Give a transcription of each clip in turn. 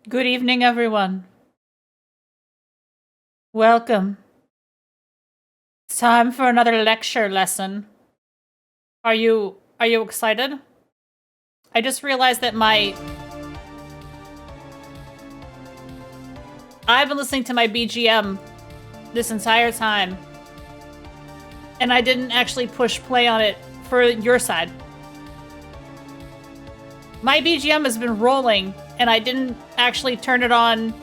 Good evening, everyone. Welcome. It's time for another lecture lesson. Are you excited? I just realized that I've been listening to my BGM this entire time, and I didn't actually push play on it for your side. My BGM has been rolling, and I didn't actually turn it on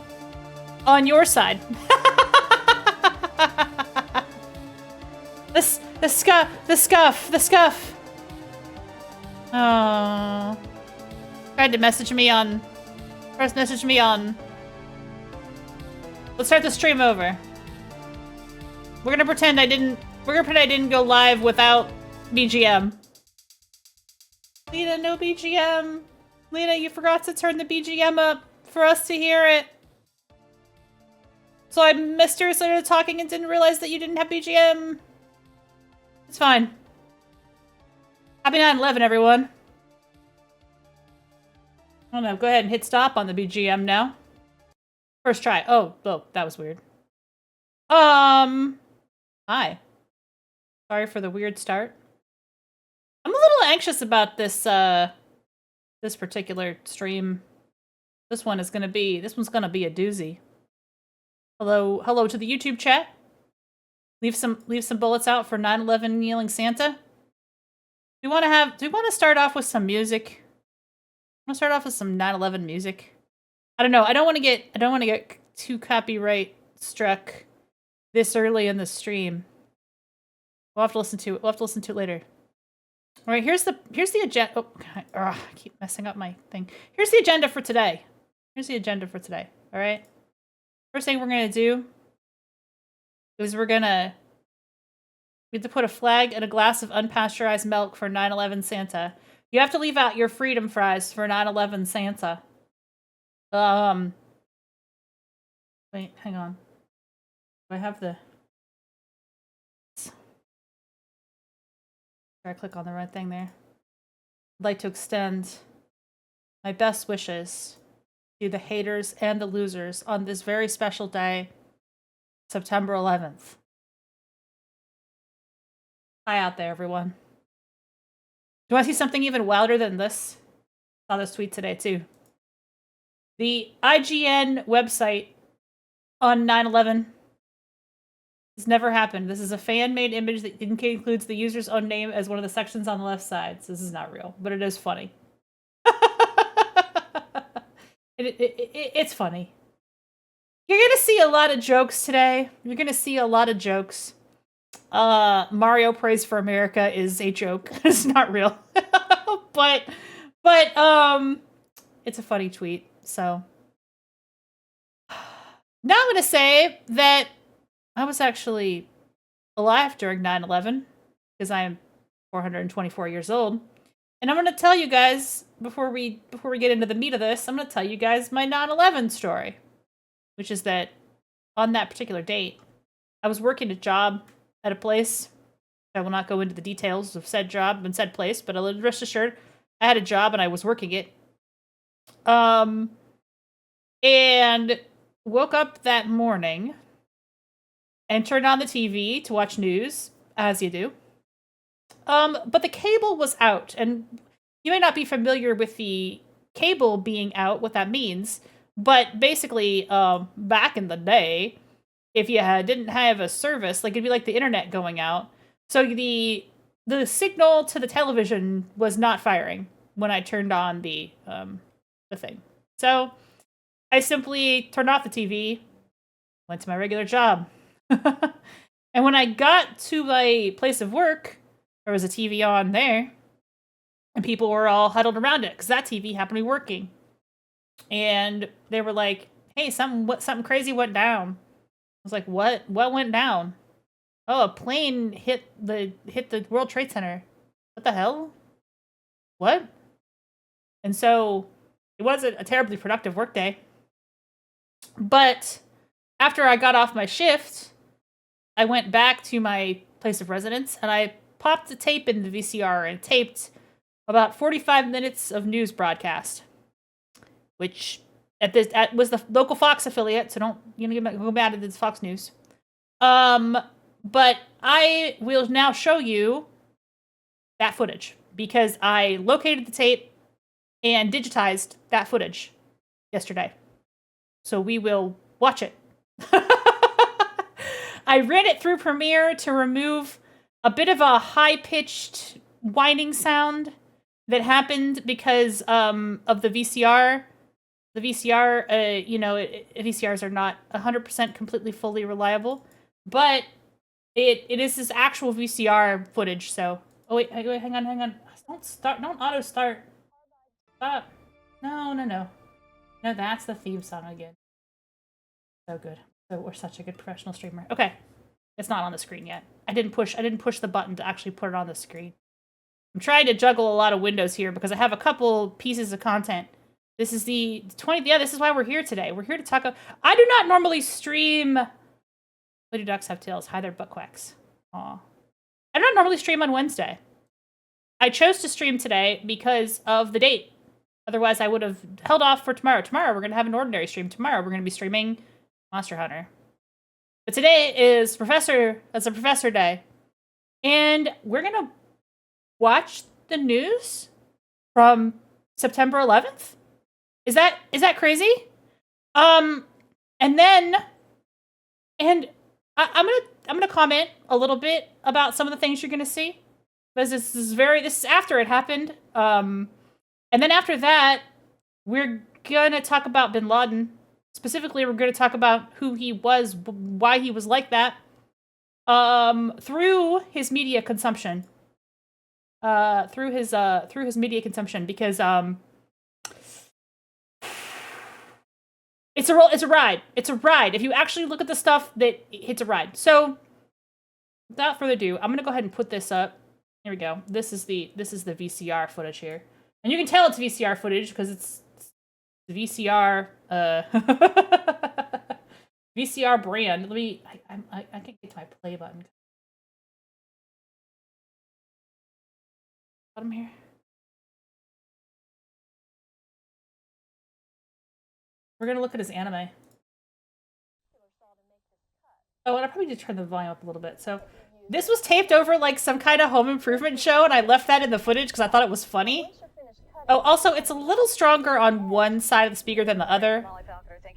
your side. The scuff. Oh. Tried to message me on. First message me on. Let's start the stream over. We're gonna pretend I didn't go live without BGM. Lena, no BGM. Lena, you forgot to turn the BGM up for us to hear it. So I mysteriously started talking and didn't realize that you didn't have BGM. It's fine. Happy 9/11, everyone. I don't know. Go ahead and hit stop on the BGM now. First try. Oh, that was weird. Hi. Sorry for the weird start. I'm a little anxious about this particular stream. This one's gonna be a doozy. Hello to the YouTube chat. Leave some bullets out for 9/11 kneeling Santa. Do we want to start off with some music? I want to start off with some 9/11 music. I don't know. I don't want to get too copyright struck this early in the stream. We'll have to listen to it later. All right, here's the agenda. Oh, I keep messing up my thing. Here's the agenda for today. All right. First thing we're gonna do is we have to put a flag and a glass of unpasteurized milk for 9/11 Santa. You have to leave out your freedom fries for 9/11 Santa. Wait, hang on. Do I have the... I click on the right thing there. I'd like to extend my best wishes to the haters and the losers on this very special day, September 11th. Hi out there, everyone. Do you want to see something even wilder than this? I saw this tweet today, too. The IGN website on 9/11 has never happened. This is a fan-made image that includes the user's own name as one of the sections on the left side. So this is not real, but it is funny. It's funny. You're gonna see a lot of jokes today. Mario Prays for America is a joke. It's not real. but it's a funny tweet. So now I'm gonna say that I was actually alive during 9/11 because I am 424 years old. And I'm going to tell you guys, before we get into the meat of this, I'm going to tell you guys my 9/11 story, which is that on that particular date, I was working a job at a place. I will not go into the details of said job and said place, but I'll rest assured I had a job and I was working it. And woke up that morning and turned on the TV to watch news, as you do. But the cable was out, and you may not be familiar with the cable being out, what that means, but basically, back in the day, if you didn't have a service, like it'd be like the internet going out. So the signal to the television was not firing when I turned on the thing. So I simply turned off the TV, went to my regular job. And when I got to my place of work, there was a TV on there, and people were all huddled around it because that TV happened to be working. And they were like, "Hey, something crazy went down." I was like, "What? What went down?" "Oh, a plane hit the World Trade Center." What the hell? What? And so it wasn't a terribly productive workday. But after I got off my shift, I went back to my place of residence and I popped the tape in the VCR and taped about 45 minutes of news broadcast, which was the local Fox affiliate, so don't go mad at this Fox News. But I will now show you that footage because I located the tape and digitized that footage yesterday. So we will watch it. I ran it through Premiere to remove a bit of a high-pitched whining sound that happened because of the VCR. The VCR, VCRs are not 100% completely fully reliable, but it is this actual VCR footage. So, wait, hang on. Don't auto start. Stop. No, that's the theme song again. So good. So we're such a good professional streamer. Okay. It's not on the screen yet. I didn't push the button to actually put it on the screen. I'm trying to juggle a lot of windows here because I have a couple pieces of content. This is the 20th. Yeah, this is why we're here today. We're here to talk about... I do not normally stream... Why do ducks have tails? Hi there, butt quacks. Aw. I do not normally stream on Wednesday. I chose to stream today because of the date. Otherwise, I would have held off for tomorrow. Tomorrow, we're going to have an ordinary stream. Tomorrow, we're going to be streaming Monster Hunter. But today is a Professor Day. And we're going to watch the news from September 11th. Is that crazy? I'm gonna comment a little bit about some of the things you're gonna see. Because this is after it happened. And then after that, we're gonna talk about Bin Laden. Specifically, we're gonna talk about who he was, why he was like that. Through his media consumption. Through his media consumption, because it's a ride. It's a ride. If you actually look at the stuff, it's a ride. So, without further ado, I'm gonna go ahead and put this up. Here we go. This is the VCR footage here, and you can tell it's VCR footage because it's the VCR VCR brand. Let me. I can't get to my play button. Bottom here. We're gonna look at his anime. Oh, and I probably did turn the volume up a little bit. So, this was taped over like some kind of home improvement show, and I left that in the footage because I thought it was funny. Oh, also, it's a little stronger on one side of the speaker than the other.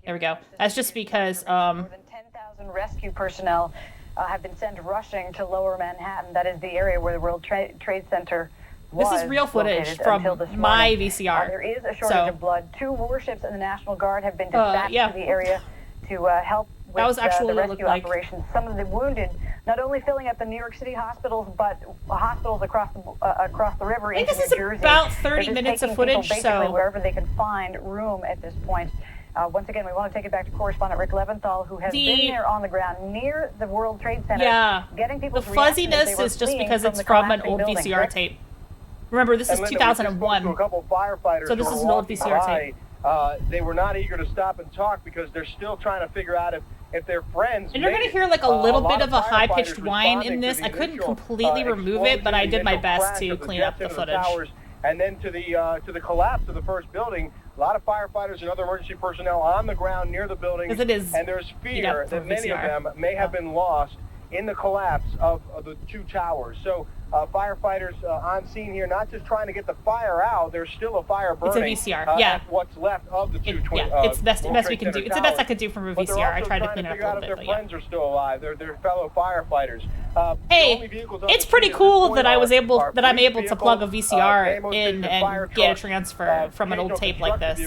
There we go. That's just because more than 10,000 rescue personnel have been sent rushing to Lower Manhattan. That is the area where the World Trade Center was. This is real footage from my VCR. There is a shortage of blood. 2 warships and the National Guard have been dispatched to the area to help with the rescue operations. Some of the wounded, not only filling up the New York City hospitals, but hospitals across the river into New Jersey. I think this is about 30 minutes of footage, so wherever they can find room at this point. Once again, we want to take it back to correspondent Rick Leventhal, who has been there on the ground near the World Trade Center, getting people's the fuzziness is just because it's from an old VCR tape. Remember, this is 2001. A couple firefighters so this is an old VCR tape. They were not eager to stop and talk because they're still trying to figure out if their friends. And you're going to hear like a little bit of a high-pitched whine in this. I couldn't completely remove it, but I did my best to clean up the footage. And then to the collapse of the first building, a lot of firefighters and other emergency personnel on the ground near the building. And there's fear that many of them may have been lost in the collapse of the 2 towers. So firefighters on scene here, not just trying to get the fire out, there's still a fire burning. It's a VCR, yeah. What's left of the 2 twin. It's the best we can do. It's the best I could do from a VCR. I tried to clean it up a little bit, but their friends are still alive. They're fellow firefighters. Hey, it's pretty cool that I'm able to plug a VCR in and get a transfer from an old tape like this.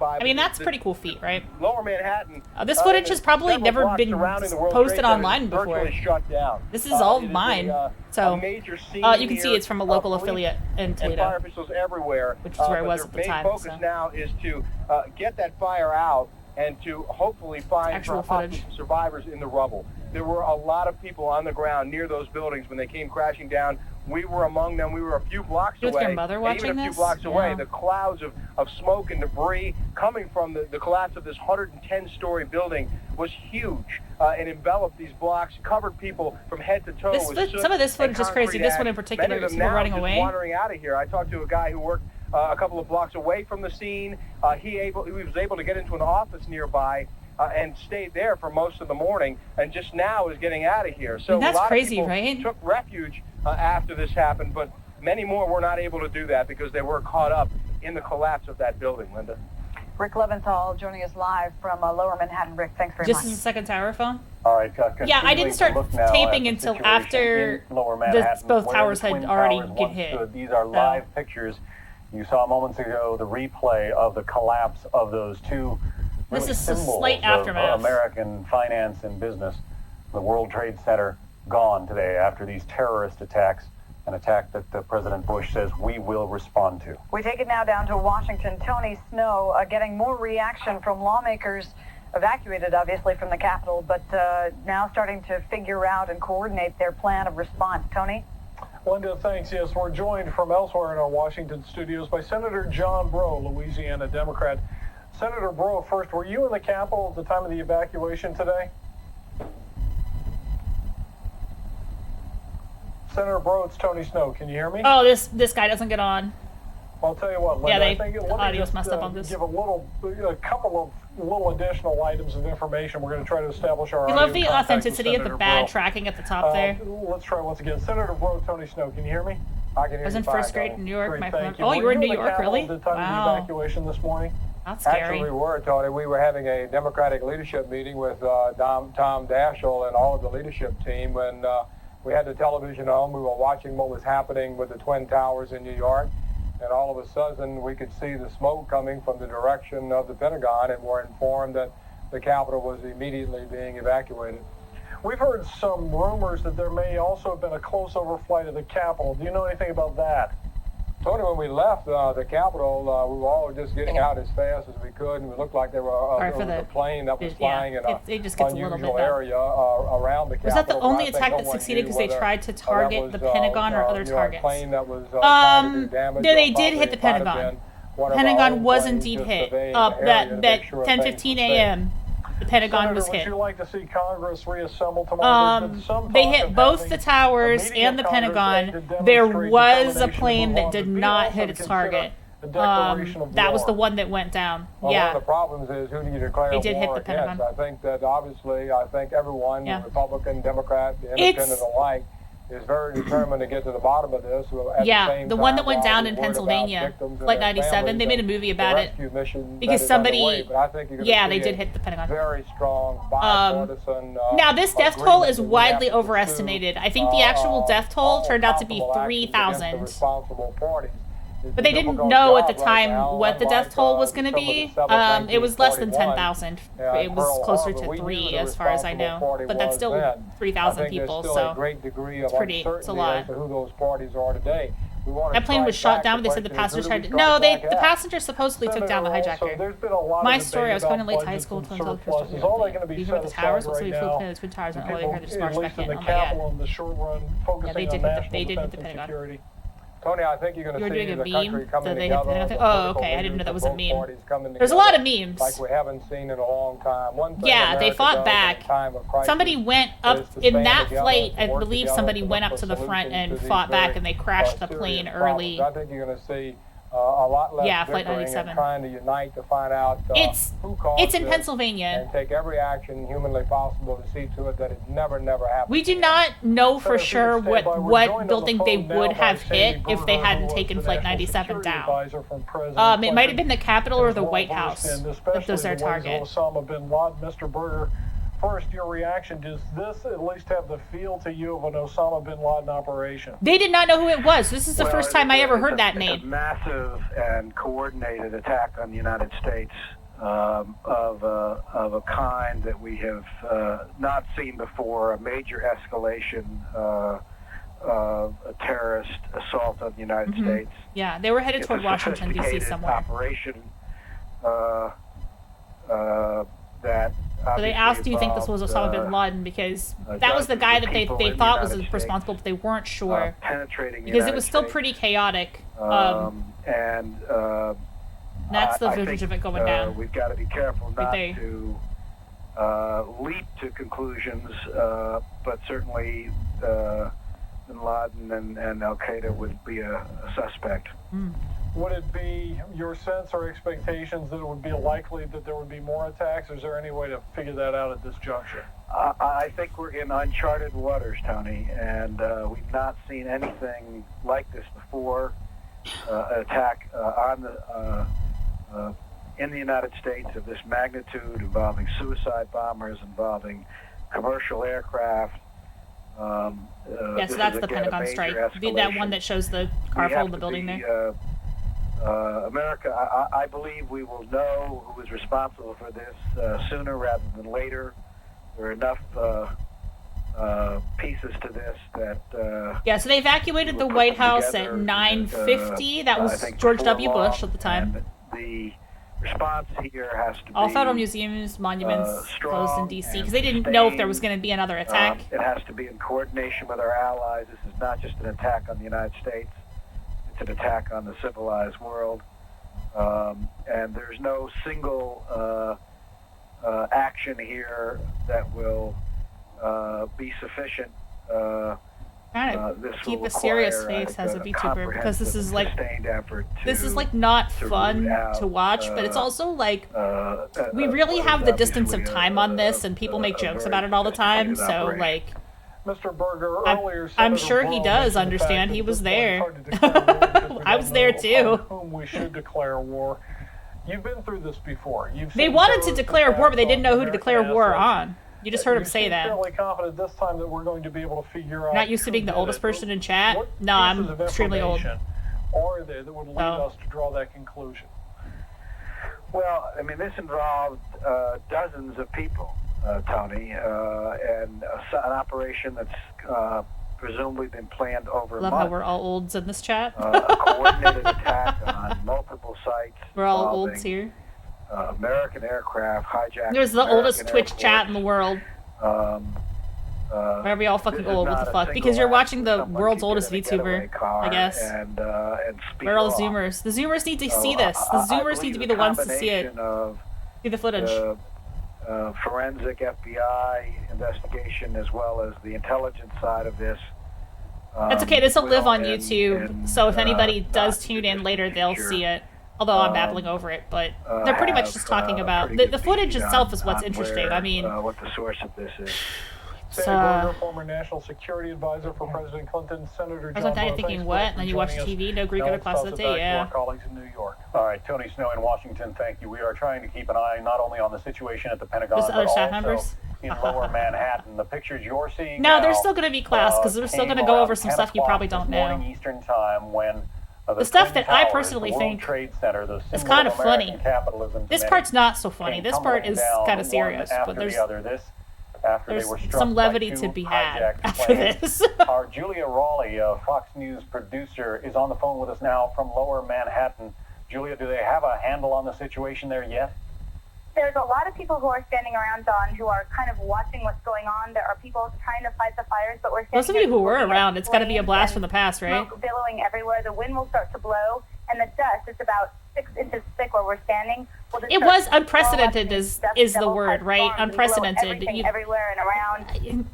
I mean, that's a pretty cool feat, right? Lower Manhattan. This footage has probably never been posted online before. This is all mine. So, you can see it's from a local affiliate in Toledo, fire officials everywhere, which is where I was at the time. Their main focus now is to get that fire out and to hopefully find survivors in the rubble. There were a lot of people on the ground near those buildings when they came crashing down. We were among them. We were a few blocks away. With your mother watching even a few this? blocks away, the clouds of smoke and debris coming from the collapse of this 110-story building was huge. It enveloped these blocks, covered people from head to toe. Some of this footage is crazy. This one in particular, is people running away. Wandering out of here. I talked to a guy who worked a couple of blocks away from the scene. He was able to get into an office nearby and stayed there for most of the morning, and just now is getting out of here. So that's a lot crazy, of people right? took refuge after this happened, but many more were not able to do that because they were caught up in the collapse of that building, Linda. Rick Leventhal joining us live from Lower Manhattan. Rick, thanks very much. Just as a second tower phone? All right. Yeah, I didn't start taping until after both towers had already get hit. These are live pictures. You saw moments ago the replay of the collapse of those two this is a symbols slight aftermath of American finance and business. The World Trade Center gone today after these terrorist attacks, an attack that President Bush says we will respond to. We take it now down to Washington. Tony Snow getting more reaction from lawmakers evacuated, obviously, from the Capitol, but now starting to figure out and coordinate their plan of response. Tony? Linda, thanks. Yes, we're joined from elsewhere in our Washington studios by Senator John Breaux, Louisiana Democrat. Senator Breaux, first, were you in the Capitol at the time of the evacuation today? Senator Breaux, it's Tony Snow. Can you hear me? Oh, this guy doesn't get on. I'll tell you what, Linda, yeah, I think the audio's messed up on this. Give a couple of little additional items of information. We're going to try to establish our. You love the authenticity of the bad tracking at the top there. Let's try once again. Senator Breaux, Tony Snow, can you hear me? I can hear you. I was in first grade in New York. Oh, you were in New York, really? At the time of the evacuation this morning? That's scary. Actually, we were, Tony. We were having a Democratic leadership meeting with Tom Daschle and all of the leadership team when we had the television on. We were watching what was happening with the Twin Towers in New York, and all of a sudden we could see the smoke coming from the direction of the Pentagon, and were informed that the Capitol was immediately being evacuated. We've heard some rumors that there may also have been a close overflight of the Capitol. Do you know anything about that? Tony, when we left the Capitol, we were all just getting out as fast as we could, and it looked like there was a plane that was flying in an unusual area around the Capitol. Was that the only attack that succeeded because they tried to target the Pentagon or other targets? Plane that was trying to do damage. They did hit the Pentagon. The Pentagon was indeed hit. That 10:15 a.m. The Pentagon Senator, was hit. Would you like to see Congress reassemble tomorrow? They hit both the towers and the Pentagon. There was a plane that did not hit its target. That was the one that went down. Well, one of the problems is who do you declare they did war hit the Pentagon. against? I think that obviously, everyone, Republican, Democrat, Independent alike, is very determined to get to the bottom of this. The one that went down in Pennsylvania, Flight 97, they made a movie about it because somebody. They did hit the Pentagon. Very strong bipartisan. Now this death toll is widely overestimated. I think the actual death toll turned out to be 3,000. But they didn't know at the time what the death toll was going to be. It was less than 10,000. It was closer to 3, as far as I know. But that's still 3,000 people, so it's a lot. That plane was shot down, but they said the passenger tried to... No, the passenger supposedly took down the hijacker. My story, I was going late to high school until I told you heard the towers, so we flew to the Twin Towers, and all I heard just march back in. Oh my god. Yeah, they did hit the Pentagon. Tony, I think you're going to see the country coming together. Oh, okay. I didn't know that was a meme. There's a lot of memes. Like we haven't seen in a long time. They fought back. Somebody went up in that flight. I believe somebody went up to the front and fought back, and they crashed the plane early. I think you're going to see a lot less Flight 97. Trying to unite to find out who caused it's in Pennsylvania. And take every action humanly possible to see to it that it never happens. We do not know for sure what building they would have hit if they hadn't taken Flight 97 down. It might have been the Capitol or the White House if those are target. Osama Bin Laden. Mr. Berger, first, your reaction, does this at least have the feel to you of an Osama Bin Laden operation? They did not know who it was. This is the first time I ever heard that name. It's a massive and coordinated attack on the United States of a kind that we have not seen before, a major escalation of a terrorist assault on the United States. Yeah, they were headed toward Washington, D.C. somewhere. Operation that so they asked, do you think this was Osama Bin Laden? Because that was the guy that they thought was responsible, but they weren't sure. Because it was still pretty chaotic. That's the footage of it going down. We've got to be careful not to leap to conclusions, but certainly Bin Laden and Al-Qaeda would be a suspect. Would it be your sense or expectations that it would be likely that there would be more attacks? Or is there any way to figure that out at this juncture? I think we're in uncharted waters, Tony, and we've not seen anything like this before. An attack in the United States of this magnitude, involving suicide bombers, involving commercial aircraft. Yes, that's the Pentagon strike. That one that shows the car full of the building there. America, I believe we will know who is responsible for this sooner rather than later. There are enough pieces to this that... yeah, so they evacuated the White House at 9:50. That was George W. Bush at the time. The response here has to be... All federal museums, monuments closed in D.C. because they didn't know if there was going to be another attack. It has to be in coordination with our allies. This is not just an attack on the United States. It's an attack on the civilized world. And there's no single action here that will be sufficient. This keep a serious face as a VTuber, because this is like not fun to watch, but it's also like we really have the distance of time on this, and people make jokes about it all the time. So like, Mr. Berger, earlier, I'm sure he does understand. He was there. I was there too. Whom we should declare war. You've been through this before. They wanted to declare war, but they didn't know who to declare war on. You just heard him say that. I'm fairly confident this time that we're going to be able to figure out. Not used to being the oldest person in chat. No, I'm extremely old. Are there that would lead us to draw that conclusion? Well, I mean, this involved dozens of people, Tony, and an operation that's presumably been planned over months. Love how we're all olds in this chat. A coordinated attack on multiple sites. We're all olds here. American aircraft hijacked. There's the oldest Twitch chat in the world. Why are we all fucking old? What the fuck? Because you're watching the world's oldest VTuber, I guess. Where are all the Zoomers? The Zoomers need to see this. The Zoomers need to be the ones to see it. See the footage. Forensic FBI investigation, as well as the intelligence side of this. That's okay. This will live on YouTube, so if anybody does tune in later, they'll see it. Although I'm babbling over it, but they're pretty much just talking about the footage itself is what's interesting. I mean, what the source of this is. Senator, former national security advisor for President Clinton, Senator John Brown. Thinking what? And then you watch TV, no Greek or class of the day, yeah. Colleagues in New York. All right, Tony Snow in Washington, thank you. We are trying to keep an eye not only on the situation at the Pentagon, but also staff members in Lower Manhattan. The pictures you're seeing No, now, there's still going to be class, because we're still going to go over some stuff you probably don't know. Eastern time, when the stuff that I personally think is kind of funny. This part's not so funny. This part is kind of serious, but there's some levity to be had after this. Our Julia Raleigh, Fox News producer, is on the phone with us now from Lower Manhattan. Julia, do they have a handle on the situation there yet? There's a lot of people who are standing around, Don, who are kind of watching what's going on. There are people trying to fight the fires, but we're those of you who were around, it's got to be a blast from the past, right? Smoke billowing everywhere. The wind will start to blow, and the dust, it's about 6 inches thick where we're standing. It was unprecedented is the word, right? Unprecedented. Everywhere and around.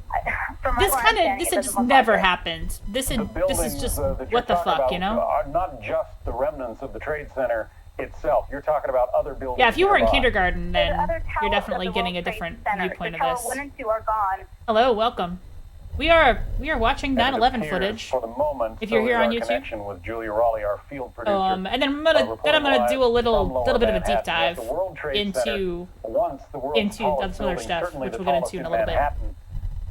This had just never happened. This is just what the fuck, you know? Are not just the remnants of the Trade Center itself. You're talking about other buildings. Yeah, if you were in kindergarten, then you're definitely getting a different viewpoint of this. 1 and 2 are gone. Hello, welcome. We are watching 9/11 footage. For the moment, if you're here on YouTube. Connection with Julia Raleigh, our field producer. And then I'm gonna do a little bit of a deep dive into some other stuff, which we'll get into in a little bit.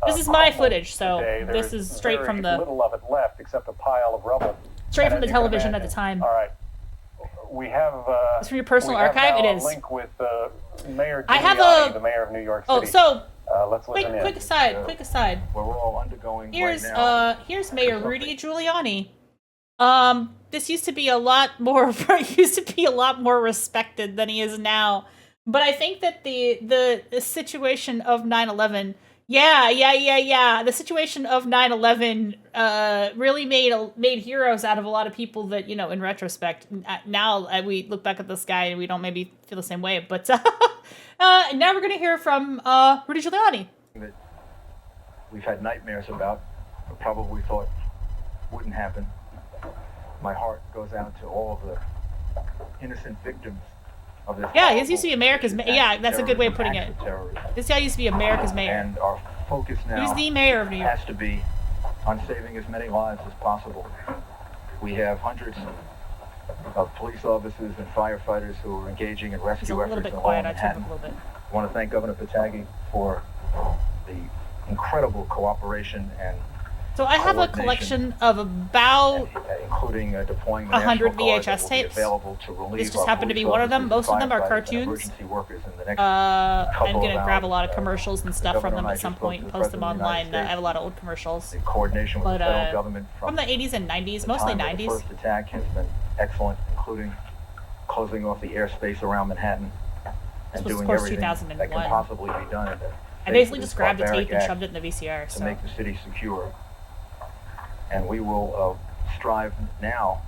This is my footage, so this is straight from the little of it left, except a pile of rubble. Straight from the television at the time. All right. We have. It's from your personal archive. It is. Link with Mayor Giuliani, I have the mayor of New York City. Oh, so let's listen in. Quick aside. Where we're all undergoing here's right now. Here's Mayor Rudy Giuliani. This used to be a lot more respected than he is now. But I think that the situation of 9/11. Yeah. The situation of 9/11 really made heroes out of a lot of people that, you know, in retrospect, now we look back at this guy and we don't maybe feel the same way. But now we're going to hear from Rudy Giuliani. That we've had nightmares about, but probably thought wouldn't happen. My heart goes out to all of the innocent victims of this. Yeah, this used to be America's mayor. Yeah, that's a good way of putting it. This guy used to be America's mayor. And our focus now He's the mayor of New York. has to be on saving as many lives as possible. We have hundreds of police officers and firefighters who are engaging in rescue efforts. He's a little bit quiet. I took a little bit. I want to thank Governor Patagi for the incredible cooperation and so I have a collection of about including deploying 100 VHS tapes. This just happened to be one of them. Most of them are cartoons. I'm going to grab a lot of commercials and stuff from them at some point and post them online. I have a lot of old commercials. In coordination with the federal government from the 80s and 90s, mostly 90s. The first attack has been excellent, including closing off the airspace around Manhattan and doing everything that can possibly be done. I basically just grabbed the tape and shoved it in the VCR. To make the city secure. And we will strive now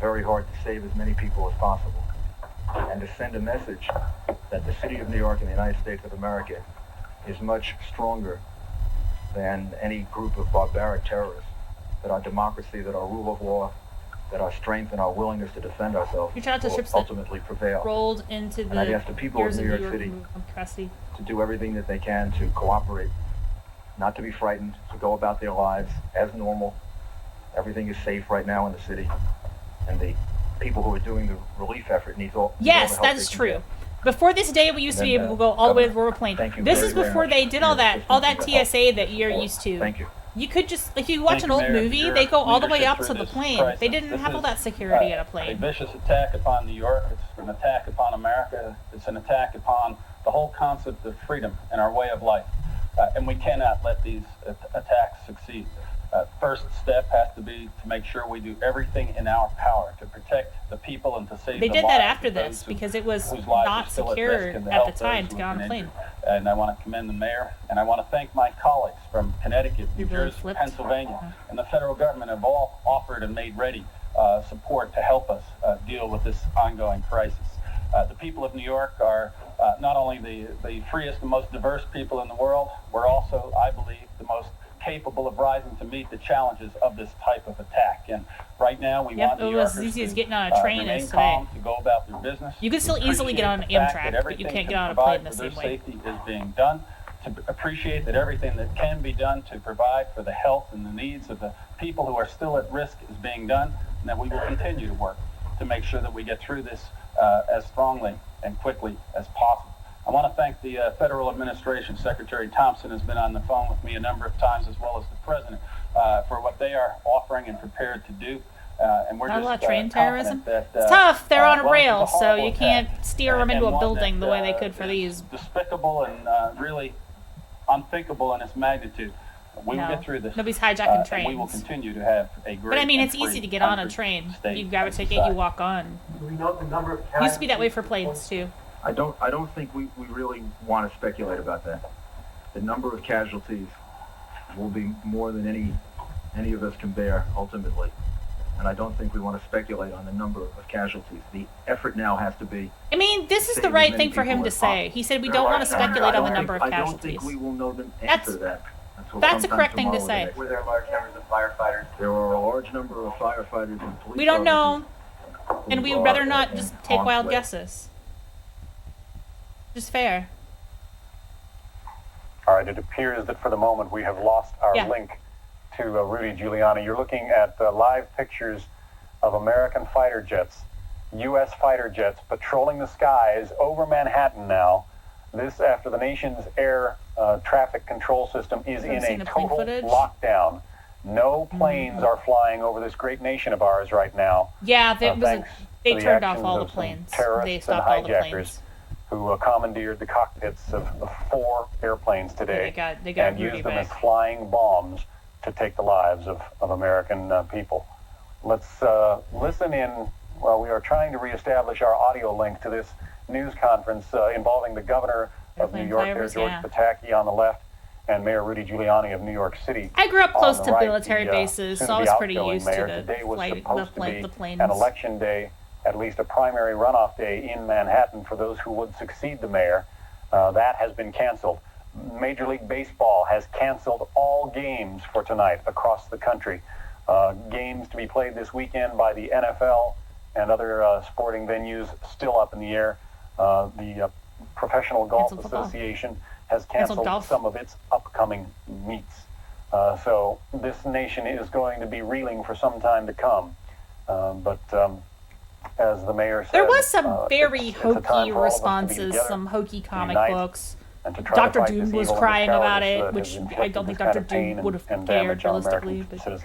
very hard to save as many people as possible and to send a message that the city of New York and the United States of America is much stronger than any group of barbaric terrorists, that our democracy, that our rule of law, that our strength and our willingness to defend ourselves will ultimately prevail. Rolled into the and I ask the people of New York City to do everything that they can to cooperate, not to be frightened, to go about their lives as normal. Everything is safe right now in the city, and the people who are doing the relief effort need all. Yes, that is true. Before this day, we used to be able to go all the way to the plane. This is before they did all that TSA that you're used to. Thank you. You could just, if you watch an old movie, they go all the way up to the plane. They didn't have all that security at a plane. A vicious attack upon New York. It's an attack upon America. It's an attack upon the whole concept of freedom and our way of life. And we cannot let these attacks succeed. First step has to be to make sure we do everything in our power to protect the people and to save They did that after this because it was not secure at the time to get on a plane. And I want to commend the mayor, and I want to thank my colleagues from Connecticut, New Jersey, Pennsylvania, and the federal government have all offered and made ready support to help us deal with this ongoing crisis. The people of New York are not only the freest and most diverse people in the world, we're also, I believe, the most capable of rising to meet the challenges of this type of attack. And right now, we want New Yorkers as easy as getting on a train remain as calm today. To go about their business. You can still easily get on an Amtrak, but you can't get on a plane the same way. Safety is being done. To appreciate that everything that can be done to provide for the health and the needs of the people who are still at risk is being done, and that we will continue to work to make sure that we get through this as strongly and quickly as possible. I want to thank the federal administration. Secretary Thompson has been on the phone with me a number of times, as well as the president, for what they are offering and prepared to do. And we're not just a lot of train terrorism. That, it's tough. They're on a rail, so you can't steer them into a building the way they could for these. Despicable and really unthinkable in its magnitude. We will get through this. Nobody's hijacking trains. We will continue to have a great. But I mean, it's easy to get on a train. You grab a ticket, you walk on. Do we know the number of Used to be that way for planes too. I don't think we really want to speculate about that. The number of casualties will be more than any of us can bear ultimately. And I don't think we want to speculate on the number of casualties. The effort now has to be. I mean, this is the right thing for him to say. He said we don't want to speculate on the number of casualties. I don't think we will know the answer to that. That's the correct thing to say. Were there large numbers of firefighters? There were a large number of firefighters and police. We don't know, and we would rather not just take wild guesses. Just fair. All right, it appears that for the moment we have lost our link to Rudy Giuliani. You're looking at live pictures of American fighter jets, U.S. fighter jets, patrolling the skies over Manhattan now. This after the nation's air traffic control system is in a total lockdown. No planes are flying over this great nation of ours right now. Yeah, they turned off all the planes. They stopped all the planes. Who commandeered the cockpits of 4 airplanes today they got and used them as flying bombs to take the lives of American people. Let's listen in while we are trying to reestablish our audio link to this news conference involving the governor of New York, George Pataki on the left, and Mayor Rudy Giuliani of New York City. I grew up close to military bases, so I was pretty used to the planes. An election day, at least a primary runoff day in Manhattan for those who would succeed the mayor. That has been canceled. Major League Baseball has canceled all games for tonight across the country. Games to be played this weekend by the NFL and other sporting venues still up in the air. The Professional Golf Association has canceled some of its upcoming meets. So this nation is going to be reeling for some time to come. But as the mayor said, there was some very hokey responses, some hokey comic books. Dr. Doom was crying about it, which I don't think Dr. Doom would have cared realistically. But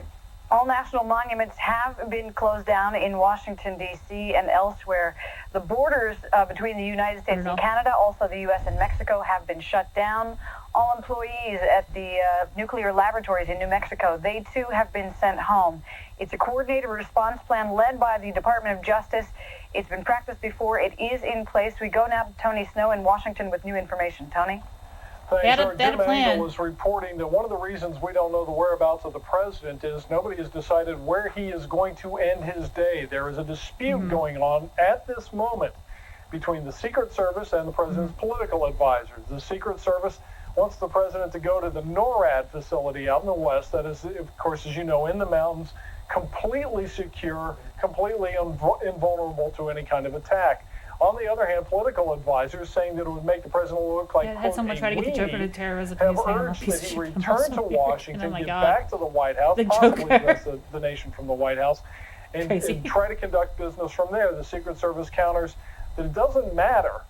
all national monuments have been closed down in Washington, D.C. and elsewhere. The borders between the United States and Canada, also the U.S. and Mexico, have been shut down. All employees at the nuclear laboratories in New Mexico, they too have been sent home. It's a coordinated response plan led by the Department of Justice. It's been practiced before. It is in place. We go now to Tony Snow in Washington with new information. Tony? Thanks. Jim Angle is reporting that one of the reasons we don't know the whereabouts of the president is nobody has decided where he is going to end his day. There is a dispute going on at this moment between the Secret Service and the president's political advisors. The Secret Service wants the president to go to the NORAD facility out in the west, that is, of course, as you know, in the mountains, completely secure, completely invulnerable to any kind of attack. On the other hand, political advisors saying that it would make the president look like, had someone try to get the Joker to terrorism have urged that he return to Washington, get back to the White House, possibly address the nation from the White House, and try to conduct business from there. The Secret Service counters that it doesn't matter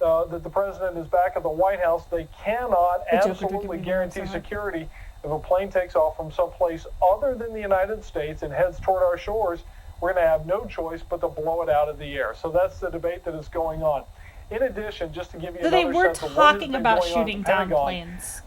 that the president is back at the White House. They cannot absolutely guarantee security. If a plane takes off from someplace other than the United States and heads toward our shores, we're going to have no choice but to blow it out of the air. So that's the debate that is going on. In addition, just to give you another they were sense of talking about shooting down planes,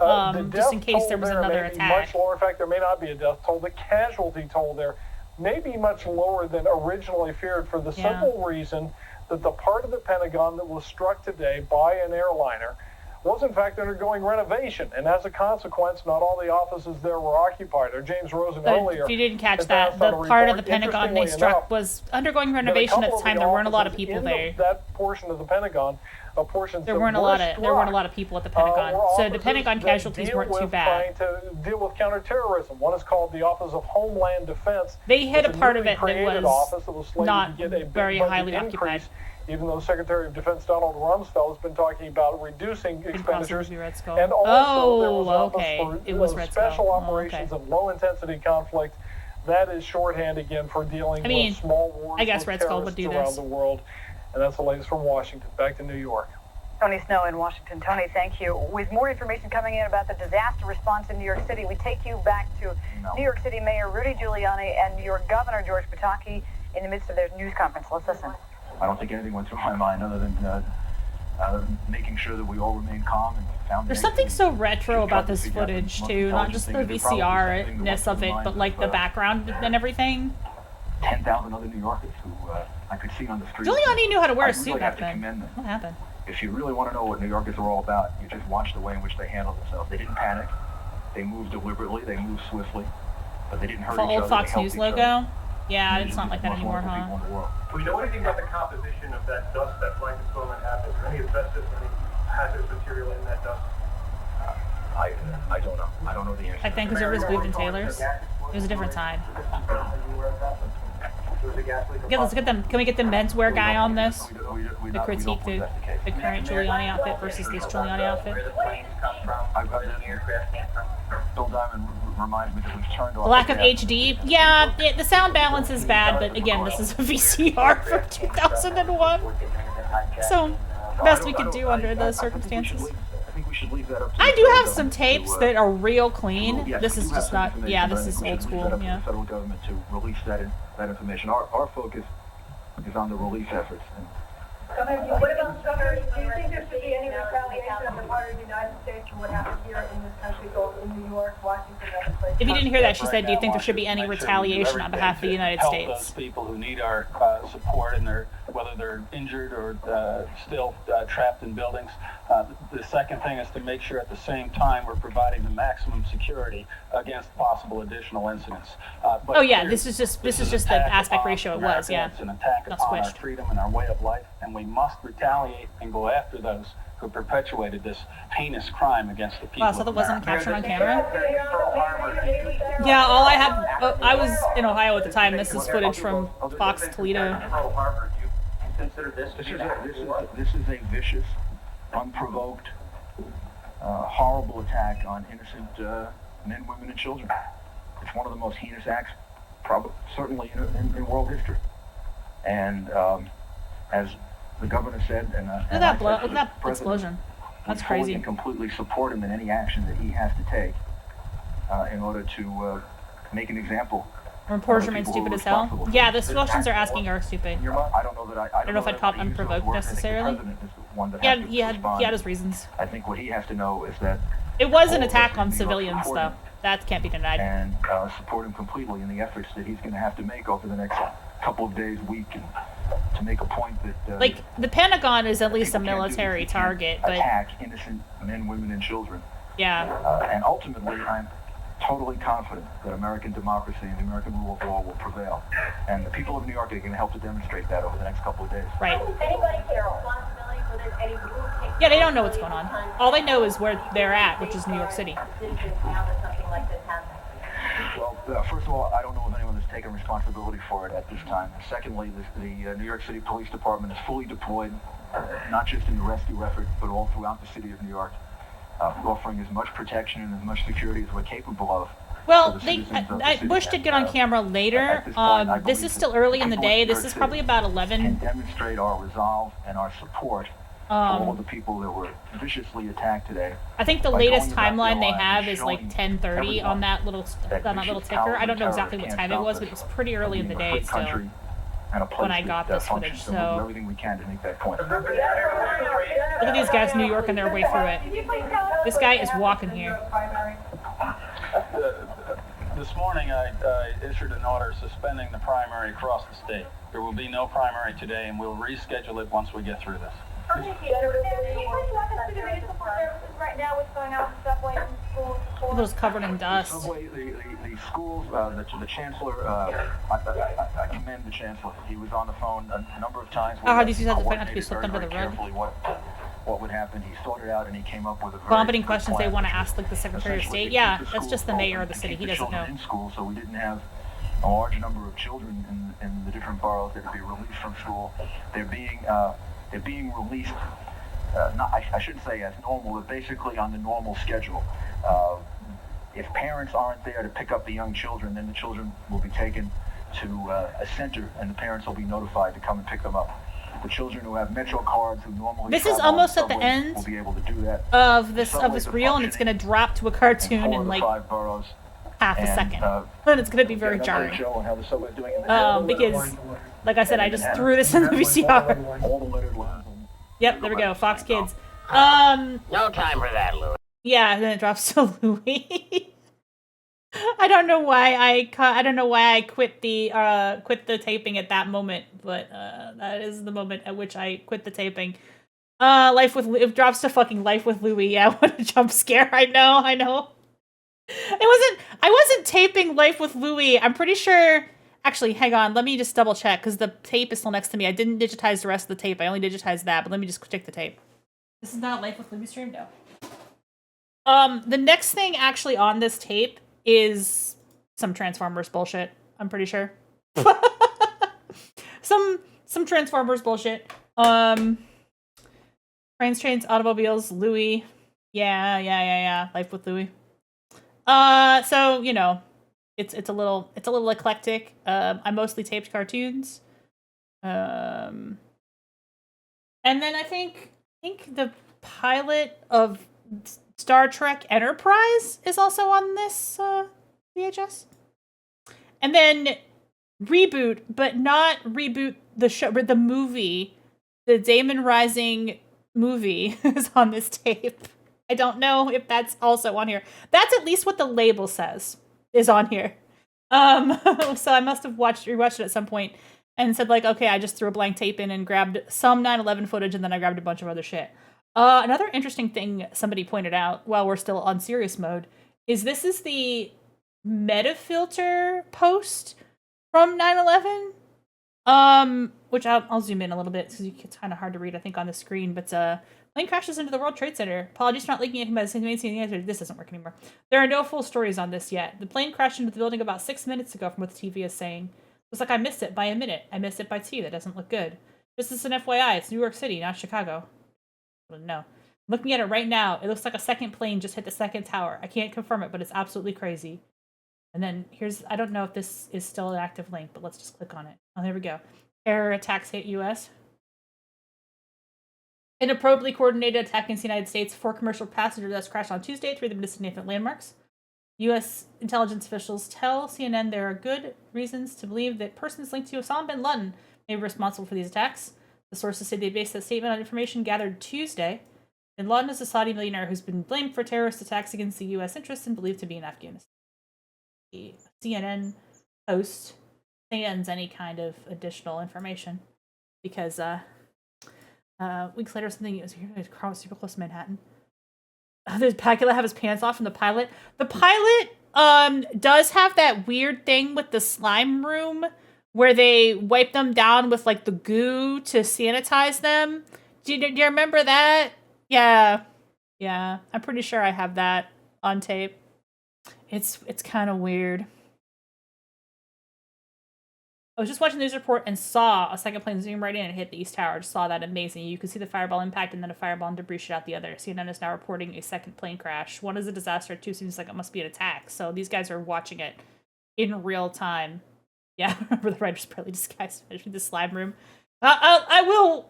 just in case there was another attack. Much lower. In fact, there may not be a death toll. The casualty toll there may be much lower than originally feared for the simple reason that the part of the Pentagon that was struck today by an airliner was in fact undergoing renovation, and as a consequence, not all the offices there were occupied. Or James Rosen earlier, if you didn't catch that, the part of the Pentagon they struck was undergoing renovation at the time. There weren't a lot of people there. That portion of the Pentagon, there weren't a lot of people at the Pentagon, so the Pentagon casualties weren't too bad. Trying to deal with counterterrorism. One is called the Office of Homeland Defense. They hit a part of it that was not very highly occupied. Even though Secretary of Defense Donald Rumsfeld has been talking about reducing expenditures, and also there was Office for Special Operations of Low-Intensity Conflict. That is shorthand again for dealing with small wars with terrorists around the world. And that's the latest from Washington. Back to New York. Tony Snow in Washington. Tony, thank you. With more information coming in about the disaster response in New York City, we take you back to New York City Mayor Rudy Giuliani and New York Governor George Pataki in the midst of their news conference. Let's listen. I don't think anything went through my mind other than making sure that we all remain calm and found. There's something so retro about this footage too, not just the VCR-ness of it, but like the background and everything. 10,000 other New Yorkers who I could see on the street. Giuliani knew how to wear a suit back then. What happened? If you really want to know what New Yorkers are all about, you just watch the way in which they handle themselves. They didn't panic. They moved deliberately. They moved swiftly, but they didn't hurt each other. The old Fox News logo. Yeah, it's not like that anymore, huh? Do we know anything about the composition of that dust that blankets when that happened? Any asbestos, any hazardous material in that dust? I don't know. I don't know the answer. I think because it was moved in Taylor's. It was a different time. Yeah, let's get them. Can we get the menswear guy on this? To critique the current Giuliani outfit versus this Giuliani outfit. Bill Diamond reminds me that we've turned off the lack of HD. Yeah, the sound balance is bad, but again, this is a VCR from 2001. So, best we could do under those circumstances. I do have some tapes that are real clean. This is just not. Yeah, this is old school. Yeah. The federal government to release that information. Our focus is on the relief efforts. What about Governor? Do you think there should be any retaliation on the part of the United States for what happened here in this country, both in New York, Washington, and other places? If you didn't hear that, she said, "Do you think there should be any retaliation on behalf of the United States?" Help those people who need our support, and they're whether they're injured or still trapped in buildings. The second thing is to make sure at the same time we're providing the maximum security against possible additional incidents. Oh yeah, this is just the aspect ratio it was, yeah. It's an attack upon our freedom and our way of life, and we must retaliate and go after those who perpetuated this heinous crime against the people. Wow, so that wasn't captured on camera? Yeah, all I had, I was in Ohio at the time. This is footage from Fox Toledo. This is a vicious, unprovoked, horrible attack on innocent men, women, and children. It's one of the most heinous acts, certainly in world history. And as the governor said, and look at that explosion. That's crazy. And completely support him in any action that he has to take in order to make an example. Reporters remain stupid as hell. Yeah, the questions they're asking are stupid. I don't know that I don't know if I'd call it unprovoked necessarily. Yeah, he had his reasons. I think what he has to know is that it was an attack on civilians, though. That can't be denied. And support him completely in the efforts that he's going to have to make over the next couple of days, week, and to make a point that like the Pentagon is at least a military target, but attack innocent men, women, and children. Yeah. And ultimately, I'm totally confident that American democracy and the American rule of law will prevail. And the people of New York are going to help to demonstrate that over the next couple of days. Right. Anybody care responsibility for there's any yeah, they don't know what's going on. All they know is where they're at, which is New York City. Well, first of all, I don't know if anyone has taken responsibility for it at this time. Secondly, the New York City Police Department is fully deployed, not just in the rescue effort, but all throughout the city of New York, offering as much protection and as much security as we're capable of. Well, Bush did get on camera later. This is still early in the day. This is probably about 11. Can demonstrate our resolve and our support for all of the people that were viciously attacked today. I think the latest timeline they have is like 10:30 on that little ticker. I don't know exactly what time it was, but it was pretty early in the day still when I got this footage. So everything we can to make that point. Look at these guys, New York, and their way through it. This guy is walking here. This morning, I issued an order suspending the primary across the state. There will be no primary today, and we'll reschedule it once we get through this. Can you please walk us through the basic services right now? What's going on with the subway and schools? It was covered in dust. The schools, the chancellor, I commend the chancellor. He was on the phone a number of times. These have to be slipped under the rug. What would happen? He sorted out and he came up with a very vomiting questions they want to ask, like the Secretary of State. Yeah, that's just the mayor of the city. He doesn't know. In school, so we didn't have a large number of children in the different boroughs that would be released from school. They're being released. I shouldn't say as normal, but basically on the normal schedule. If parents aren't there to pick up the young children, then the children will be taken to a center, and the parents will be notified to come and pick them up. The children who have Metro cards who normally this is almost at the end will be able to do that. of this reel, and it's going to drop to a cartoon in like half a second, and it's going to be very jarring. Because, like I said, I just threw this in the VCR. Yep, there we go. Fox Kids. No time for that, Louis. Yeah, and then it drops to Louis. I don't know why I quit the taping at that moment, but that is the moment at which I quit the taping. It drops to fucking Life with Louis. Yeah, what a jump scare. I know. I wasn't taping Life with Louis. I'm pretty sure. Actually, hang on. Let me just double check because the tape is still next to me. I didn't digitize the rest of the tape. I only digitized that, but let me just check the tape. This is not Life with Louis stream? No. The next thing actually on this tape is some Transformers bullshit. I'm pretty sure. some Transformers bullshit. Trains, automobiles, Louis. Yeah. Life with Louis. So, you know, it's a little eclectic. I mostly taped cartoons. And then I think the pilot of Star Trek Enterprise is also on this VHS. And then Reboot, but not Reboot the show, but the movie, the Damon Rising movie is on this tape. I don't know if that's also on here. That's at least what the label says is on here. So I must have rewatched it at some point. and said like, okay, I just threw a blank tape in and grabbed some 9/11 footage, and then I grabbed a bunch of other shit. Another interesting thing somebody pointed out while we're still on serious mode is this is the metafilter post from 9/11. Which I'll zoom in a little bit because it's kind of hard to read, I think, on the screen. But plane crashes into the World Trade Center. Apologies for not linking anything by the same answer. This doesn't work anymore. There are no full stories on this yet. The plane crashed into the building about 6 minutes ago, from what the TV is saying. It's like I missed it by a minute. I missed it by 2. That doesn't look good. This is an FYI. It's New York City, not Chicago. No. Looking at it right now, it looks like a second plane just hit the second tower. I can't confirm it, but it's absolutely crazy. And then here's, I don't know if this is still an active link, but let's just click on it. Oh, there we go. Terror attacks hit U.S. Inappropriately coordinated attack against the United States. 4 commercial passenger jets crashed on Tuesday. 3 of them significant landmarks. U.S. intelligence officials tell CNN there are good reasons to believe that persons linked to Osama Bin Laden may be responsible for these attacks. The sources say they based that statement on information gathered Tuesday. Bin Laden is a Saudi millionaire who's been blamed for terrorist attacks against the U.S. interests and believed to be in Afghanistan. The CNN post sans any kind of additional information because weeks later something was super close to Manhattan. Does Pacula have his pants off from the pilot? The pilot does have that weird thing with the slime room where they wipe them down with like the goo to sanitize them. Do you remember that? Yeah. I'm pretty sure I have that on tape. It's kind of weird. I was just watching the news report and saw a second plane zoom right in and hit the East Tower. Just saw that. Amazing. You could see the fireball impact and then a fireball and debris shot out the other. CNN is now reporting a second plane crash. 1 is a disaster. 2 seems like it must be an attack. So these guys are watching it in real time. Yeah, remember the writer's partly disguised the slime room. I will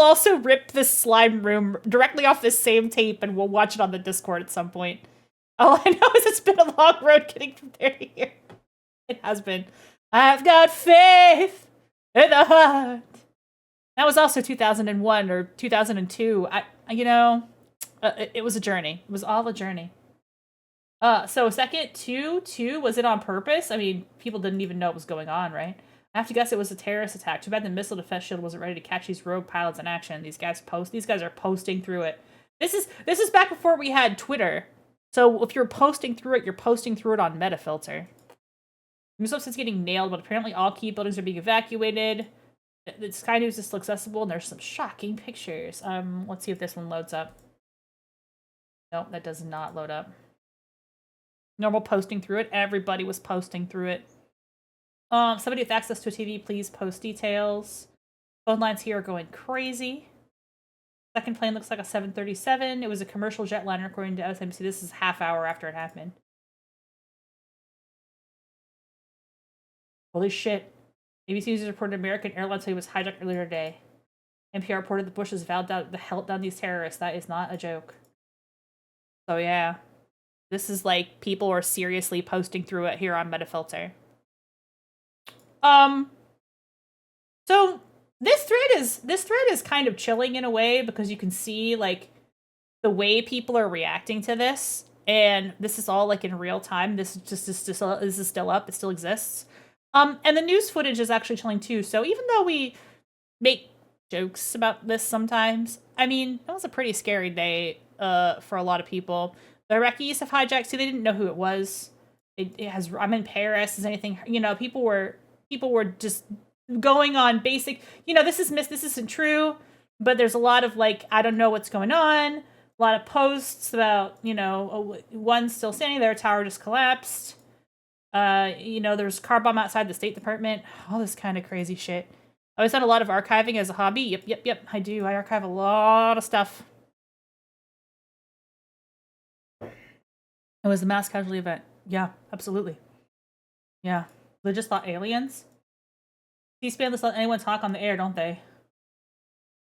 also rip this slime room directly off this same tape and we'll watch it on the Discord at some point. All I know is it's been a long road getting from there to here. It has been. I've got faith in the heart. That was also 2001 or 2002. It was a journey. It was all a journey. So second, 2, was it on purpose? I mean, people didn't even know what was going on, right? I have to guess it was a terrorist attack. Too bad the missile defense shield wasn't ready to catch these rogue pilots in action. These guys are posting through it. This is back before we had Twitter. So if you're posting through it on Metafilter. Microsoft is getting nailed, but apparently all key buildings are being evacuated. The Sky News is still accessible, and there's some shocking pictures. Let's see if this one loads up. Nope, that does not load up. Normal posting through it. Everybody was posting through it. Somebody with access to a TV, please post details. Phone lines here are going crazy. Second plane looks like a 737. It was a commercial jetliner, according to MSNBC. This is half hour after it happened. Holy shit. ABC News reported American Airlines was hijacked earlier today. NPR reported the Bushes vowed to held down these terrorists. That is not a joke. So yeah. This is like people are seriously posting through it here on Metafilter. So this thread is kind of chilling in a way because you can see like the way people are reacting to this, and this is all like in real time. This is still up. It still exists. And the news footage is actually chilling too. So even though we make jokes about this sometimes, I mean, it was a pretty scary day for a lot of people. The Iraqis have hijacked, so they didn't know who it was. I'm in Paris. Is anything? People were just going on basic. This isn't true. But there's a lot of like, I don't know what's going on. A lot of posts about one still standing there, tower just collapsed. There's car bomb outside the State Department. All this kind of crazy shit. I always done a lot of archiving as a hobby. Yep, I do. I archive a lot of stuff. It was a mass casualty event. Yeah, absolutely. Yeah. They just thought aliens. C-SPAN just let anyone talk on the air, don't they?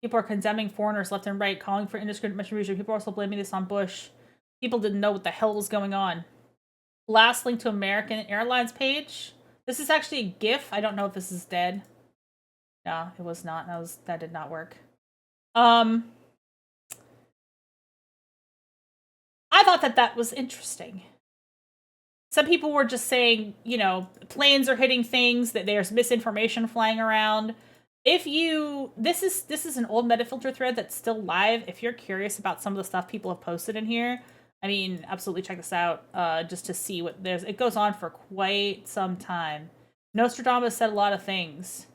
People are condemning foreigners left and right, calling for indiscriminate retribution. People are also blaming this on Bush. People didn't know what the hell was going on. Last link to American Airlines page. This is actually a GIF. I don't know if this is dead. No, it was not. That did not work. I thought that was interesting. Some people were just saying, you know, planes are hitting things, that there's misinformation flying around. This is an old Metafilter thread that's still live. If you're curious about some of the stuff people have posted in here, I mean, absolutely check this out, just to see what there's. It goes on for quite some time. Nostradamus said a lot of things.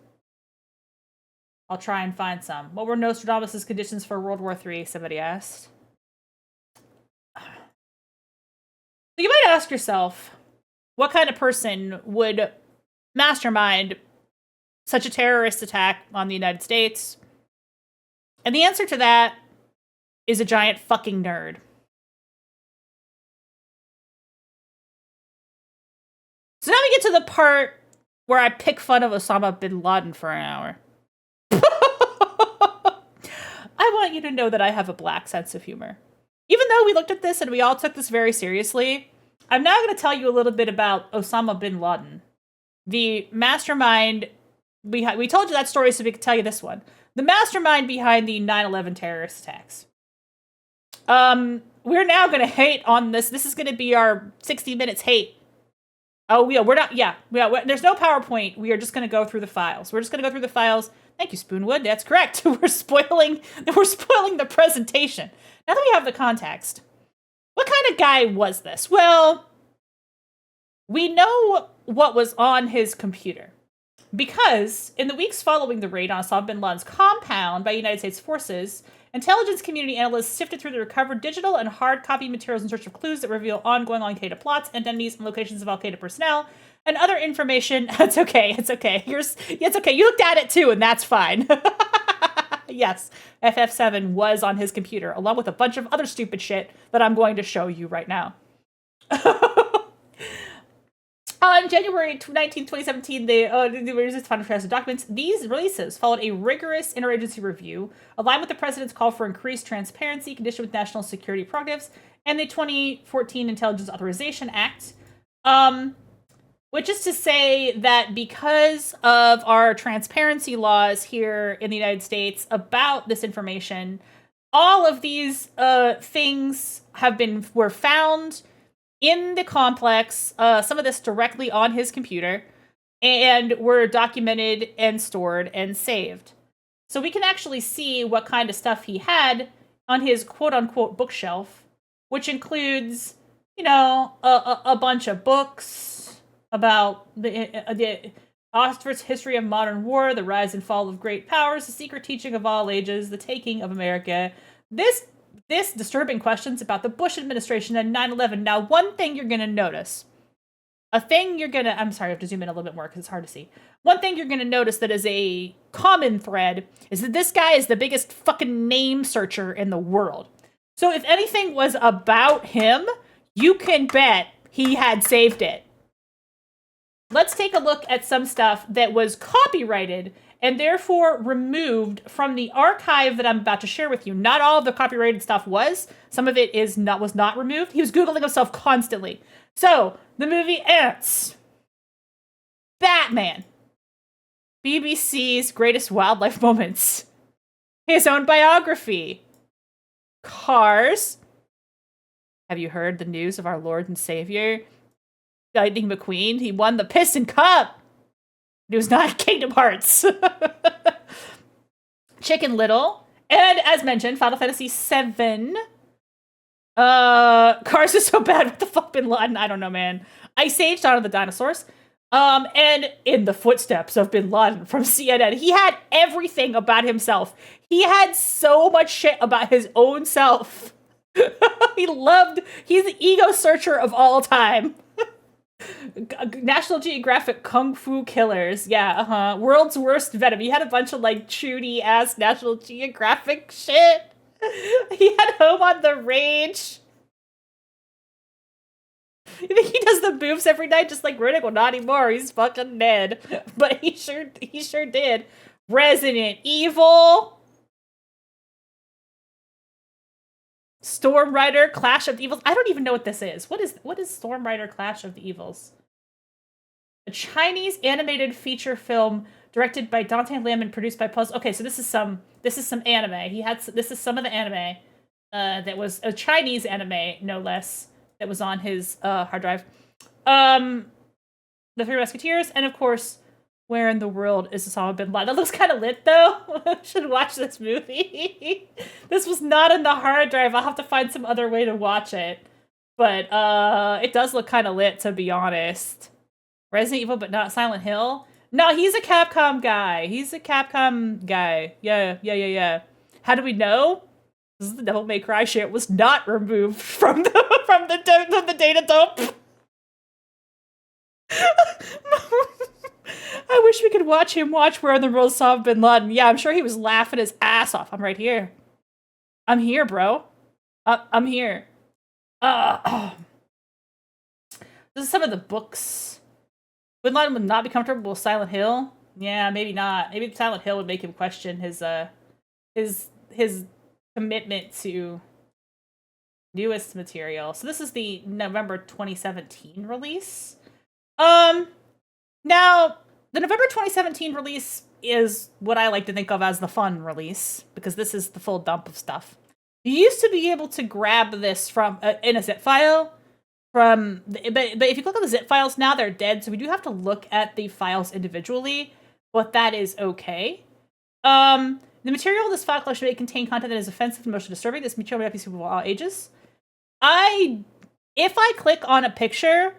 I'll try and find some. What were Nostradamus' conditions for World War III? Somebody asked. You might ask yourself, what kind of person would mastermind such a terrorist attack on the United States? And the answer to that is a giant fucking nerd. So now we get to the part where I pick fun of Osama Bin Laden for an hour. I want you to know that I have a black sense of humor. Even though we looked at this and we all took this very seriously, I'm now going to tell you a little bit about Osama Bin Laden, the mastermind. We told you that story so we could tell you this one. The mastermind behind the 9/11 terrorist attacks. We're now going to hate on this. This is going to be our 60 minutes hate. Oh, we're not. Yeah, there's no PowerPoint. We are just going to go through the files. We're just going to go through the files. Thank you, Spoonwood. That's correct. We're spoiling the presentation. Now that we have the context, what kind of guy was this? Well, we know what was on his computer because in the weeks following the raid on Osama bin Laden's compound by United States forces, intelligence community analysts sifted through the recovered digital and hard copy materials in search of clues that reveal ongoing Al-Qaeda plots, identities, and locations of Al-Qaeda personnel, and other information. It's okay. It's okay. It's okay. You looked at it too, and that's fine. Yes, FF7 was on his computer, along with a bunch of other stupid shit that I'm going to show you right now. On January 19, 2017, the Resistance Fund of documents. These releases followed a rigorous interagency review, aligned with the president's call for increased transparency, conditioned with national security prerogatives, and the 2014 Intelligence Authorization Act. Which is to say that because of our transparency laws here in the United States about this information, all of these things were found in the complex, some of this directly on his computer, and were documented and stored and saved. So we can actually see what kind of stuff he had on his quote-unquote bookshelf, which includes, you know, a bunch of books about the Oxford's History of Modern War, the Rise and Fall of Great Powers, the Secret Teaching of All Ages, the Taking of America. This disturbing questions about the Bush administration and 9/11. Now, one thing you're going to notice, I'm sorry, I have to zoom in a little bit more because it's hard to see. One thing you're going to notice that is a common thread is that this guy is the biggest fucking name searcher in the world. So if anything was about him, you can bet he had saved it. Let's take a look at some stuff that was copyrighted and therefore removed from the archive that I'm about to share with you. Not all of the copyrighted stuff was. Some of it was not removed. He was Googling himself constantly. So, the movie Ants. Batman. BBC's Greatest Wildlife Moments. His own biography. Cars. Have you heard the news of our Lord and Savior, Lightning McQueen? He won the Piston Cup. It was not Kingdom Hearts. Chicken Little. And as mentioned, Final Fantasy VII. Cars is so bad. What the fuck, Bin Laden? I don't know, man. Ice Age, Dawn of the Dinosaurs. And In the Footsteps of Bin Laden from CNN. He had everything about himself. He had so much shit about his own self. He's the ego searcher of all time. National Geographic Kung Fu Killers. Yeah, World's Worst Venom. He had a bunch of, like, shooty ass National Geographic shit. He had Home on the Range. You think he does the boobs every night just like Riddick? Well, not anymore. He's fucking dead. But he sure did. Resident Evil. Storm Rider, Clash of the Evils. I don't even know what this is. What is Storm Rider, Clash of the Evils? A Chinese animated feature film directed by Dante Lim and produced by Puzzle. Okay, so this is some anime. This is some of the anime that was a Chinese anime, no less, that was on his hard drive. The Three Musketeers, and of course, where in the world is Osama Bin Laden? That looks kind of lit, though. Should watch this movie. This was not in the hard drive. I'll have to find some other way to watch it. But it does look kind of lit, to be honest. Resident Evil, but not Silent Hill? No, he's a Capcom guy. Yeah. How do we know? This is the Devil May Cry shit was not removed from the data dump. I wish we could watch him watch Where in the World is Osama Bin Laden. Yeah, I'm sure he was laughing his ass off. I'm right here. I'm here, bro. I'm here. This is some of the books. Bin Laden would not be comfortable with Silent Hill. Yeah, maybe not. Maybe Silent Hill would make him question his commitment to newest material. So this is the November 2017 release. Now, the November 2017 release is what I like to think of as the fun release, because this is the full dump of stuff. You used to be able to grab this from in a zip file, but if you click on the zip files now, they're dead, so we do have to look at the files individually, but that is okay. The material in this file collection may contain content that is offensive and emotionally disturbing. This material may not be suitable for all ages. If I click on a picture,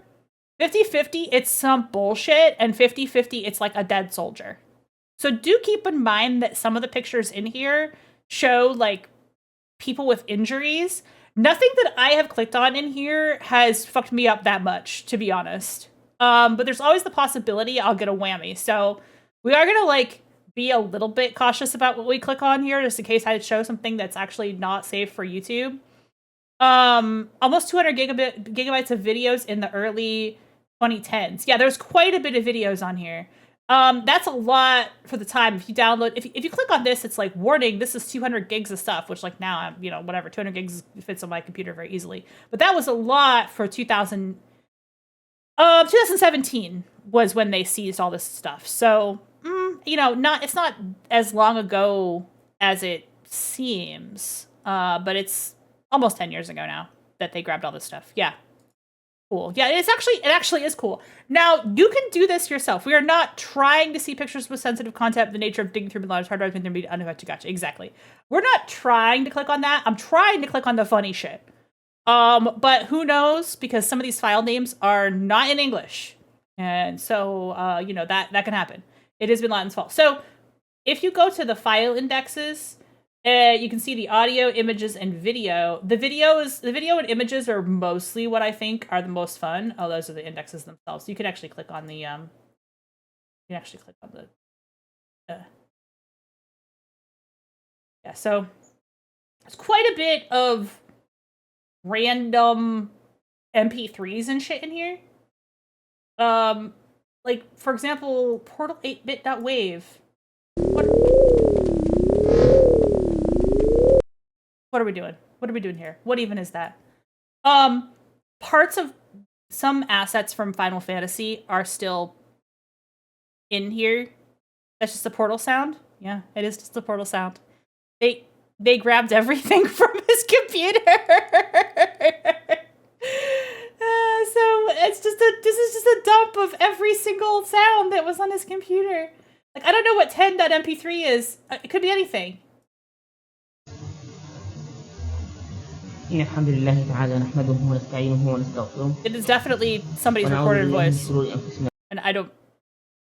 50-50, it's some bullshit, and 50-50, it's like a dead soldier. So do keep in mind that some of the pictures in here show, like, people with injuries. Nothing that I have clicked on in here has fucked me up that much, to be honest. But there's always the possibility I'll get a whammy. So we are gonna, like, be a little bit cautious about what we click on here, just in case I show something that's actually not safe for YouTube. Almost 200 gigabytes of videos in the early 2010s. Yeah, there's quite a bit of videos on here. That's a lot for the time. If you download, if you click on this, it's like, warning, this is 200 gigs of stuff, which, like, now I'm, whatever, 200 gigs fits on my computer very easily. But that was a lot for 2017 was when they seized all this stuff. So, it's not as long ago as it seems, but it's almost 10 years ago now that they grabbed all this stuff. Yeah. Cool. Yeah, it actually is cool. Now, you can do this yourself. We are not trying to see pictures with sensitive content. The nature of digging through Bin Laden's hard drive can be unaffected. Gotcha. Exactly. We're not trying to click on that. I'm trying to click on the funny shit. But who knows? Because some of these file names are not in English. And so, that can happen. It is Bin Laden's fault. So, if you go to the file indexes, you can see the audio, images, and video. The video and images are mostly what I think are the most fun. Oh, those are the indexes themselves. You can actually click on the yeah, so there's quite a bit of random MP3s and shit in here. Like, for example, Portal 8bit.wave. What are we doing? What are we doing here? What even is that? Parts of some assets from Final Fantasy are still in here. That's just the Portal sound. Yeah, it is just the Portal sound. They grabbed everything from his computer. So this is just a dump of every single sound that was on his computer. Like, I don't know what 10.mp3 is. It could be anything. It is definitely somebody's recorded voice, and I don't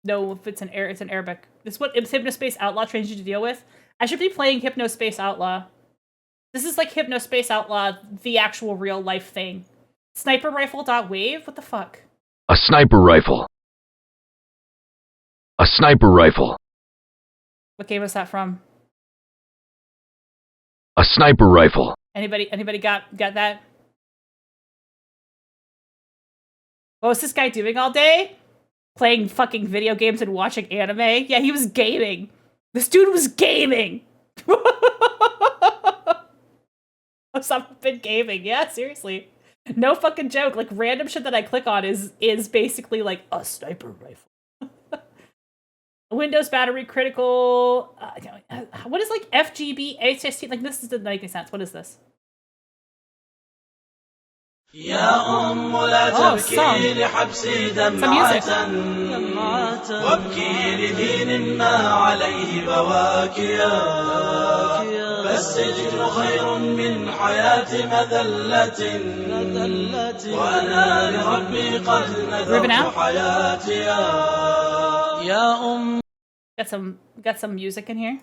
know if it's in Arabic. This is what Hypnospace Outlaw trains you to deal with. I should be playing Hypnospace Outlaw. This is like Hypnospace Outlaw, the actual real life thing. Sniper rifle.wave? What the fuck? A sniper rifle. A sniper rifle. What game was that from? A sniper rifle. Anybody got that? What was this guy doing all day? Playing fucking video games and watching anime? Yeah, he was gaming. This dude was gaming. Osama Bin gaming. Yeah, seriously. No fucking joke. Like, random shit that I click on is basically like a sniper rifle. Windows battery critical. What is like FGB HST? Like, this doesn't make any sense. What is this? Oh, song. Some music. فالسجن خير من حياة مذلة وأنا لربي قد نذرت حياتي يا Got some music in here.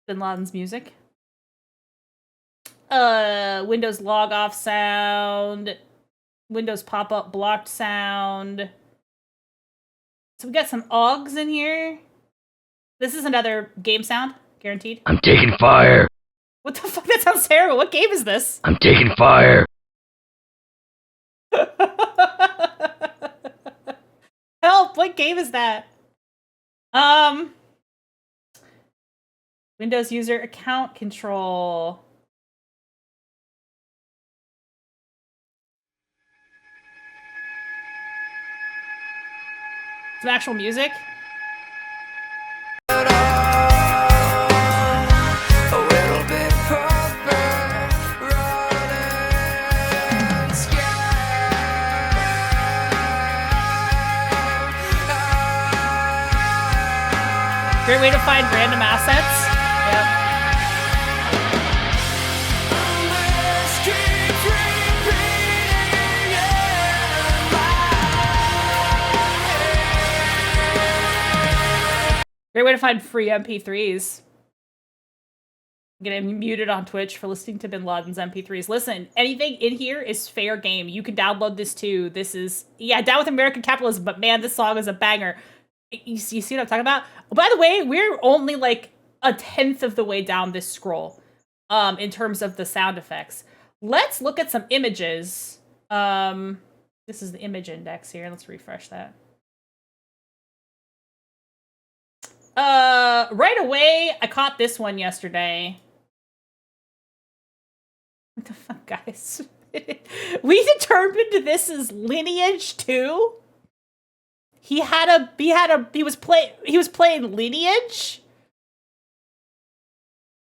Bin Laden's music. Windows log off sound. Windows pop up blocked sound. So we got some OGs in here. This is another game sound, guaranteed. I'm taking fire. What the fuck? That sounds terrible. What game is this? I'm taking fire. Help! What game is that? Windows user account control. Some actual music. Great way to find random assets. Yep. Great way to find free MP3s. Getting muted on Twitch for listening to Bin Laden's MP3s. Listen, anything in here is fair game. You can download this too. This is, yeah, down with American capitalism, but man, this song is a banger. You see what I'm talking about? By the way, we're only like 1/10 of the way down this scroll in terms of the sound effects. Let's look at some images. This is the image index here. Let's refresh that. Right away, I caught this one yesterday. What the fuck, guys? We determined this is Lineage 2. He was playing Lineage.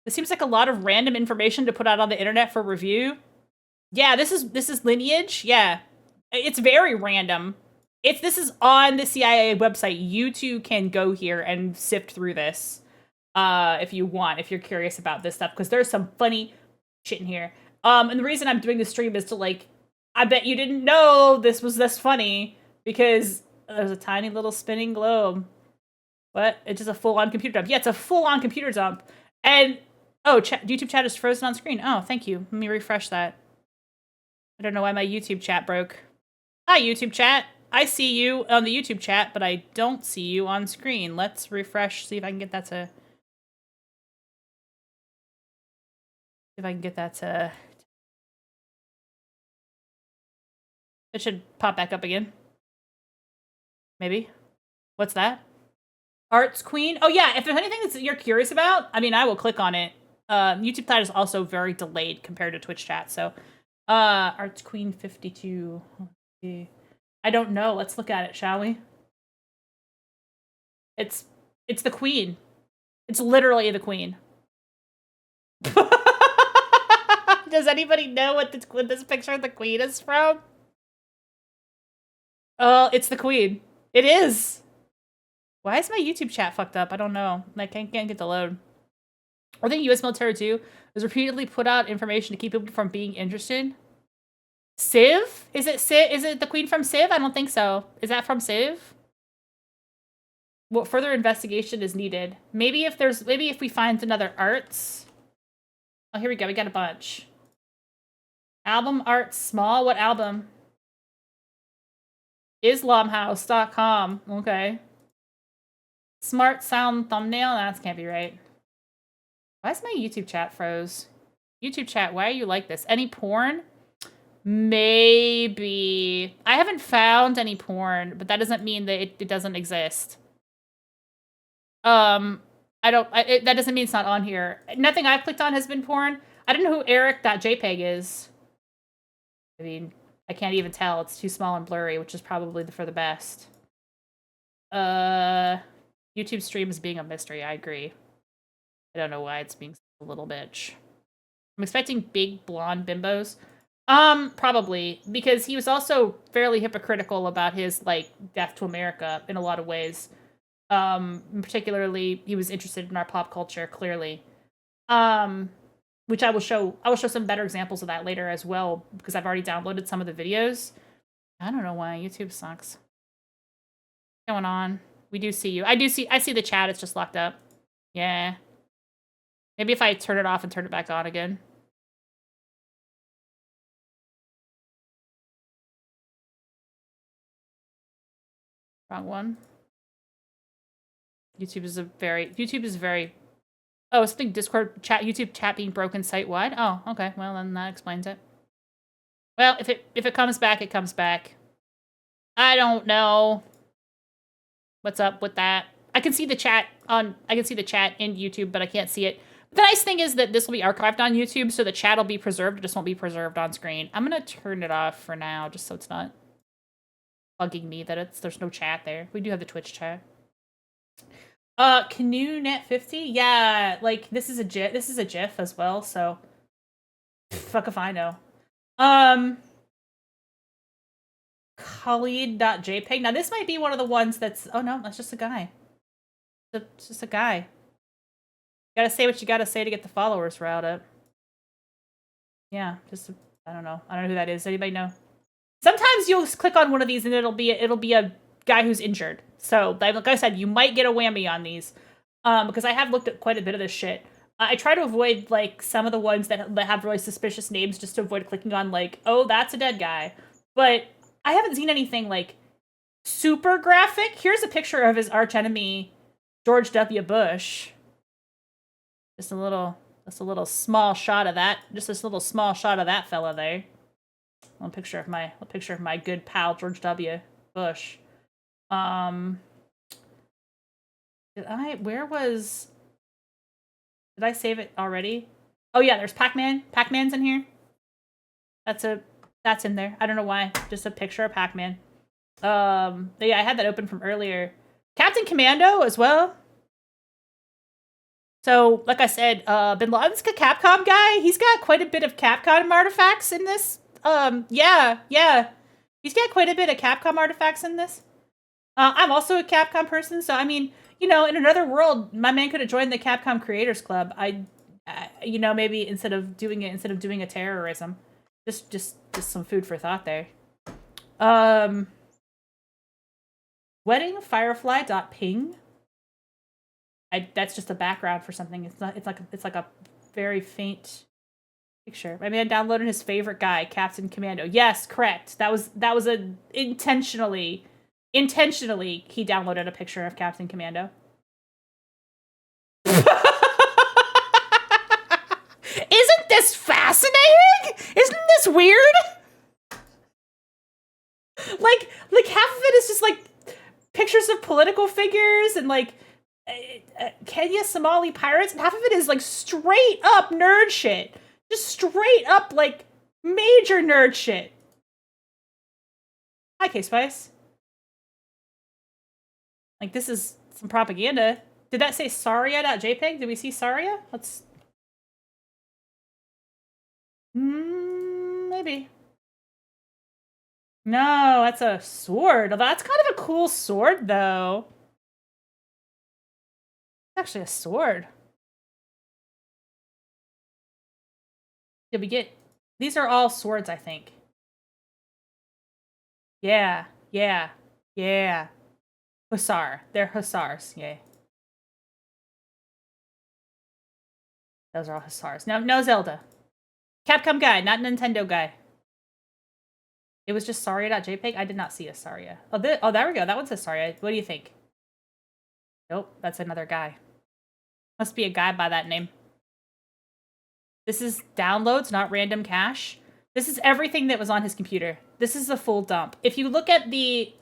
This seems like a lot of random information to put out on the internet for review. Yeah, this is Lineage. Yeah. It's very random. This is on the CIA website. You too can go here and sift through this if you want, if you're curious about this stuff, because there's some funny shit in here. And the reason I'm doing this stream is to, like, I bet you didn't know this was this funny, because there's a tiny little spinning globe. What? It's just a full-on computer dump. Yeah, it's a full-on computer dump. And, oh, YouTube chat is frozen on screen. Oh, thank you. Let me refresh that. I don't know why my YouTube chat broke. Hi, YouTube chat. I see you on the YouTube chat, but I don't see you on screen. Let's refresh, see if I can get that to... It should pop back up again. Maybe. What's that? Arts Queen? Oh yeah, if there's anything that you're curious about, I mean, I will click on it. YouTube chat is also very delayed compared to Twitch chat, so... Arts Queen 52. Let's see. I don't know. Let's look at it, shall we? It's the Queen. It's literally the Queen. Does anybody know what this picture of the Queen is from? Oh, it's the Queen. It is. Why is my YouTube chat fucked up? I don't know. I can't get the load. I think U.S. military too has repeatedly put out information to keep people from being interested. Civ? Is it the Queen from Civ? I don't think so. Is that from Civ? What further investigation is needed? Maybe if we find another arts. Oh, here we go. We got a bunch. Album art small. What album? Islamhouse.com. Okay. Smart sound thumbnail. That can't be right. Why is my YouTube chat froze? YouTube chat, why are you like this? Any porn? Maybe. I haven't found any porn, but that doesn't mean that it doesn't exist. That doesn't mean it's not on here. Nothing I've clicked on has been porn. I don't know who Eric.jpg is. I mean, I can't even tell. It's too small and blurry, which is probably for the best. YouTube stream is being a mystery. I agree. I don't know why it's being a little bitch. I'm expecting big blonde bimbos. Probably, because he was also fairly hypocritical about his, like, death to America in a lot of ways. Particularly, he was interested in our pop culture, clearly. Which I will show some better examples of that later as well, because I've already downloaded some of the videos. I don't know why YouTube sucks. What's going on? We do see you. I see the chat, it's just locked up. Yeah. Maybe if I turn it off and turn it back on again. Wrong one. YouTube is very... Oh, something Discord chat, YouTube chat being broken site-wide? Oh, okay. Well, then that explains it. Well, if it comes back, it comes back. I don't know what's up with that. I can see the chat in YouTube, but I can't see it. The nice thing is that this will be archived on YouTube, so the chat will be preserved. It just won't be preserved on screen. I'm gonna turn it off for now, just so it's not bugging me that there's no chat there. We do have the Twitch chat. CanoeNet50? Yeah, like, this is a GIF as well, so... Fuck if I know. Khalid.jpg. Now, this might be one of the ones that's... Oh, no, that's just a guy. It's just a guy. You gotta say what you gotta say to get the followers riled up. Yeah, just... I don't know. I don't know who that is. Anybody know? Sometimes you'll click on one of these and it'll be a guy who's injured. So, like I said, you might get a whammy on these. Because I have looked at quite a bit of this shit. I try to avoid, like, some of the ones that have really suspicious names just to avoid clicking on, like, oh, that's a dead guy. But I haven't seen anything, like, super graphic. Here's a picture of his archenemy, George W. Bush. Just a little small shot of that. Just this little small shot of that fella there. A picture of my good pal, George W. Bush. Did I save it already? Oh yeah, there's Pac-Man. Pac-Man's in here. That's in there. I don't know why. Just a picture of Pac-Man. But yeah, I had that open from earlier. Captain Commando as well. So, like I said, Bin Laden's a Capcom guy. He's got quite a bit of Capcom artifacts in this. Yeah. He's got quite a bit of Capcom artifacts in this. I'm also a Capcom person, so I mean, you know, in another world, my man could have joined the Capcom Creators Club. You know, maybe instead of doing a terrorism, just some food for thought there. Weddingfirefly.ping. That's just a background for something. It's like a very faint picture. My man downloaded his favorite guy, Captain Commando. Yes, correct. That was intentionally he downloaded a picture of Captain Commando. Isn't this fascinating? Isn't this weird? Like half of it is just like pictures of political figures and like Kenya Somali pirates, and half of it is like straight up nerd shit. Just straight up like major nerd shit. Hi, K-Spice. Like, this is some propaganda. Did that say Saria.jpg? Did we see Saria? Let's... maybe. No, that's a sword. That's kind of a cool sword, though. It's actually a sword. Did we get... These are all swords, I think. Yeah. Hussar. They're hussars, yay. Those are all hussars. No Zelda. Capcom guy, not Nintendo guy. It was just Saria.jpg? I did not see a Saria. Oh, there we go. That one says Saria. What do you think? Nope, that's another guy. Must be a guy by that name. This is downloads, not random cache. This is everything that was on his computer. This is the full dump. If you look at the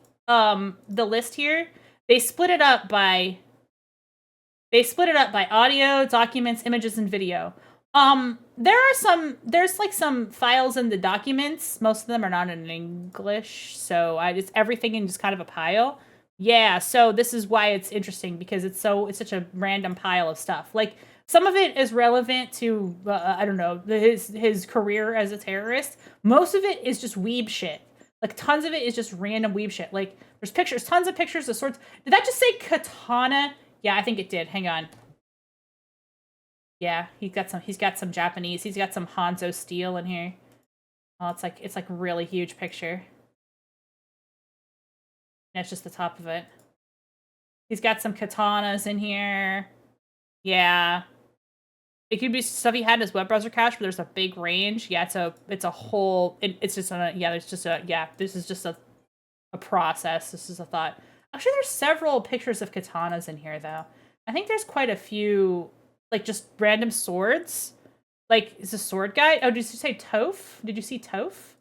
list here, they split it up by audio, documents, images, and video. There's like some files in the documents. Most of them are not in English, so it's everything in just kind of a pile. Yeah, so this is why it's interesting, because it's such a random pile of stuff. Like Some of it is relevant to, I don't know, his career as a terrorist. Most of it is just weeb shit. Like, tons of it is just random weeb shit. Like, there's pictures, tons of pictures of swords. Did that just say katana? Yeah, I think it did. Hang on. Yeah, he's got some Japanese. He's got some Hanzo steel in here. Oh, it's like really huge picture. That's just the top of it. He's got some katanas in here. Yeah. It could be stuff he had in his web browser cache, but there's a big range. Yeah, it's a whole, it's just a, yeah, there's just a, yeah, this is just a process. This is a thought. Actually, there's several pictures of katanas in here, though. I think there's quite a few, like, just random swords. Like, is a sword guy? Oh, did you say Toph? Did you see Toph?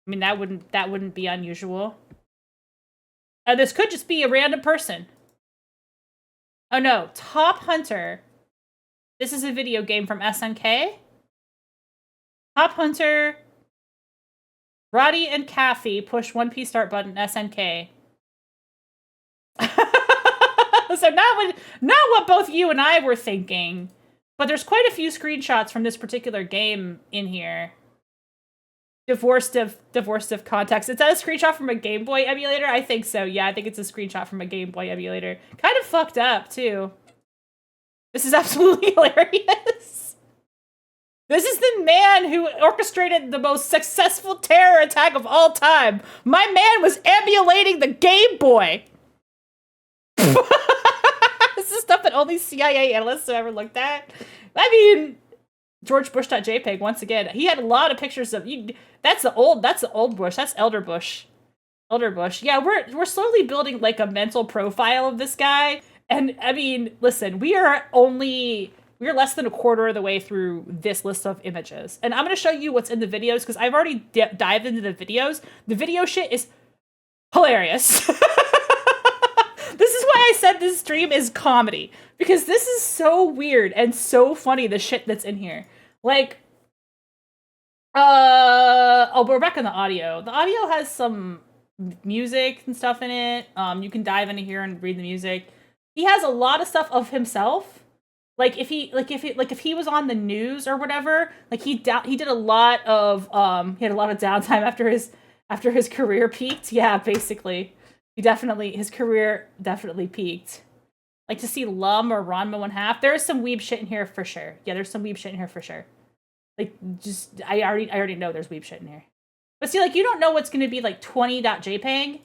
I mean, that wouldn't be unusual. This could just be a random person. Oh no, Top Hunter. This is a video game from SNK. Top Hunter. Roddy and Kathy push 1P start button SNK. So not what both you and I were thinking, but there's quite a few screenshots from this particular game in here. Divorced of context. Is that a screenshot from a Game Boy emulator? I think so. Yeah, I think it's a screenshot from a Game Boy emulator. Kind of fucked up, too. This is absolutely hilarious. This is the man who orchestrated the most successful terror attack of all time. My man was emulating the Game Boy. This is stuff that only CIA analysts have ever looked at. I mean, George Bush.jpg, once again, he had a lot of pictures of you. That's the old Bush. That's Elder Bush. Elder Bush. Yeah, we're slowly building like a mental profile of this guy. And I mean, listen, we're less than a quarter of the way through this list of images. And I'm going to show you what's in the videos because I've already dived into the videos. The video shit is hilarious. This is why I said this stream is comedy. Because this is so weird and so funny, the shit that's in here. Like, oh, we're back on the audio. The audio has some music and stuff in it. You can dive into here and read the music. He has a lot of stuff of himself. Like if he was on the news or whatever, like he did a lot of he had a lot of downtime after his career peaked. Yeah, basically. His career definitely peaked. Like to see Lum or Ranma 1/2. There is some weeb shit in here for sure. Yeah, there's some weeb shit in here for sure. Like just I already know there's weeb shit in here. But see, like you don't know what's gonna be like 20.jpg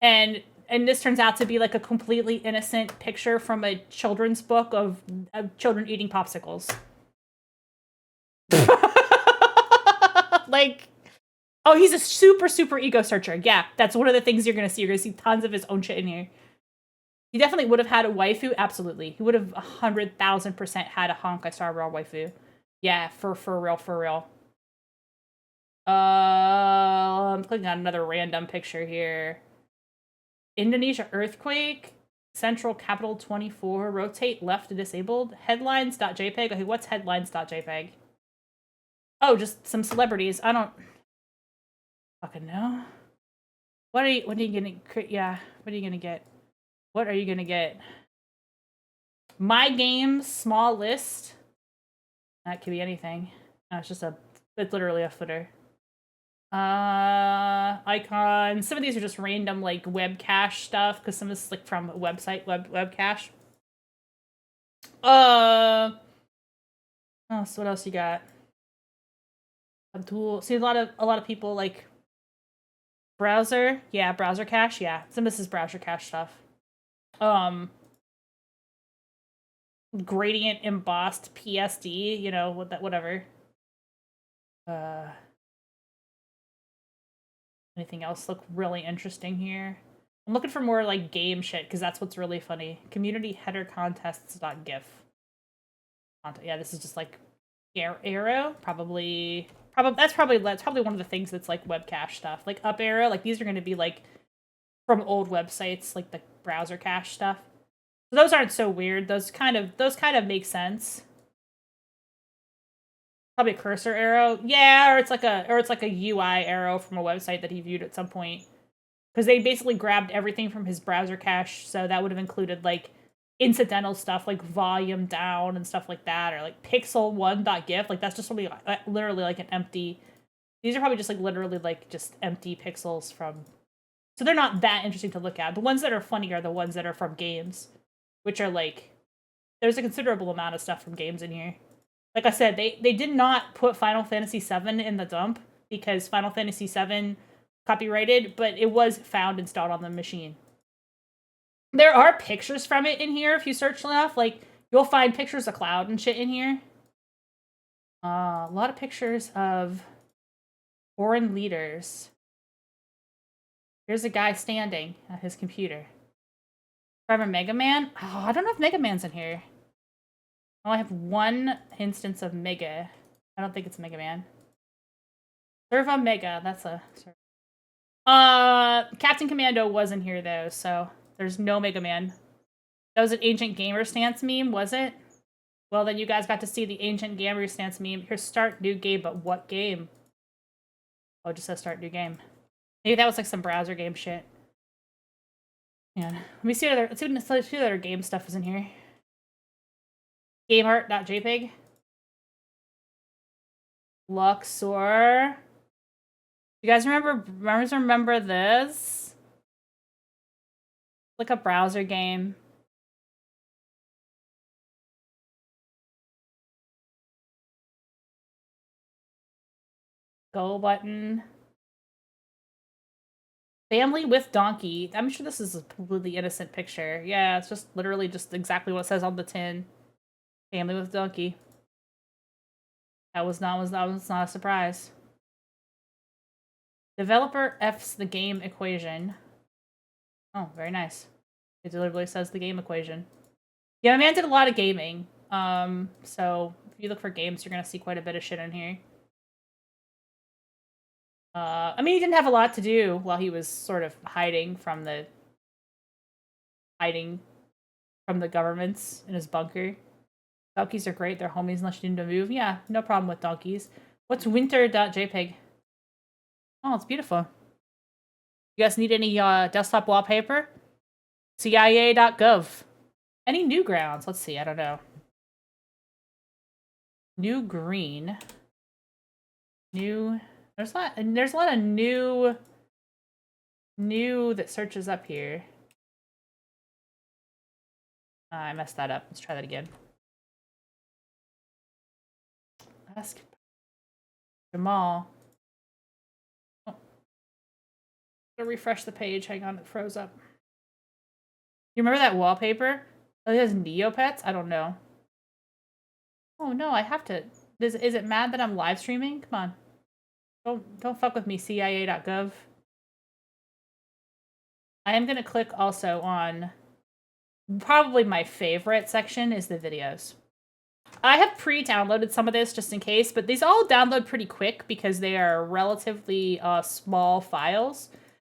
and this turns out to be like a completely innocent picture from a children's book of children eating popsicles. Like, oh, he's a super, super ego searcher. Yeah, that's one of the things you're going to see. You're going to see tons of his own shit in here. He definitely would have had a waifu. Absolutely. He would have 100,000% had a Honkai Star Rail waifu. Yeah, for real, for real. I'm clicking on another random picture here. Indonesia earthquake, central capital 24, rotate left to disabled, headlines.jpg. Okay, what's headlines.jpg? Oh, just some celebrities. I don't fucking know. What are you gonna, yeah, what are you gonna get? What are you gonna get? My games, small list. That could be anything. No, it's literally a footer. Icons. Some of these are just random like web cache stuff because some of this is like from a website web cache. Oh, so what else you got? A tool. See a lot of people like browser. Yeah, browser cache. Yeah, some of this is browser cache stuff. Gradient embossed PSD. You know what that whatever. Anything else look really interesting here? I'm looking for more like game shit because that's what's really funny. Community header contests.gif. Yeah, this is just like arrow. Probably that's probably one of the things that's like web cache stuff. Like up arrow, like these are going to be like from old websites, like the browser cache stuff. So those aren't so weird. Those kind of make sense. Probably a cursor arrow. Yeah, or it's like a UI arrow from a website that he viewed at some point. Because they basically grabbed everything from his browser cache, so that would have included like incidental stuff like volume down and stuff like that, or like pixel1.gif. Like that's just really literally like an empty. These are probably just like literally like just empty pixels from. So they're not that interesting to look at. The ones that are funny are the ones that are from games, which are like there's a considerable amount of stuff from games in here. Like I said, they did not put Final Fantasy VII in the dump because Final Fantasy VII copyrighted, but it was found installed on the machine. There are pictures from it in here if you search enough. Like, you'll find pictures of Cloud and shit in here. A lot of pictures of foreign leaders. Here's a guy standing at his computer. Remember Mega Man? Oh, I don't know if Mega Man's in here. I only have one instance of Mega. I don't think it's Mega Man. Servo Mega, that's a... Captain Commando was in here, though, so there's no Mega Man. That was an Ancient Gamer Stance meme, was it? Well, then you guys got to see the Ancient Gamer Stance meme. Here's start new game, but what game? Oh, it just says start new game. Maybe that was like some browser game shit. Yeah. Let me see what other, let's see what other game stuff is in here. GameArt.jpg. Luxor. You guys remember this? Like a browser game. Go button. Family with donkey. I'm sure this is a completely innocent picture. Yeah, it's just literally just exactly what it says on the tin. Family with donkey. That was not a surprise. Developer F's the game equation. Oh, very nice. It literally says the game equation. Yeah, my man did a lot of gaming. So if you look for games, you're gonna see quite a bit of shit in here. I mean, he didn't have a lot to do while he was sort of hiding from the governments in his bunker. Donkeys are great. They're homies unless you need to move. Yeah, no problem with donkeys. What's winter.jpg? Oh, it's beautiful. You guys need any desktop wallpaper? CIA.gov. Any Newgrounds? Let's see. I don't know. New green. New. There's a lot of new that searches up here. I messed that up. Let's try that again. Ask Jamal. Oh. I'll refresh the page. Hang on, it froze up. You remember that wallpaper? Oh, it has Neopets? I don't know. Oh no, I have to. Is it mad that I'm live streaming? Come on. Don't fuck with me, CIA.gov. I am gonna click also on probably my favorite section is the videos. I have pre-downloaded some of this just in case, but these all download pretty quick because they are relatively small files.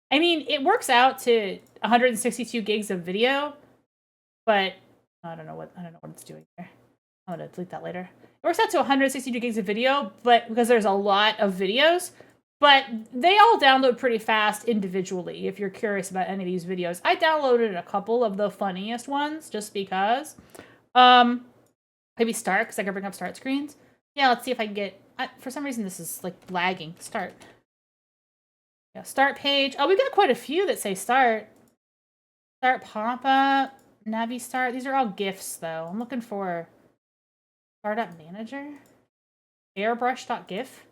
I mean, it works out to 162 gigs of video, but I don't know what it's doing there. I'm gonna delete that later. It works out to 162 gigs of video, but because there's a lot of videos, but they all download pretty fast individually. If you're curious about any of these videos, I downloaded a couple of the funniest ones just because. Maybe start, because I can bring up start screens. Yeah, let's see if I can get... for some reason, this is, like, lagging. Start. Yeah, start page. Oh, we got quite a few that say start. Start pop-up. Navi start. These are all GIFs, though. I'm looking for... Startup manager? Airbrush.gif?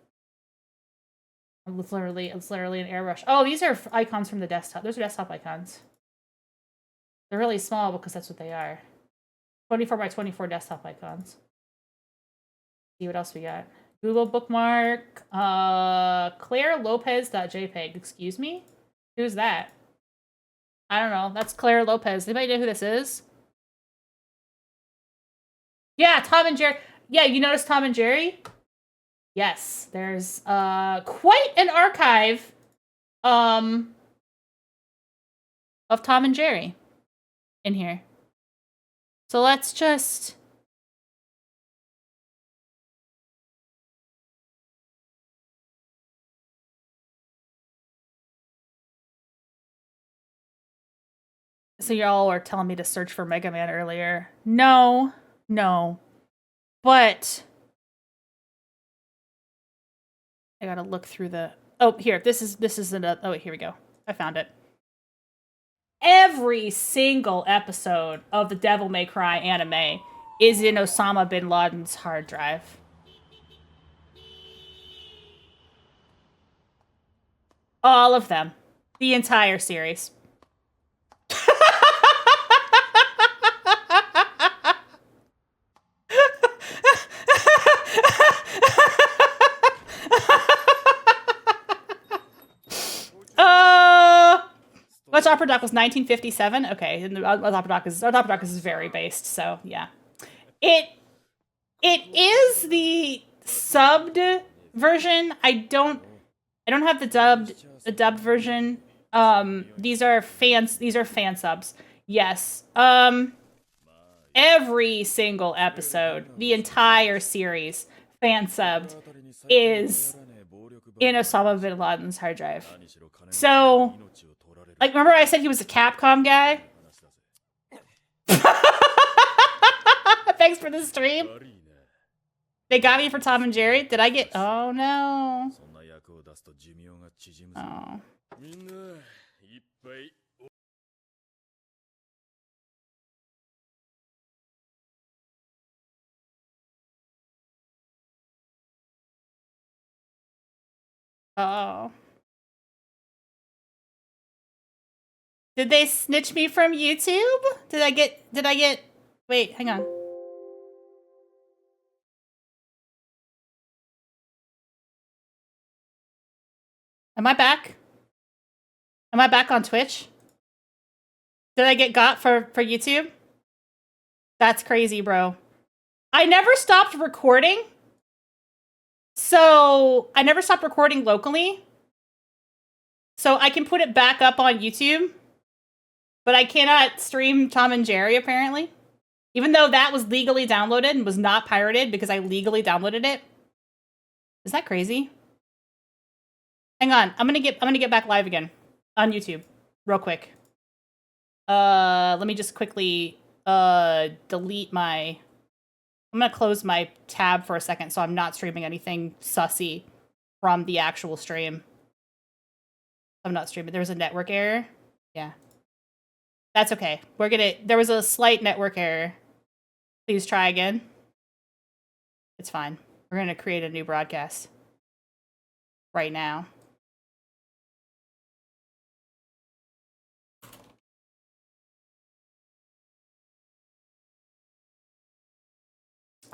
It's literally an airbrush. Oh, these are icons from the desktop. Those are desktop icons. They're really small because that's what they are. 24 by 24 desktop icons. See what else we got. Google bookmark. Claire Lopez.jpg. Excuse me? Who's that? I don't know. That's Claire Lopez. Anybody know who this is? Yeah, Tom and Jerry. Yeah, you notice Tom and Jerry? Yes. There's quite an archive of Tom and Jerry in here. So let's just... So y'all are telling me to search for Mega Man earlier. No. But I gotta look through the... Oh, here. This is another... Oh, here we go. I found it. Every single episode of the Devil May Cry anime is in Osama Bin Laden's hard drive. All of them. The entire series. Which Opera Doc was 1957? Okay, and Opera Doc is very based, so yeah. It is the subbed version. I don't have the dubbed version. These are fan subs. Yes. Every single episode, the entire series, fan subbed, is in Osama Bin Laden's hard drive. So, like, remember I said he was a Capcom guy? Thanks for the stream. They got me for Tom and Jerry. Did I get... Oh, no. Oh. Oh. Did they snitch me from YouTube? Did I get... Wait, hang on. Am I back? Am I back on Twitch? Did I get got for YouTube? That's crazy, bro. I never stopped recording. So, I never stopped recording locally. So, I can put it back up on YouTube. But I cannot stream Tom and Jerry, apparently. Even though that was legally downloaded and was not pirated because I legally downloaded it. Is that crazy? Hang on. I'm gonna get back live again on YouTube. Real quick. Let me just quickly delete my... I'm gonna close my tab for a second so I'm not streaming anything sussy from the actual stream. I'm not streaming. There was a network error. Yeah. That's okay. There was a slight network error. Please try again. It's fine. We're gonna create a new broadcast. Right now.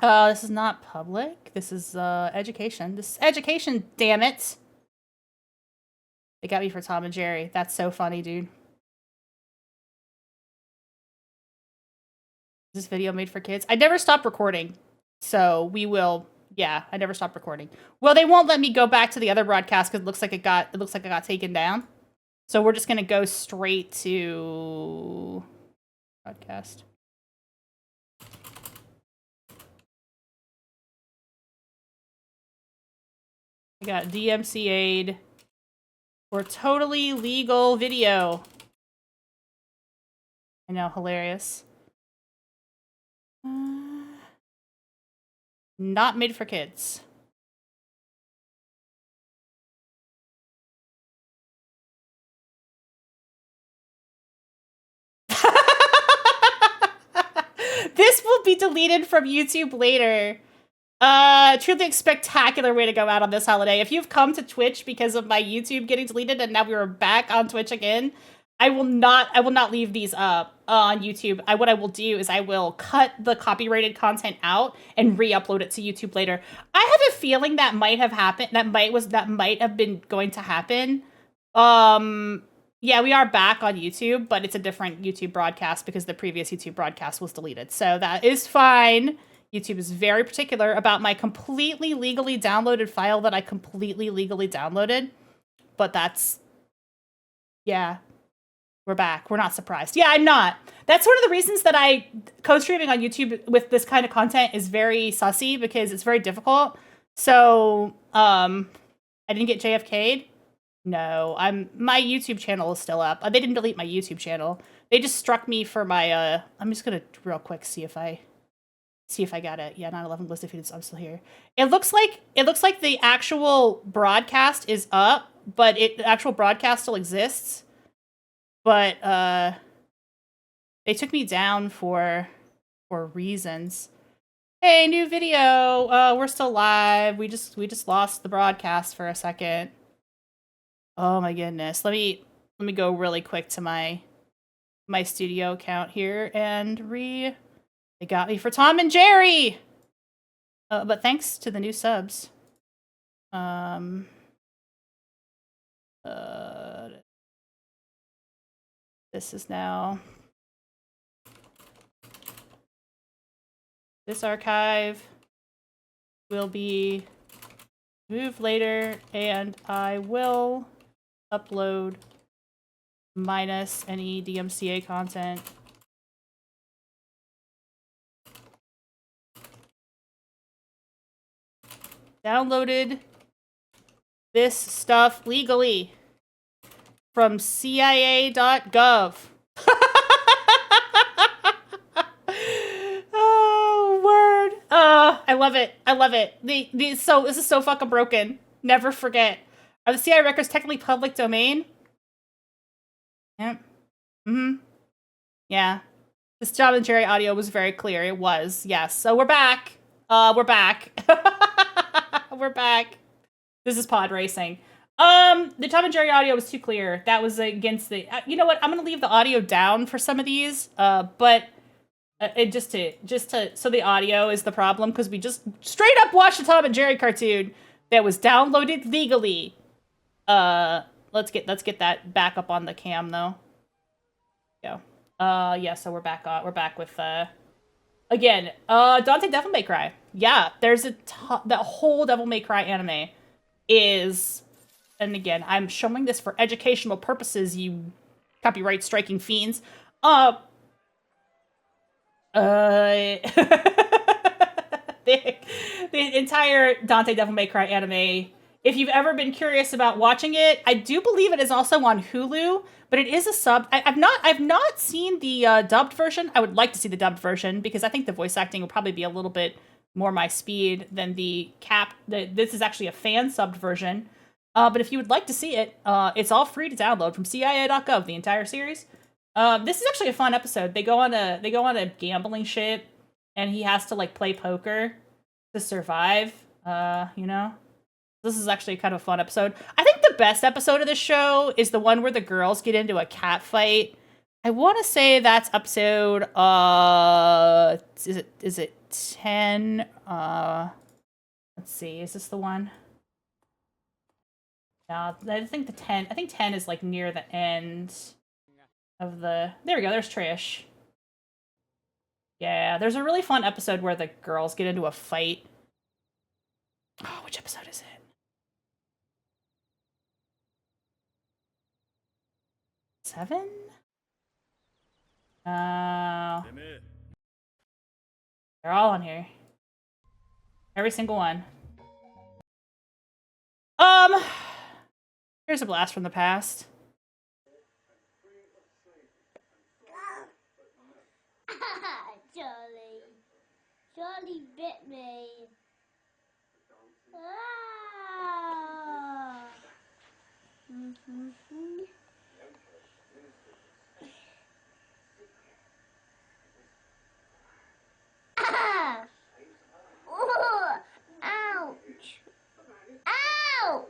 This is not public. This is, education. This is education, damn it! They got me for Tom and Jerry. That's so funny, dude. Is this video made for kids? I never stopped recording. So, we will... Yeah, I never stopped recording. Well, they won't let me go back to the other broadcast because it looks like it got taken down. So, we're just gonna go straight to... broadcast. I got DMCA'd for totally legal video. I know, hilarious. Not made for kids. This will be deleted from YouTube later. Truly spectacular way to go out on this holiday. If you've come to Twitch because of my YouTube getting deleted and now we are back on Twitch again, I will not leave these up on YouTube. What I will do is I will cut the copyrighted content out and re-upload it to YouTube later. I have a feeling that might have happened. That might have been going to happen. Yeah, we are back on YouTube, but it's a different YouTube broadcast because the previous YouTube broadcast was deleted. So that is fine. YouTube is very particular about my completely legally downloaded file that I completely legally downloaded. But that's... Yeah. We're back. We're not surprised. Yeah, I'm not. That's one of the reasons that co-streaming on YouTube with this kind of content is very sussy because it's very difficult. So, I didn't get JFK'd. No, my YouTube channel is still up. They didn't delete my YouTube channel. They just struck me for my I'm just gonna real quick see if I got it. Yeah, 9/11 was defeated, so I'm still here. It looks like the actual broadcast is up, but the actual broadcast still exists. But they took me down for reasons. Hey, new video. We're still live. We just lost the broadcast for a second. Oh my goodness. Let me go really quick to my studio account here and they got me for Tom and Jerry. But thanks to the new subs. This is now this archive will be moved later, and I will upload minus any DMCA content. Downloaded this stuff legally from CIA.gov. Oh, word. I love it. I love it. This is so fucking broken. Never forget. Are the CIA records technically public domain? Yep. Yeah. This Tom and Jerry audio was very clear. It was. Yes. So we're back. We're back. We're back. This is pod racing. The Tom and Jerry audio was too clear. That was against the... you know what? I'm going to leave the audio down for some of these, but just to so the audio is the problem, because we just straight up watched a Tom and Jerry cartoon that was downloaded legally. Let's get that back up on the cam though. Go. Yeah. So we're back on. We're back with again. Dante Devil May Cry. Yeah. There's that whole Devil May Cry anime is. And again, I'm showing this for educational purposes, you copyright striking fiends. The entire Dante Devil May Cry anime, if you've ever been curious about watching it, I do believe it is also on Hulu, but it is a sub. I've not seen the dubbed version. I would like to see the dubbed version because I think the voice acting will probably be a little bit more my speed than the cap. This is actually a fan subbed version. But if you would like to see it, it's all free to download from CIA.gov, the entire series. This is actually a fun episode. They go on a gambling ship, and he has to like play poker to survive. You know, this is actually kind of a fun episode. I think the best episode of this show is the one where the girls get into a cat fight. I want to say that's episode. Is it 10? Let's see. Is this the one? No, I think 10 is like near the end of the... There we go, there's Trish. Yeah, there's a really fun episode where the girls get into a fight. Oh, which episode is it? 7? They're all on here. Every single one. Here's a blast from the past. Charlie bit me. Ouch! Ouch!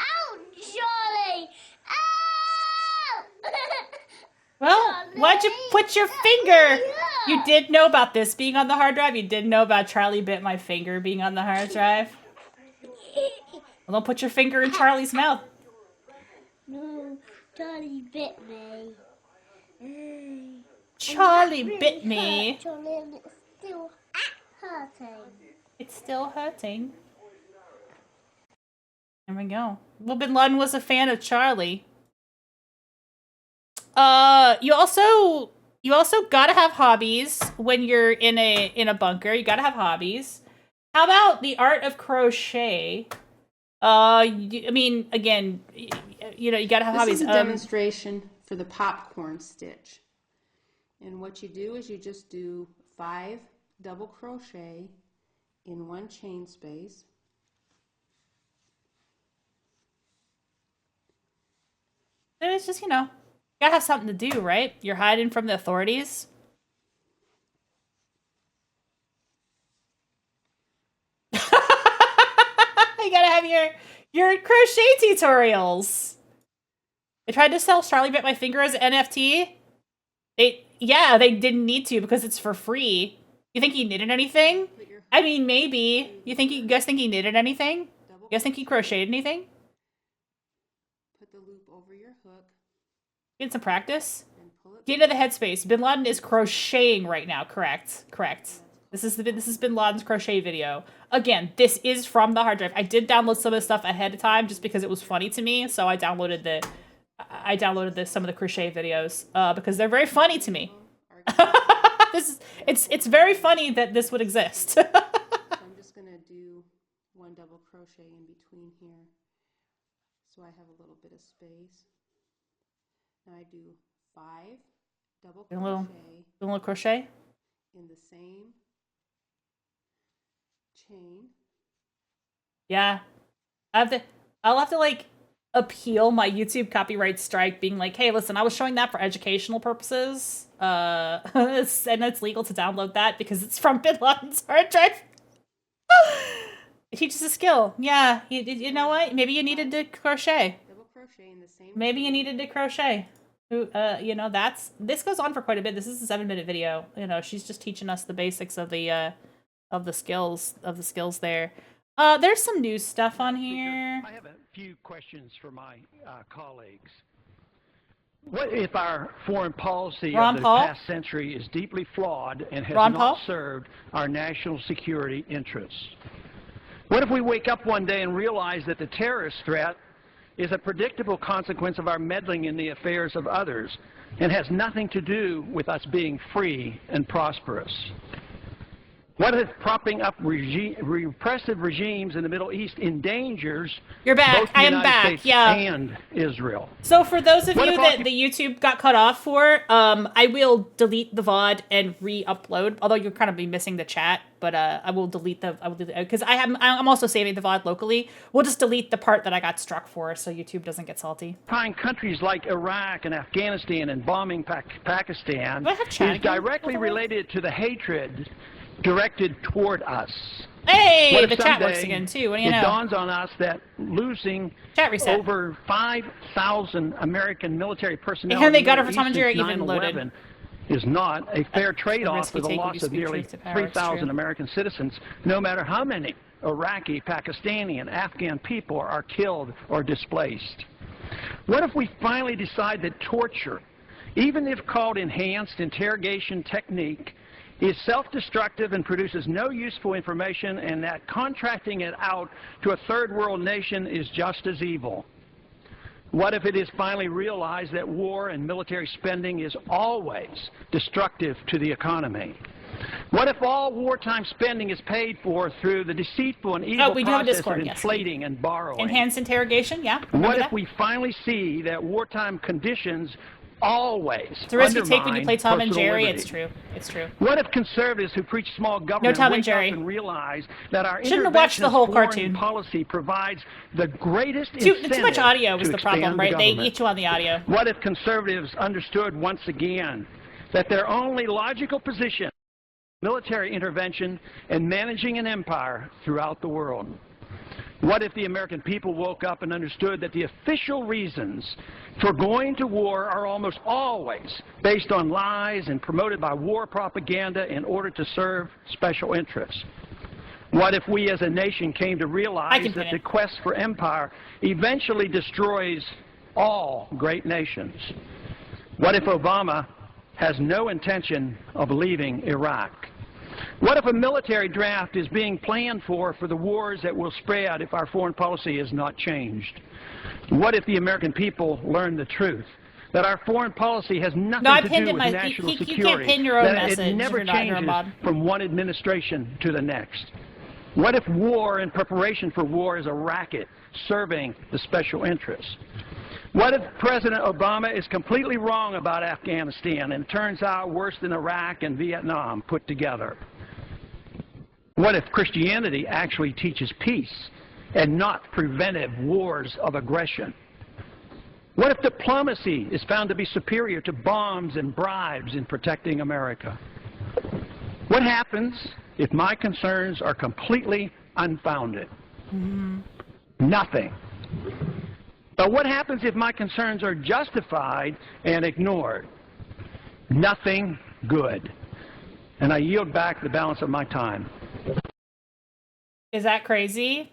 Ouch, Charlie! Ow! Well, why'd you put your finger? You did know about this being on the hard drive? You did know about Charlie bit my finger being on the hard drive? Well, don't put your finger in Charlie's mouth. No, Charlie bit me. Charlie bit me. Charlie, and it's still hurting. It's still hurting. There we go. Well, Bin Laden was a fan of Charlie. You also gotta have hobbies when you're in a bunker. You gotta have hobbies. How about the art of crochet? I mean, again, you know, you gotta have hobbies. This is a demonstration for the popcorn stitch. And what you do is you just do 5 double crochet in 1 chain space. It's just, you know, you gotta have something to do, right? You're hiding from the authorities. You gotta have your crochet tutorials. They tried to sell Charlie Bit My Finger as an NFT. They didn't need to because it's for free. You think he knitted anything? I mean, maybe. You guys think he knitted anything? You guys think he crocheted anything? Put the loop over your hook. Get some practice. Get into the headspace. Bin Laden is crocheting right now. Correct. This is Bin Laden's crochet video. Again, this is from the hard drive. I did download some of the stuff ahead of time just because it was funny to me. So I downloaded some of the crochet videos because they're very funny to me. It's very funny that this would exist. So I'm just gonna do 1 double crochet in between here, so I have a little bit of space. Now I do 5 double crochet. A little crochet in the same chain. Yeah, I'll have to like appeal my YouTube copyright strike, being like, hey, listen, I was showing that for educational purposes, and it's legal to download that because it's from Bin Laden's hard drive. It teaches a skill. Yeah, you know what? Maybe you needed to crochet. Double crochet in the same. Maybe you needed to crochet. You know, this goes on for quite a bit. This is a 7-minute video. You know, she's just teaching us the basics of the skills there. There's some news stuff on here. I have a few questions for my colleagues. What if our foreign policy of the past century is deeply flawed and has not served our national security interests? What if we wake up one day and realize that the terrorist threat is a predictable consequence of our meddling in the affairs of others and has nothing to do with us being free and prosperous? What if propping up repressive regimes in the Middle East endangers both the United States and Israel? So for those of you that the YouTube got cut off for, I will delete the VOD and re-upload. Although you'll kind of be missing the chat, but I will delete because I'm also saving the VOD locally. We'll just delete the part that I got struck for, so YouTube doesn't get salty. Countries like Iraq and Afghanistan and bombing Pakistan is directly related to the hatred directed toward us. Hey, the chat works again too. What do you know? It dawns on us that losing over 5,000 American military personnel and they got it for Tom and Jerry even loaded is not a fair trade-off for the loss of nearly 3,000 American citizens, no matter how many Iraqi, Pakistani, and Afghan people are killed or displaced. What if we finally decide that torture, even if called enhanced interrogation technique, is self-destructive and produces no useful information, and that contracting it out to a third world nation is just as evil? What if it is finally realized that war and military spending is always destructive to the economy? What if all wartime spending is paid for through the deceitful and evil process of inflating and borrowing? Enhanced interrogation, yeah. What if we finally see that wartime conditions always it's a risk you take when you play Tom and Jerry. Liberty. It's true. What if conservatives who preach small government wake up and realize that our foreign policy provides the greatest incentive too much audio was to the problem, right? Government? They eat you on the audio. What if conservatives understood once again that their only logical position is military intervention and managing an empire throughout the world? What if the American people woke up and understood that the official reasons for going to war are almost always based on lies and promoted by war propaganda in order to serve special interests? What if we as a nation came to realize that the quest for empire eventually destroys all great nations? What if Obama has no intention of leaving Iraq? What if a military draft is being planned for the wars that will spread if our foreign policy is not changed? What if the American people learn the truth, that our foreign policy has nothing to do with national security, you can't pin your own that it never changes from one administration to the next? What if war and preparation for war is a racket serving the special interests? What if President Obama is completely wrong about Afghanistan and it turns out worse than Iraq and Vietnam put together? What if Christianity actually teaches peace and not preventive wars of aggression? What if diplomacy is found to be superior to bombs and bribes in protecting America? What happens if my concerns are completely unfounded? Nothing. But what happens if my concerns are justified and ignored? Nothing good. And I yield back the balance of my time. Is that crazy?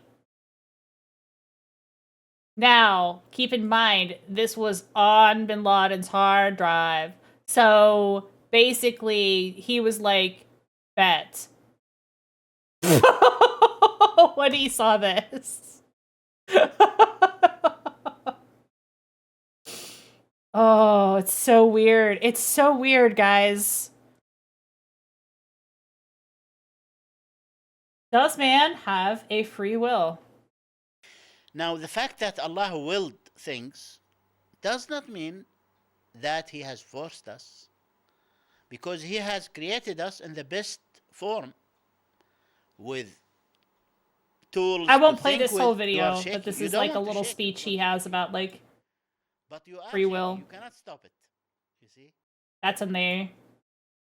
Now, keep in mind, this was on Bin Laden's hard drive. So, basically, he was like, bet. When he saw this. Oh, it's so weird. It's so weird, guys. Does man have a free will? Now, the fact that Allah willed things does not mean that He has forced us, because He has created us in the best form with tools. I won't play this whole video, but this is like a little speech he has about like free will. You cannot stop it. You see? That's in there.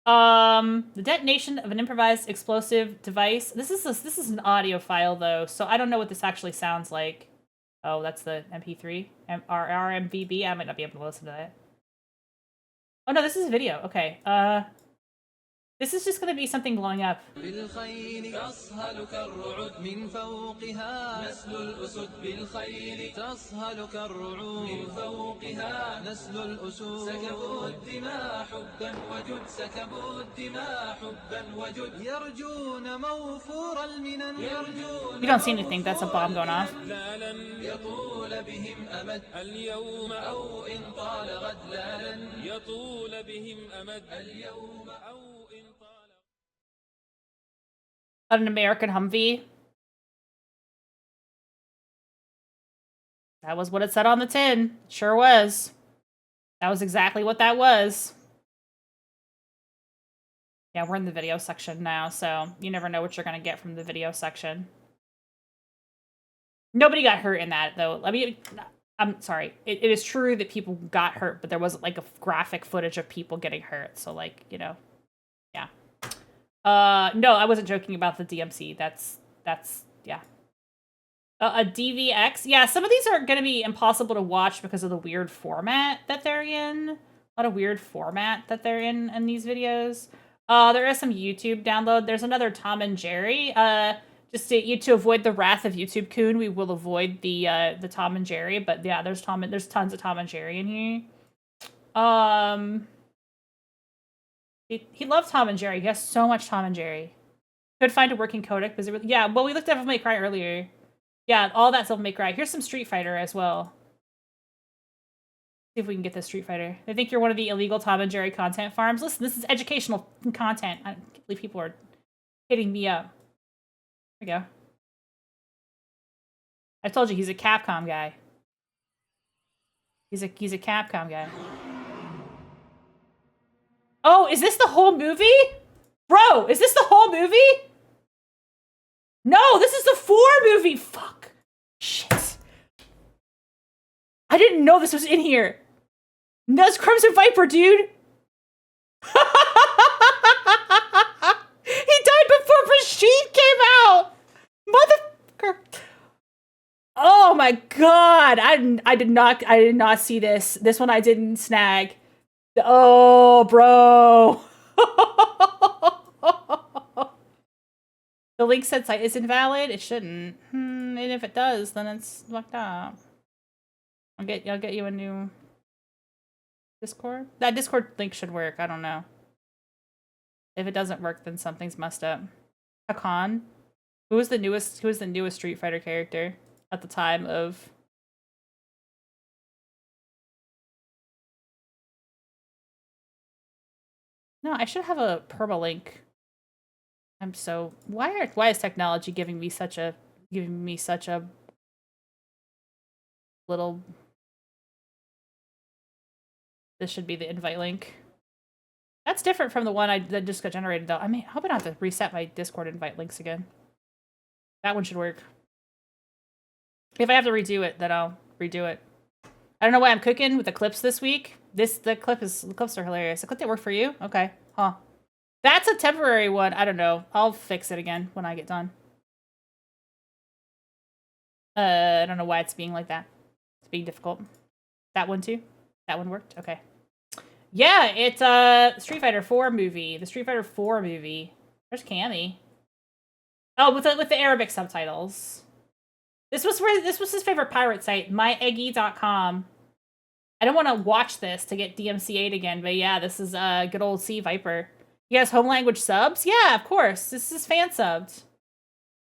The detonation of an improvised explosive device. This is an audio file though, so I don't know what this actually sounds like. Oh, that's the MP3 RMVB. I might not be able to listen to that. Oh no, this is a video. Okay. This is just going to be something blowing up. You don't see anything. That's a bomb going off. An American Humvee. That was what it said on the tin. It sure was. That was exactly what that was. Yeah, we're in the video section now, so you never know what you're going to get from the video section. Nobody got hurt in that, though. I mean, I'm sorry. It is true that people got hurt, but there wasn't, like, a graphic footage of people getting hurt. So, like, you know, yeah. No, I wasn't joking about the DMC. That's yeah. A DVX. Yeah, some of these are going to be impossible to watch because of the weird format that they're in. A lot of weird format that they're in these videos. There is some YouTube download. There's another Tom and Jerry. Just to avoid the wrath of YouTube Coon, we will avoid the Tom and Jerry. But yeah, there's tons of Tom and Jerry in here. He loves Tom and Jerry. He has so much Tom and Jerry. Could find a working codec. Because yeah, well, we looked at Devil May Cry earlier. Yeah, all that Devil May Cry. Here's some Street Fighter as well. See if we can get this Street Fighter. They think you're one of the illegal Tom and Jerry content farms. Listen, this is educational content. I can't believe people are hitting me up. There we go. I told you he's a Capcom guy. He's a Capcom guy. Oh, is this the whole movie? Bro, is this the whole movie? No, this is the 4 movie. Fuck. Shit. I didn't know this was in here. That's Crimson Viper, dude. He died before Rashid came out. Motherfucker. Oh my god. I did not see this. This one I didn't snag. Oh, bro. The link said site is invalid. It shouldn't. And if it does, then it's fucked up. I'll get you a new Discord. That Discord link should work. I don't know. If it doesn't work, then something's messed up. Hakan, who was the newest Street Fighter character at the time of? No, I should have a permalink. I'm so why is technology giving me such a little This should be the invite link. That's different from the one that just got generated, though. I mean, I hope I don't have to reset my Discord invite links again. That one should work. If I have to redo it, then I'll redo it. I don't know why I'm cooking with the clips this week. The clips are hilarious. The clip that worked for you? Okay. Huh. That's a temporary one. I don't know. I'll fix it again when I get done. I don't know why it's being like that. It's being difficult. That one too? That one worked? Okay. Yeah, it's Street Fighter 4 movie. The Street Fighter 4 movie. There's Cammy. Oh, with the Arabic subtitles. This was his favorite pirate site, myeggy.com. I don't want to watch this to get DMCA'd again, but yeah, this is good old C Viper. You guys home language subs? Yeah, of course. This is fan subbed.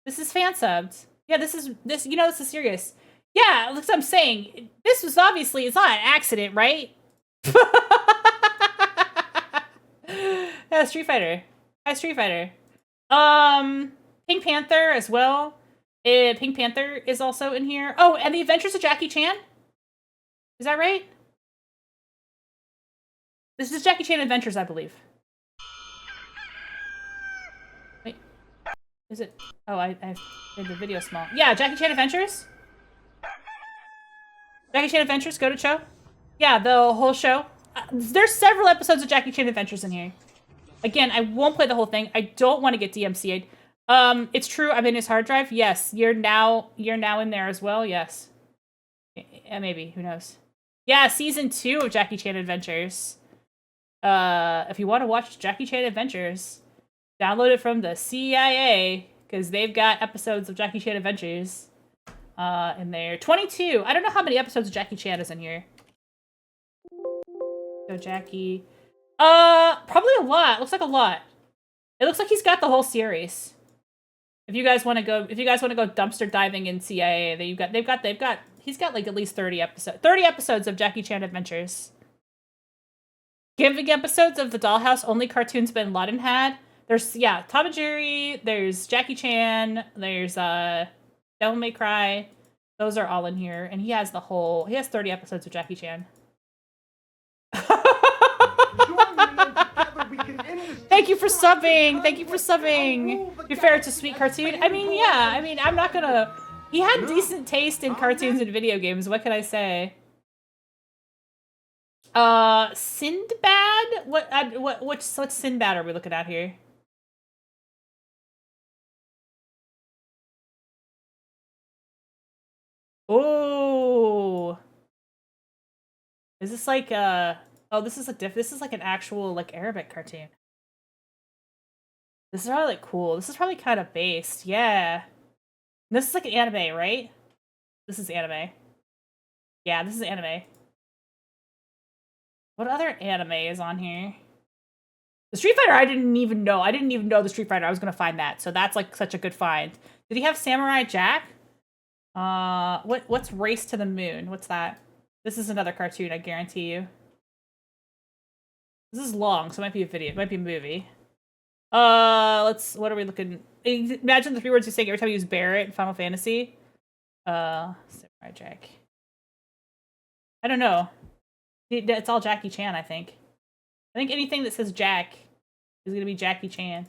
This is fan subbed. Yeah, this is serious. Yeah, that's what I'm saying. This was obviously, it's not an accident, right? Yeah, Street Fighter. Hi, Street Fighter. Pink Panther as well. Pink Panther is also in here. Oh, and The Adventures of Jackie Chan? Is that right? This is Jackie Chan Adventures, I believe. Wait. Is it? Oh, I made the video small. Yeah, Jackie Chan Adventures? Jackie Chan Adventures, go to show. Yeah, the whole show. There's several episodes of Jackie Chan Adventures in here. Again, I won't play the whole thing. I don't want to get DMCA'd. It's true, I'm in his hard drive. Yes, you're now in there as well. Yes. Yeah, maybe, who knows. Yeah, season 2 of Jackie Chan Adventures. If you want to watch Jackie Chan Adventures, download it from the CIA, because they've got episodes of Jackie Chan Adventures in there. 22. I don't know how many episodes of Jackie Chan is in here. So Jackie. Probably a lot. Looks like a lot. It looks like he's got the whole series. If you guys want to go dumpster diving in CIA, he's got like at least 30 episodes of Jackie Chan Adventures. Giving episodes of the Dollhouse, only cartoons Bin Laden had. There's, yeah, Tom and Jerry, there's Jackie Chan, there's Devil May Cry. Those are all in here. And he has 30 episodes of Jackie Chan. Thank you for subbing. Thank you for subbing. To be fair, it's a sweet cartoon. I mean, yeah. I mean, I'm not gonna. He had decent taste in cartoons and video games. What can I say? Sinbad. What Sinbad are we looking at here? Oh. Is this like oh, this is like an actual like Arabic cartoon. This is probably like cool. This is probably kind of based. Yeah. This is like an anime, right? This is anime. Yeah, this is anime. What other anime is on here? The Street Fighter, I didn't even know. I didn't even know the Street Fighter. I was gonna find that. So that's like such a good find. Did he have Samurai Jack? What's Race to the Moon? What's that? This is another cartoon, I guarantee you. This is long, so it might be a video. It might be a movie. What are we looking? Imagine the 3 words you say every time you use Barrett in Final Fantasy. Samurai Jack. I don't know. It's all Jackie Chan, I think. I think anything that says Jack is gonna be Jackie Chan.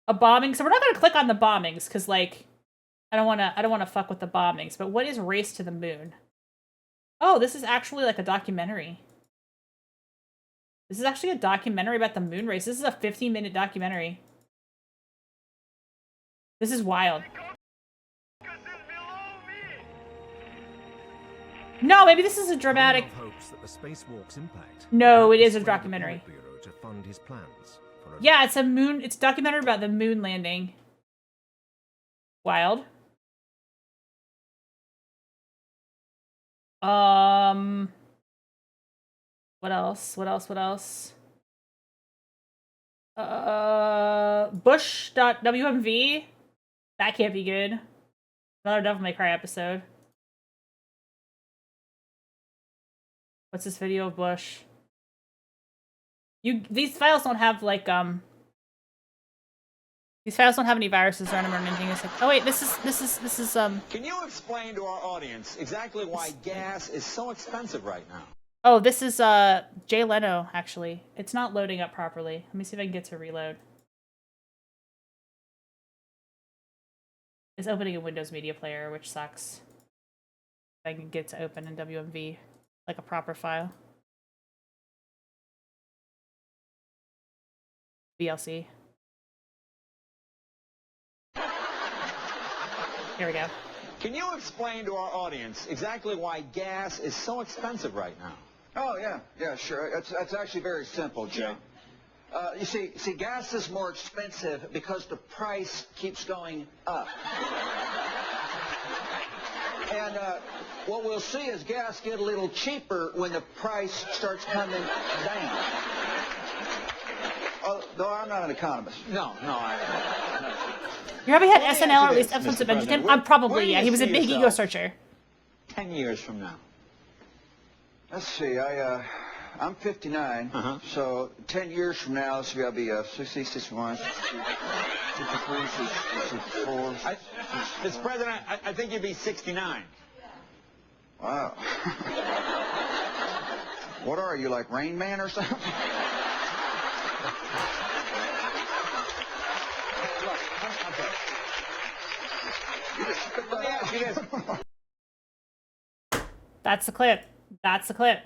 A bombing. So we're not gonna click on the bombings, because like I don't wanna fuck with the bombings. But what is Race to the Moon? Oh, this is actually like a documentary. This is actually a documentary about the moon race. This is a 15-minute documentary. This is wild. No, maybe this is a dramatic. No, it is a documentary. Yeah, it's a moon. It's a documentary about the moon landing. Wild. What else? Bush.wmv? That can't be good. Another Devil May Cry episode. What's this video of Bush? These files don't have like These files don't have any viruses on them or anything. It's like, oh wait, this is Can you explain to our audience exactly why gas is so expensive right now? Oh, this is Jay Leno, actually. It's not loading up properly. Let me see if I can get to reload. It's opening a Windows Media Player, which sucks. I can get to open in WMV, like a proper file. VLC. Here we go. Can you explain to our audience exactly why gas is so expensive right now? Oh, yeah, sure. It's actually very simple, Jay. You see, gas is more expensive because the price keeps going up. And what we'll see is gas get a little cheaper when the price starts coming down. Though I'm not an economist. No. You probably had SNL or at least episodes that mentioned him? Probably, yeah. He was a big ego searcher. 10 years from now. Let's see, I'm 59, so 10 years from now, this will be 60, 61, 63, 64. Mr. President, I think you'd be 69. Wow. What are you, like Rain Man or something? Let me ask you this. That's the clip. That's the clip.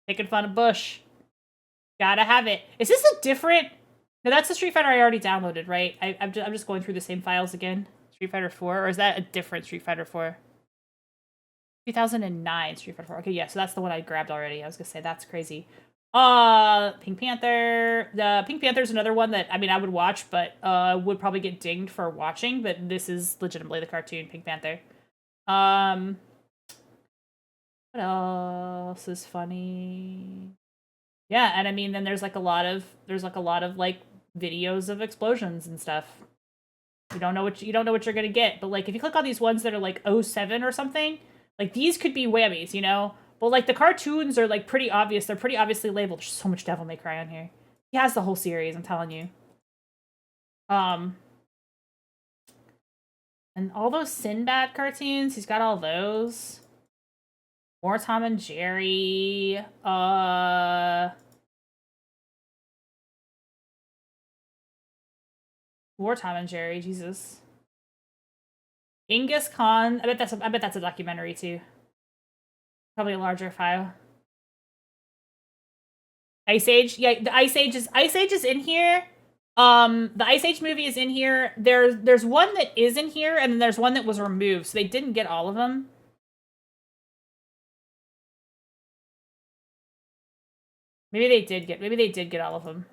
Making fun of Bush. Gotta have it. Is this a different... No, that's the Street Fighter I already downloaded, right? I'm just going through the same files again. Street Fighter 4, or is that a different Street Fighter 4? 2009 Street Fighter 4. Okay, yeah, so that's the one I grabbed already. I was gonna say, that's crazy. Pink Panther. The Pink Panther's another one that, I mean, I would watch, but would probably get dinged for watching, but this is legitimately the cartoon Pink Panther. What else is funny? Yeah, and I mean, then there's a lot of like videos of explosions and stuff. You don't know what you're gonna get, but like if you click on these ones that are like 07 or something, like these could be whammies, you know. But like the cartoons are like pretty obvious. They're pretty obviously labeled. There's so much Devil May Cry on here. He has the whole series. I'm telling you. And all those Sinbad cartoons. He's got all those. More Tom and Jerry. More Tom and Jerry. Jesus. Genghis Khan. I bet that's a documentary too. Probably a larger file. Ice Age. Yeah, the Ice Age is in here. The Ice Age movie is in here. There's one that is in here, and then there's one that was removed, so they didn't get all of them. Maybe they did get all of them.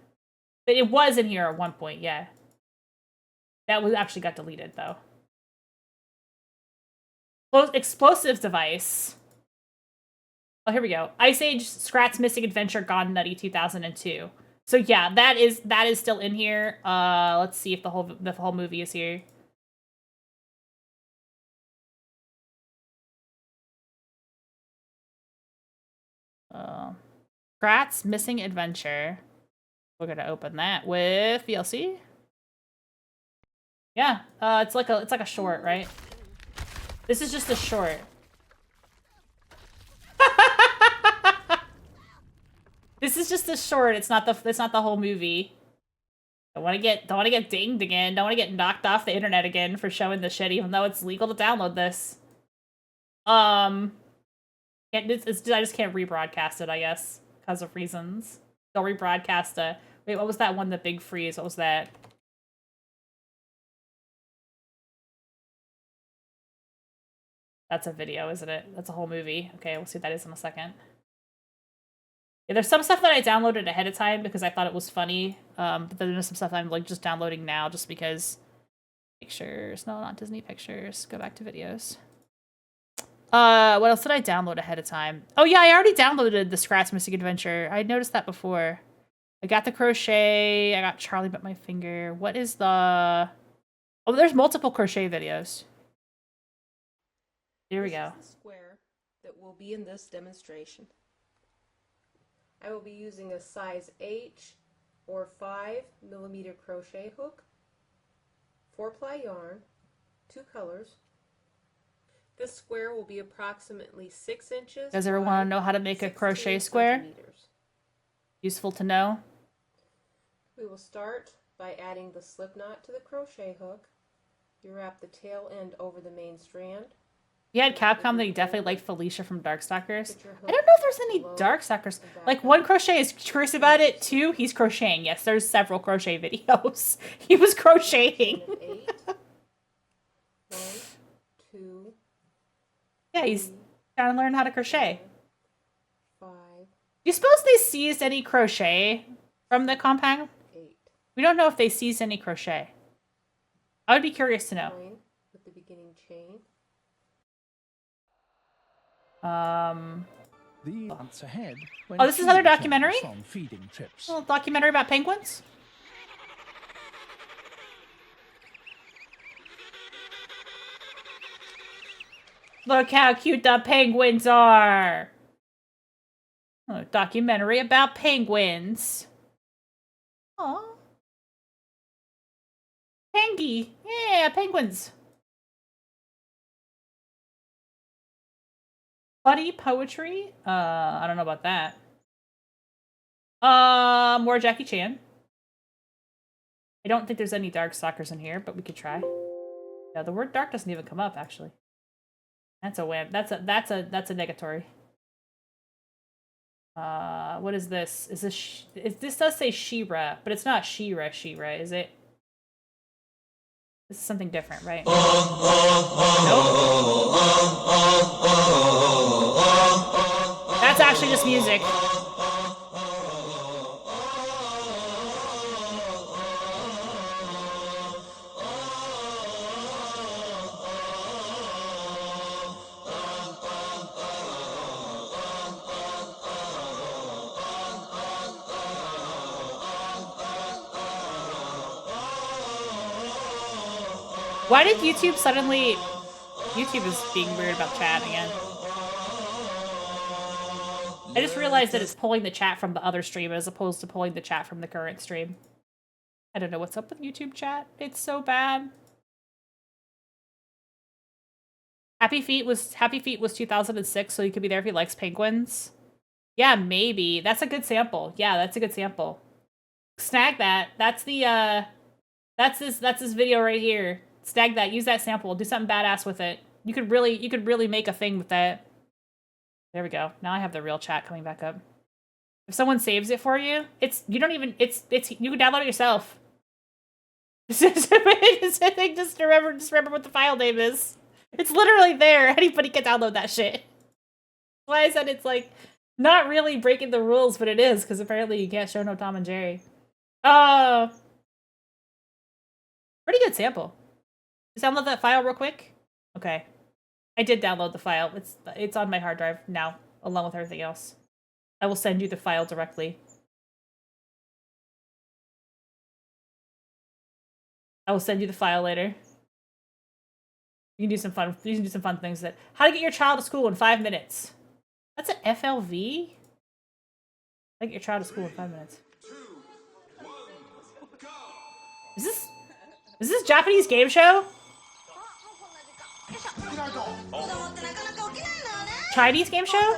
But it was in here at one point, yeah. That was actually got deleted though. Explosives device. Oh, here we go. Ice Age Scrat's Missing Adventure Gone Nutty 2002. So yeah, that is still in here. Let's see if the whole movie is here. Scrat's Missing Adventure. We're gonna open that with VLC. Yeah, it's like a short, right? This is just a short. This is just a short. It's not the whole movie. Don't want to get dinged again. Don't want to get knocked off the internet again for showing this shit, even though it's legal to download this. I just can't rebroadcast it, I guess, because of reasons. They'll rebroadcast a... Wait, what was that one? The Big Freeze. What was that? That's a video, isn't it? That's a whole movie. Okay, we'll see what that is in a second. Yeah, there's some stuff that I downloaded ahead of time because I thought it was funny. But then there's some stuff I'm like just downloading now just because... Pictures. No, not Disney Pictures. Go back to videos. What else did I download ahead of time? Oh yeah, I already downloaded the Scrat's Missing Adventure. I noticed that before. I got the crochet. I got Charlie Bit My Finger. What is the... Oh, there's multiple crochet videos. Here we go. This is the square that will be in this demonstration. I will be using a size H or 5 millimeter crochet hook. 4-ply yarn, 2 colors. This square will be approximately 6 inches. Does everyone want to know how to make a crochet square? Centimeters. Useful to know. We will start by adding the slip knot to the crochet hook. You wrap the tail end over the main strand. You had Capcom that you definitely liked Felicia from Darkstalkers. I don't know if there's any Darkstalkers. Like, one crochet is curious about it, 2, he's crocheting. Yes, there's several crochet videos. He was crocheting. 8, 1, 2, yeah, he's trying to learn how to crochet. 5. Do you suppose they seized any crochet from the compound? 8. We don't know if they seized any crochet. I would be curious to know. With the beginning chain. The months ahead. Oh, this is another documentary? Feeding trips. A little documentary about penguins? Look how cute the penguins are! A documentary about penguins. Aww. Pengy! Yeah, penguins! Funny poetry? I don't know about that. More Jackie Chan. I don't think there's any Darkstalkers in here, but we could try. Yeah, the word dark doesn't even come up, actually. That's a win. That's a negatory. What is this? Is this this does say She-Ra, but it's not She-Ra, is it? This is something different, right? Nope. That's actually just music. Why did YouTube suddenly... YouTube is being weird about chat again. I just realized that it's pulling the chat from the other stream as opposed to pulling the chat from the current stream. I don't know what's up with YouTube chat. It's so bad. Happy Feet was 2006, so you could be there if he likes penguins. Yeah, maybe. That's a good sample. Yeah, that's a good sample. Snag that. That's the that's this video right here. Snag that. Use that sample. Do something badass with it. You could really make a thing with that. There we go. Now I have the real chat coming back up. If someone saves it for you, you can download it yourself. Just remember what the file name is. It's literally there. Anybody can download that shit. Why I said it's like not really breaking the rules, but it is, because apparently you can't show no Tom and Jerry. Pretty good sample. Just download that file real quick. Okay. I did download the file. It's on my hard drive now, along with everything else. I will send you the file directly. I will send you the file later. You can do some fun things that... How to get your child to school in 5 minutes. That's an FLV? How to get your child to school in 5 minutes. Is this a Japanese game show? Chinese game show?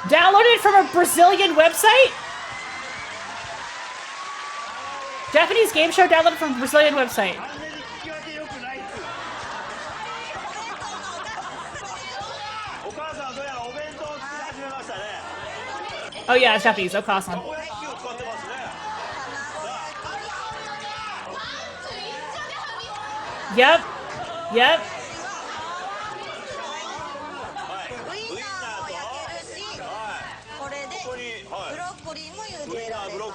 Downloaded from a Brazilian website? Japanese game show downloaded from a Brazilian website. Oh yeah, it's Japanese. Okasan. Yep. Yep.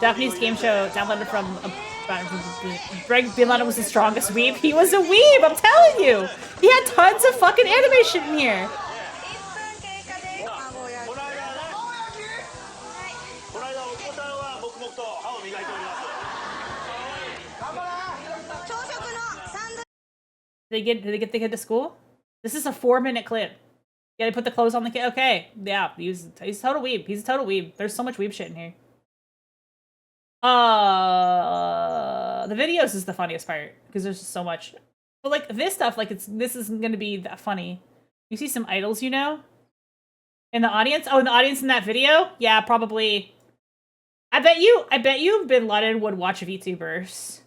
Japanese game show downloaded from Greg Bin Laden was the strongest weeb. He was a weeb, I'm telling you. He had tons of fucking animation in here. Did they get to school? This is a 4-minute clip. Yeah, they put the clothes on the kid. Okay, yeah, he's a total weeb. He's a total weeb. There's so much weeb shit in here. The videos is the funniest part because there's just so much. But like this stuff, like this isn't gonna be that funny. You see some idols, you know, in the audience. Oh, in the audience in that video, yeah, probably. I bet you Bin Laden would watch VTubers.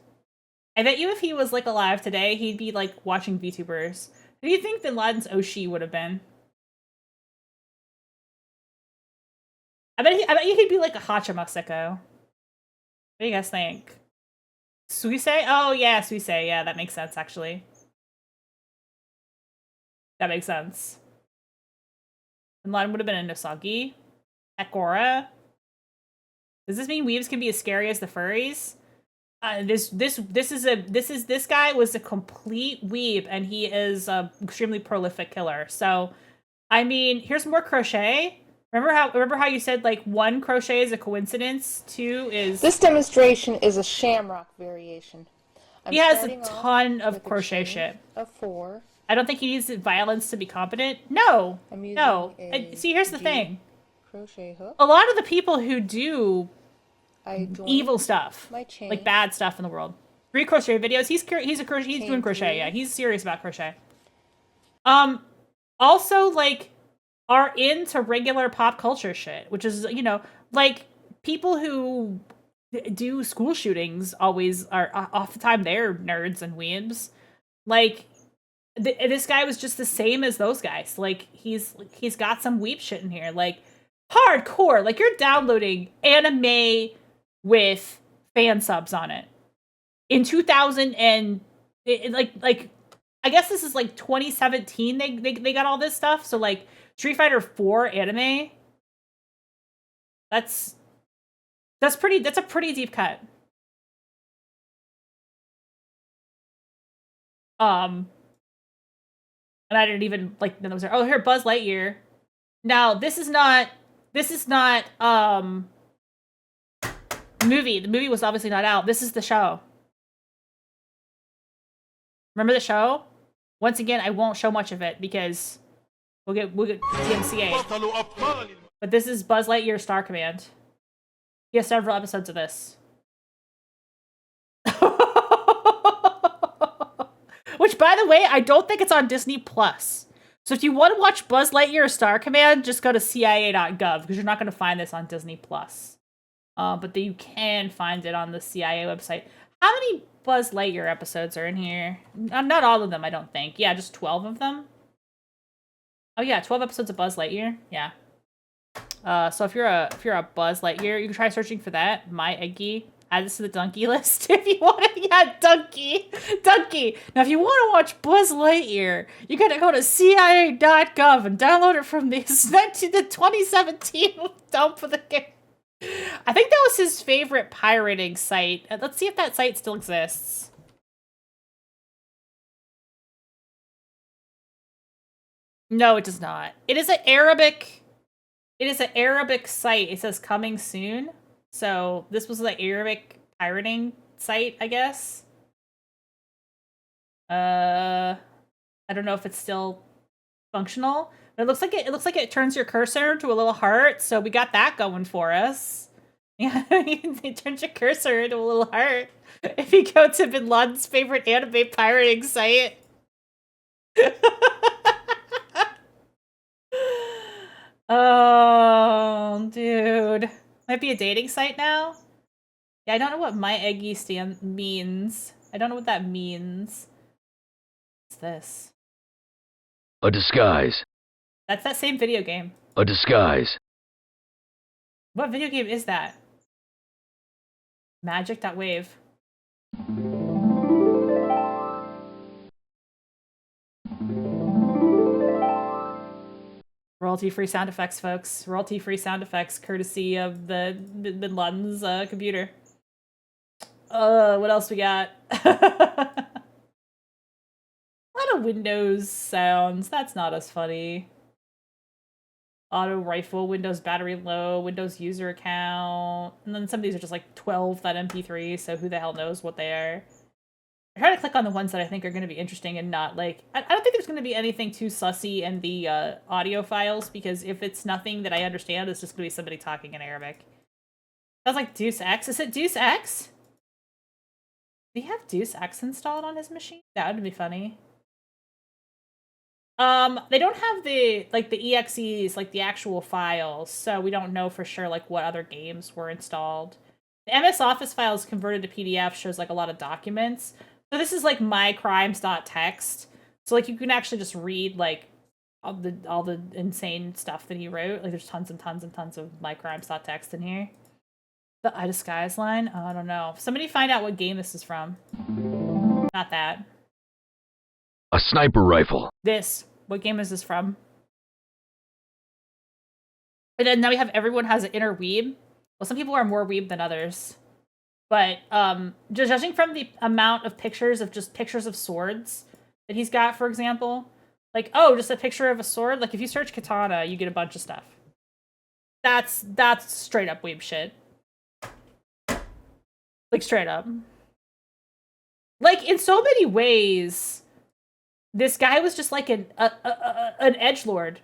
I bet you if he was like alive today, he'd be like watching VTubers. Who do you think Bin Laden's Oshi would have been? I bet you he'd be like a Hachimaseko. What do you guys think? Suisei? Oh yeah, Suisei. Yeah, that makes sense actually. That makes sense. Bin Laden would have been a Nosagi. Akora. Does this mean weaves can be as scary as the furries? This guy was a complete weeb, and he is a extremely prolific killer. So, I mean, here's more crochet. Remember how you said like 1 crochet is a coincidence, 2 is. This demonstration is a shamrock variation. He has a ton of crochet shit. Of 4. I don't think he needs violence to be competent. No, no. See, here's the thing. Crochet hook. A lot of the people who do evil stuff, like bad stuff in the world, 3 crochet videos. He's doing crochet. Yeah, he's serious about crochet. Also, like, are into regular pop culture shit, which is, you know, like people who do school shootings always are off the time they're nerds and weebs. Like this guy was just the same as those guys. Like he's got some weeb shit in here, like hardcore. Like you're downloading anime with fan subs on it in 2000 and like I guess this is like 2017. They got all this stuff. So like Street Fighter 4 anime. That's a pretty deep cut. And I didn't even like those are. Oh, here Buzz Lightyear. Now this is not movie. The movie was obviously not out. This is the show. Remember the show? Once again, I won't show much of it because we'll get DMCA. But this is Buzz Lightyear Star Command. He has several episodes of this. Which, by the way, I don't think it's on Disney Plus. So if you want to watch Buzz Lightyear Star Command, just go to CIA.gov because you're not going to find this on Disney Plus. But you can find it on the CIA website. How many Buzz Lightyear episodes are in here? Not all of them, I don't think. Yeah, just 12 of them. Oh yeah, 12 episodes of Buzz Lightyear. Yeah. So if you're a Buzz Lightyear, you can try searching for that. My Eggy. Add this to the Donkey list if you want to. Yeah, Donkey. Now, if you want to watch Buzz Lightyear, you gotta go to CIA.gov and download it from the 2017 dump of the game. I think that was his favorite pirating site. Let's see if that site still exists. No, it does not. It is an Arabic site. It says coming soon. So this was the Arabic pirating site, I guess. I don't know if it's still functional, but it looks like it turns your cursor into a little heart. So we got that going for us. Yeah, it turns your cursor into a little heart if you go to Bin Laden's favorite anime pirating site. Oh, dude. Might be a dating site now? Yeah, I don't know what my Eggy means. I don't know what that means. What's this? A disguise. That's that same video game. A disguise. What video game is that? Magic.wave. Royalty-free sound effects, folks. Royalty-free sound effects, courtesy of the Bin Laden's computer. What else we got? A lot of Windows sounds. That's not as funny. Auto rifle, Windows battery low, Windows user account. And then some of these are just like 12.mp3, so who the hell knows what they are. I try to click on the ones that I think are going to be interesting and not like... I don't think there's going to be anything too sussy in the audio files, because if it's nothing that I understand, it's just going to be somebody talking in Arabic. Sounds like Deus Ex. Is it Deus Ex? Do you have Deus Ex installed on his machine? That would be funny. They don't have the EXEs, like the actual files, so we don't know for sure like what other games were installed. The MS Office files converted to PDF shows like a lot of documents. So this is like mycrimes.txt. So like you can actually just read like all the insane stuff that he wrote. Like there's tons and tons and tons of mycrimes.txt in here. The I Disguise line? Oh, I don't know. Somebody find out what game this is from. Not that. A sniper rifle. This. What game is this from? And then now we have everyone has an inner weeb. Well, some people are more weeb than others. But just judging from the amount of pictures of swords that he's got, for example, like, oh, just a picture of a sword. Like if you search katana, you get a bunch of stuff. That's straight up weeb shit. Like straight up. Like in so many ways, this guy was just like an edgelord,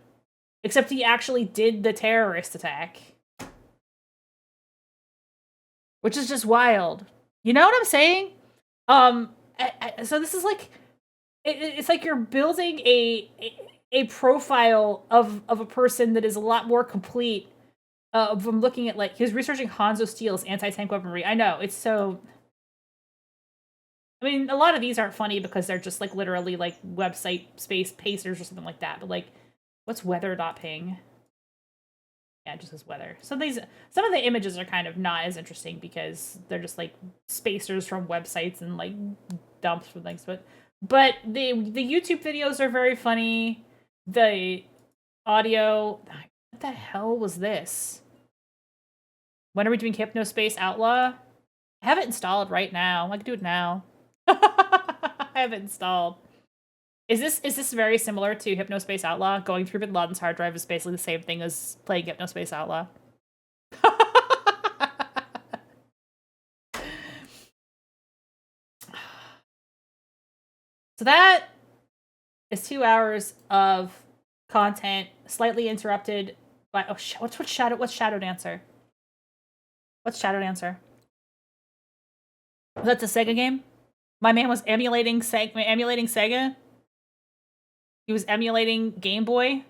except he actually did the terrorist attack. Which is just wild. You know what I'm saying? So this is like, it's like you're building a profile of a person that is a lot more complete from looking at, like, he was researching Hanzo Steele's anti-tank weaponry. I know, it's so... I mean, a lot of these aren't funny because they're just, like, literally, like, website space pacers or something like that. But, like, what's weather.ping? Yeah, it just says weather. So some of the images are kind of not as interesting because they're just like spacers from websites and like dumps from things. But the YouTube videos are very funny. The audio, what the hell was this? When are we doing Hypnospace Outlaw? I have it installed right now. I can do it now. I have it installed. Is this very similar to Hypnospace Outlaw? Going through Bin Laden's hard drive is basically the same thing as playing Hypnospace Outlaw. So that is 2 hours of content, slightly interrupted by what's Shadow Dancer? What's Shadow Dancer? That's a Sega game? My man was emulating Sega. He was emulating Game Boy.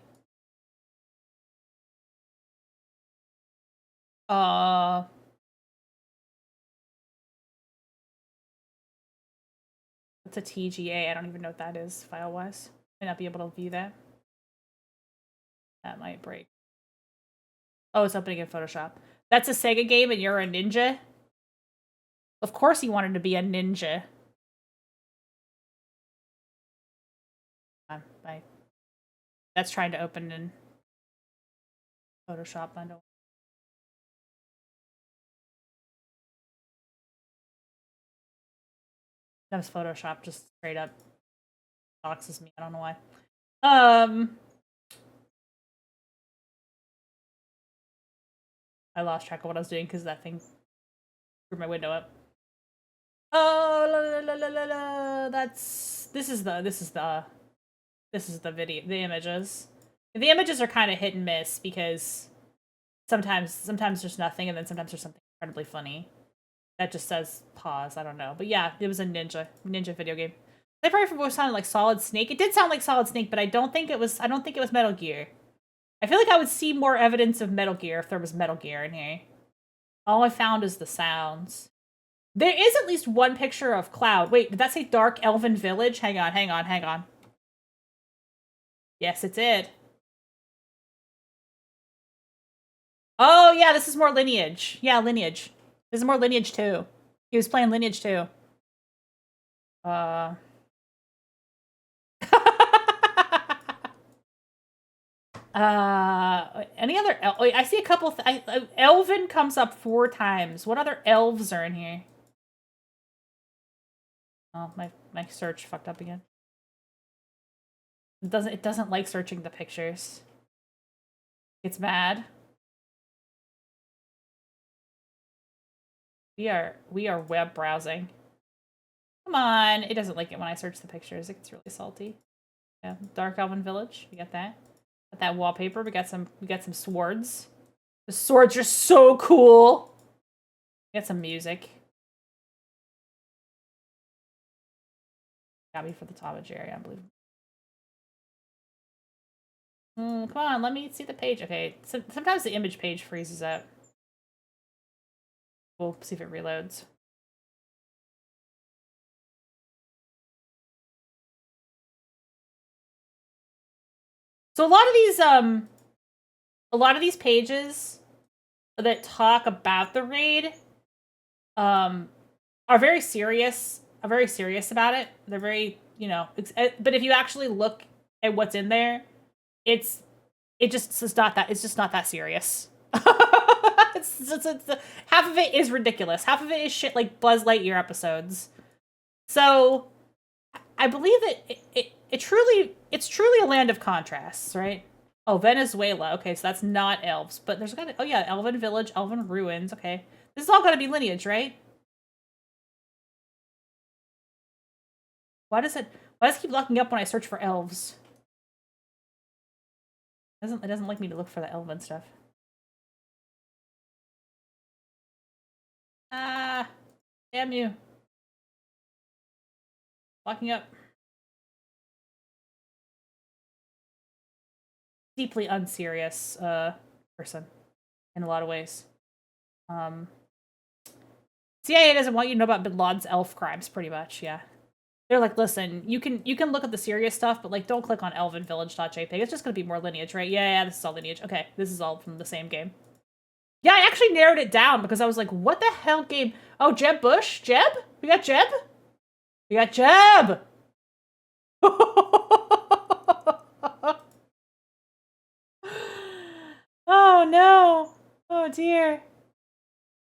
It's a TGA. I don't even know what that is file-wise. Might not be able to view that. That might break. Oh, it's opening in Photoshop. That's a Sega game and you're a ninja? Of course he wanted to be a ninja. Bye. That's trying to open in Photoshop. I don't. That was Photoshop. Just straight up boxes me. I don't know why. I lost track of what I was doing because that thing screwed my window up. Oh, la, la, la, la. This is the video, the images. The images are kind of hit and miss because sometimes there's nothing and then sometimes there's something incredibly funny that just says pause. I don't know, but yeah, it was a ninja video game. They probably voice sounded like Solid Snake. It did sound like Solid Snake, but I don't think it was Metal Gear. I feel like I would see more evidence of Metal Gear if there was Metal Gear in here. All I found is the sounds. There is at least one picture of Cloud. Wait, did that say Dark Elven Village? Hang on. Yes, it did. Oh, yeah, this is more Lineage. Yeah, Lineage. This is more Lineage 2. He was playing Lineage 2. Any other... Wait, I see a couple... Elven comes up 4 times. What other elves are in here? Oh, my search fucked up again. It doesn't like searching the pictures. It's mad. We are web browsing. Come on. It doesn't like it when I search the pictures. It gets really salty. Yeah, Dark Elven Village. We got that. Got that wallpaper. We got some swords. The swords are so cool. We got some music. Got me for the Tom and Jerry, I believe. Come on, let me see the page. Okay, so, sometimes the image page freezes up. We'll see if it reloads. So a lot of these pages that talk about the raid are very serious. Are very serious about it. They're very, you know, but if you actually look at what's in there, it's just not that serious. It's half of it is ridiculous. Half of it is shit like Buzz Lightyear episodes. So I believe that it's truly a land of contrasts, right? Oh, Venezuela. Okay, so that's not elves, but there's got oh yeah, Elven Village, Elven Ruins. Okay, this is all got to be lineage, right? Why does it keep locking up when I search for elves? It doesn't like me to look for the elven stuff. Ah, damn you. Locking up. Deeply unserious person in a lot of ways. CIA doesn't want you to know about Bin Laden's elf crimes, pretty much, yeah. They're like, listen, you can look at the serious stuff, but like don't click on elvenvillage.jpg. It's just gonna be more lineage, right? Yeah, this is all lineage. Okay, this is all from the same game. Yeah, I actually narrowed it down because I was like, what the hell game? Oh, Jeb Bush? Jeb? We got Jeb? We got Jeb! Oh no! Oh dear.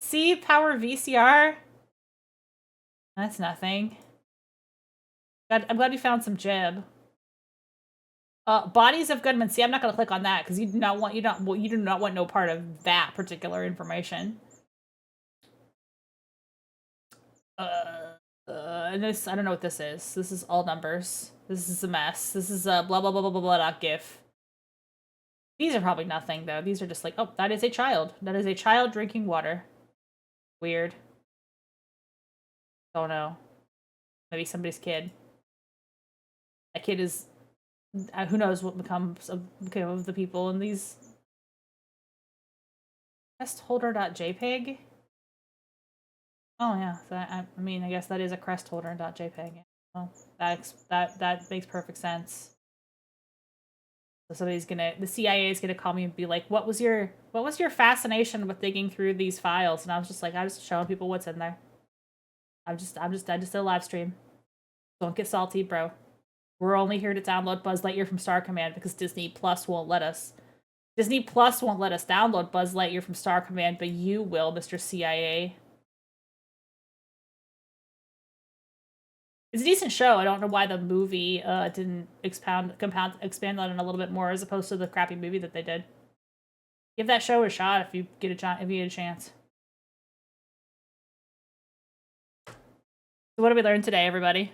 See, power VCR? That's nothing. I'm glad we found some Jeb. Bodies of gunmen. See, I'm not gonna click on that because you do not want no part of that particular information. And this, I don't know what this is. This is all numbers. This is a mess. This is a blah blah blah blah blah blah gif. These are probably nothing though. These are just like, oh, that is a child. That is a child drinking water. Weird. Don't know. Maybe somebody's kid. That kid is, who knows what becomes of the people in these. Crestholder.jpg. Oh yeah, so I mean, I guess that is a crestholder.jpg. Well, that makes perfect sense. So somebody's the CIA is gonna call me and be like, what was your fascination with digging through these files? And I was just like, I'm just showing people what's in there. I just did a live stream. Don't get salty, bro. We're only here to download Buzz Lightyear from Star Command because Disney Plus won't let us. Disney Plus won't let us download Buzz Lightyear from Star Command, but you will, Mr. CIA. It's a decent show. I don't know why the movie didn't expand on it a little bit more as opposed to the crappy movie that they did. Give that show a shot if you get a chance. So what did we learn today, everybody?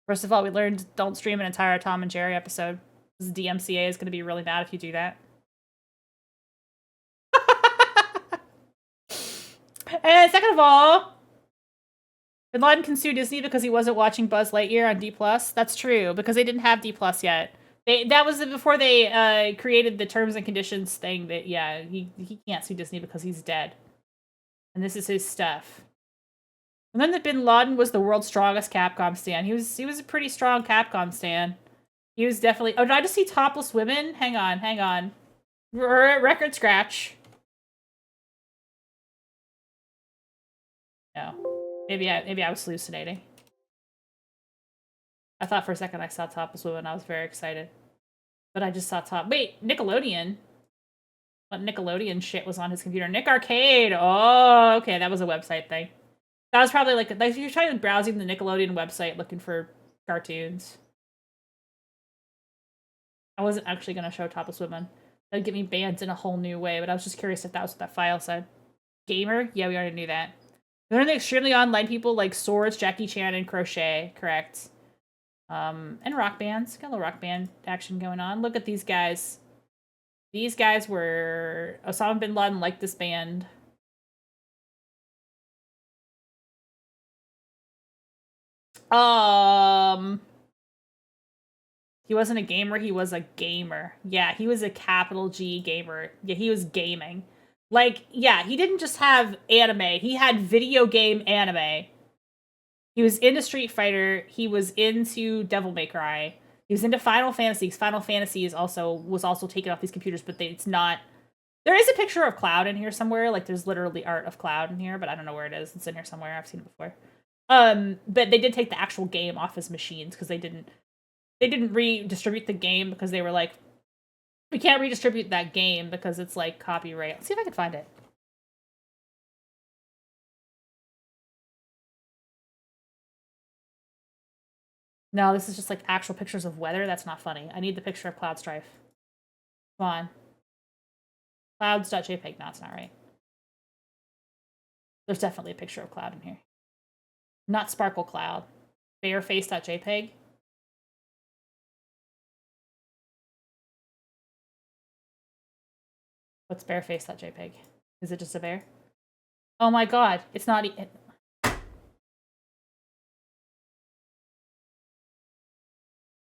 First of all, we learned don't stream an entire Tom and Jerry episode. This DMCA is going to be really mad if you do that. And second of all, Bin Laden can sue Disney because he wasn't watching Buzz Lightyear on D+. That's true, because they didn't have D+ yet. That was before they created the terms and conditions thing that, yeah, he can't sue Disney because he's dead. And this is his stuff. And then that Bin Laden was the world's strongest Capcom stan. He was a pretty strong Capcom stan. He was definitely... Oh, did I just see topless women? Hang on. Record scratch. No. Maybe I was hallucinating. I thought for a second I saw topless women. I was very excited. But I just saw Wait, Nickelodeon? What Nickelodeon shit was on his computer? Nick Arcade! Oh, okay, that was a website thing. That was probably like you're trying to browsing the Nickelodeon website looking for cartoons. I wasn't actually going to show topless women. That would get me banned in a whole new way, but I was just curious if that was what that file said. Gamer? Yeah, we already knew that. They're the extremely online people like Swords, Jackie Chan, and Crochet. Correct. And rock bands. Got a little rock band action going on. Look at these guys. These guys were... Osama Bin Laden liked this band. He wasn't a gamer, he was a gamer. Yeah, he was a capital G gamer. Yeah, he was gaming. Like, yeah, he didn't just have anime. He had video game anime. He was into Street Fighter. He was into Devil May Cry. He was into Final Fantasy. Final Fantasy was also taken off these computers, but it's not... There is a picture of Cloud in here somewhere. Like, there's literally art of Cloud in here, but I don't know where it is. It's in here somewhere. I've seen it before. But they did take the actual game off his machines because they didn't redistribute the game because they were like, we can't redistribute that game because it's like copyright. Let's see if I can find it. No, this is just like actual pictures of weather. That's not funny. I need the picture of Cloud Strife. Come on. Clouds.jpg. No, it's not right. There's definitely a picture of Cloud in here. Not Sparkle Cloud. Bareface.jpg. What's bareface.jpg? Is it just a bear? Oh my god, it's not...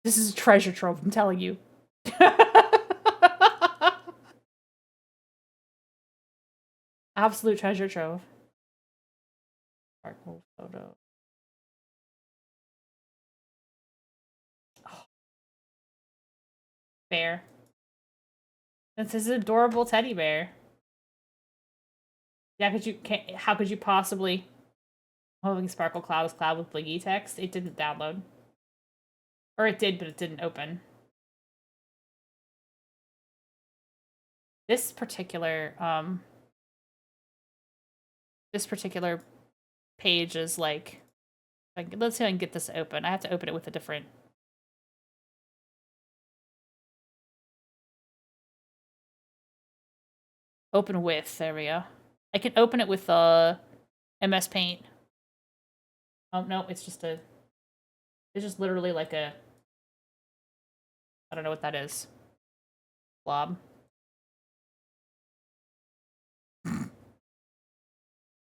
This is a treasure trove, I'm telling you. Absolute treasure trove. Sparkle photo. Oh. Bear. This is an adorable teddy bear. Yeah, how could you possibly... Hoping Sparkle Cloud is Cloud with Blingy text? It didn't download. Or it did, but it didn't open. This particular page is like let's see if I can get this open. I have to open it with a different... Open with, there we go. I can open it with MS Paint. Oh no, it's just literally like a... I don't know what that is. Blob.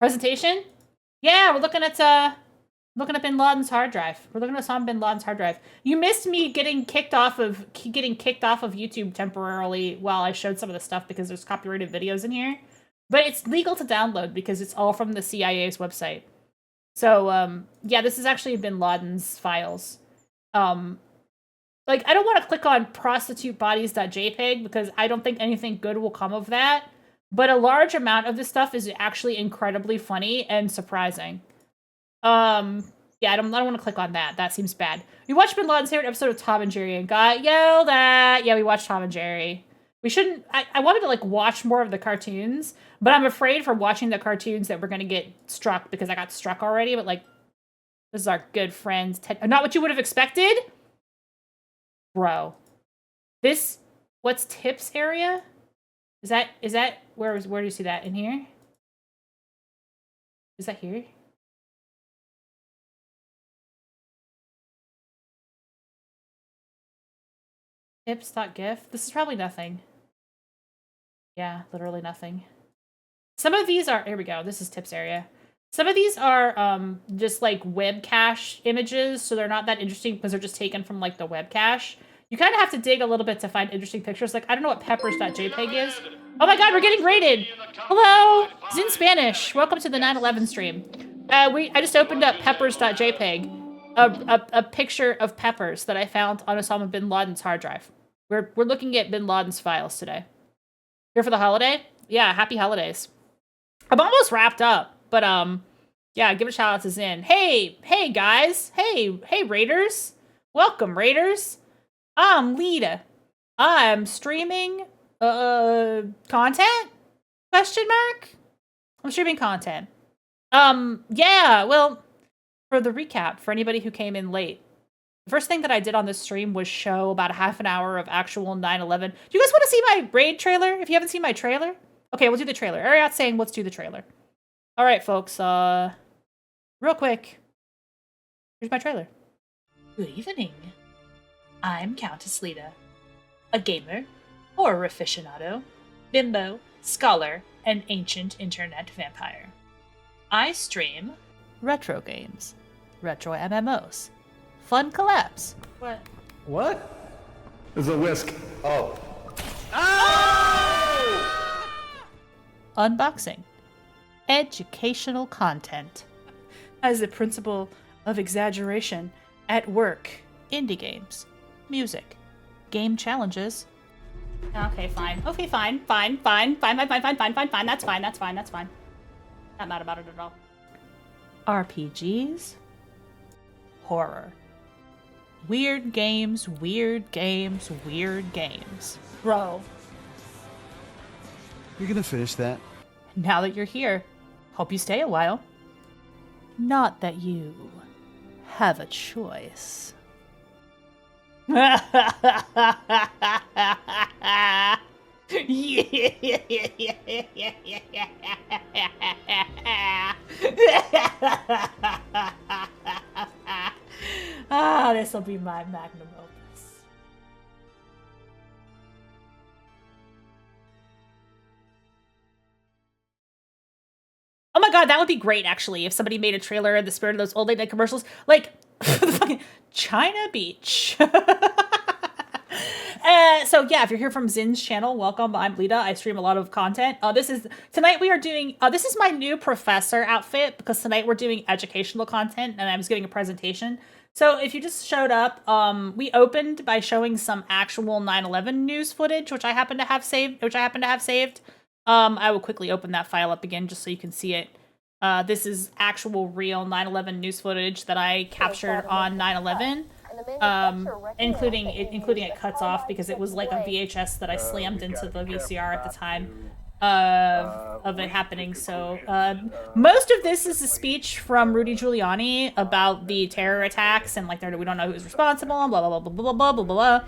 Presentation? Yeah, we're looking at Bin Laden's hard drive. We're looking at Osama Bin Laden's hard drive. You missed me getting kicked off of YouTube temporarily while I showed some of the stuff because there's copyrighted videos in here. But it's legal to download because it's all from the CIA's website. So, yeah, this is actually Bin Laden's files. Like, I don't want to click on prostitutebodies.jpg because I don't think anything good will come of that. But a large amount of this stuff is actually incredibly funny and surprising. Yeah, I don't want to click on that. That seems bad. We watched Bin Laden's favorite episode of Tom and Jerry and got yelled at. Yeah, we watched Tom and Jerry. We shouldn't... I wanted to, like, watch more of the cartoons, but I'm afraid for watching the cartoons that we're going to get struck because I got struck already, but, like, this is our good friends. Not what you would have expected? Bro. This... What's tips area? Is that... Where do you see that? In here? Is that here? Tips.gif? This is probably nothing. Yeah, literally nothing. Some of these are... Here we go. This is tips area. Some of these are just like web cache images, so they're not that interesting because they're just taken from like the web cache. You kind of have to dig a little bit to find interesting pictures. Like, I don't know what peppers.jpg is. Oh my god, we're getting rated! Hello! It's in Spanish. Welcome to the 9/11 stream. I just opened up peppers.jpg. A picture of peppers that I found on Osama Bin Laden's hard drive. We're looking at Bin Laden's files today. Here for the holiday? Yeah, happy holidays. I'm almost wrapped up, but yeah, give a shout out to Zin. Hey guys. Hey Raiders. Welcome, Raiders. I'm Lita. I'm streaming content? Question mark? I'm streaming content. Yeah, well, for the recap, for anybody who came in late, the first thing that I did on this stream was show about a half an hour of actual 9/11. Do you guys want to see my raid trailer? If you haven't seen my trailer? Okay, we'll do the trailer. Ariat's saying let's do the trailer. All right, folks. real quick, here's my trailer. Good evening. I'm Countess Lita, a gamer, horror aficionado, bimbo, scholar, and ancient internet vampire. I stream retro games, retro MMOs, fun collabs. What? There's a whisk. Oh. Unboxing, educational content. As the principle of exaggeration at work, indie games, music, game challenges. Okay, fine. Okay, fine. That's fine. Not mad about it at all. RPGs, horror. Weird games. Bro. You're gonna finish that? Now that you're here, hope you stay a while. Not that you have a choice. This'll be my magnum opus. Oh my god, that would be great, actually, if somebody made a trailer in the spirit of those old late night commercials. Like, fucking China Beach. So yeah, if you're here from Zin's channel, welcome. I'm Lita. I stream a lot of content. Tonight we are doing, this is my new professor outfit, because tonight we're doing educational content, and I was giving a presentation. So if you just showed up, we opened by showing some actual 9/11 news footage, which I happen to have saved. I will quickly open that file up again just so you can see it. This is actual real 9/11 news footage that I captured on 9/11, including it cuts off because it was like a VHS that I slammed into the VCR at the time of it happening. So most of this is a speech from Rudy Giuliani about the terror attacks and like we don't know who's responsible, blah blah blah blah blah blah blah blah.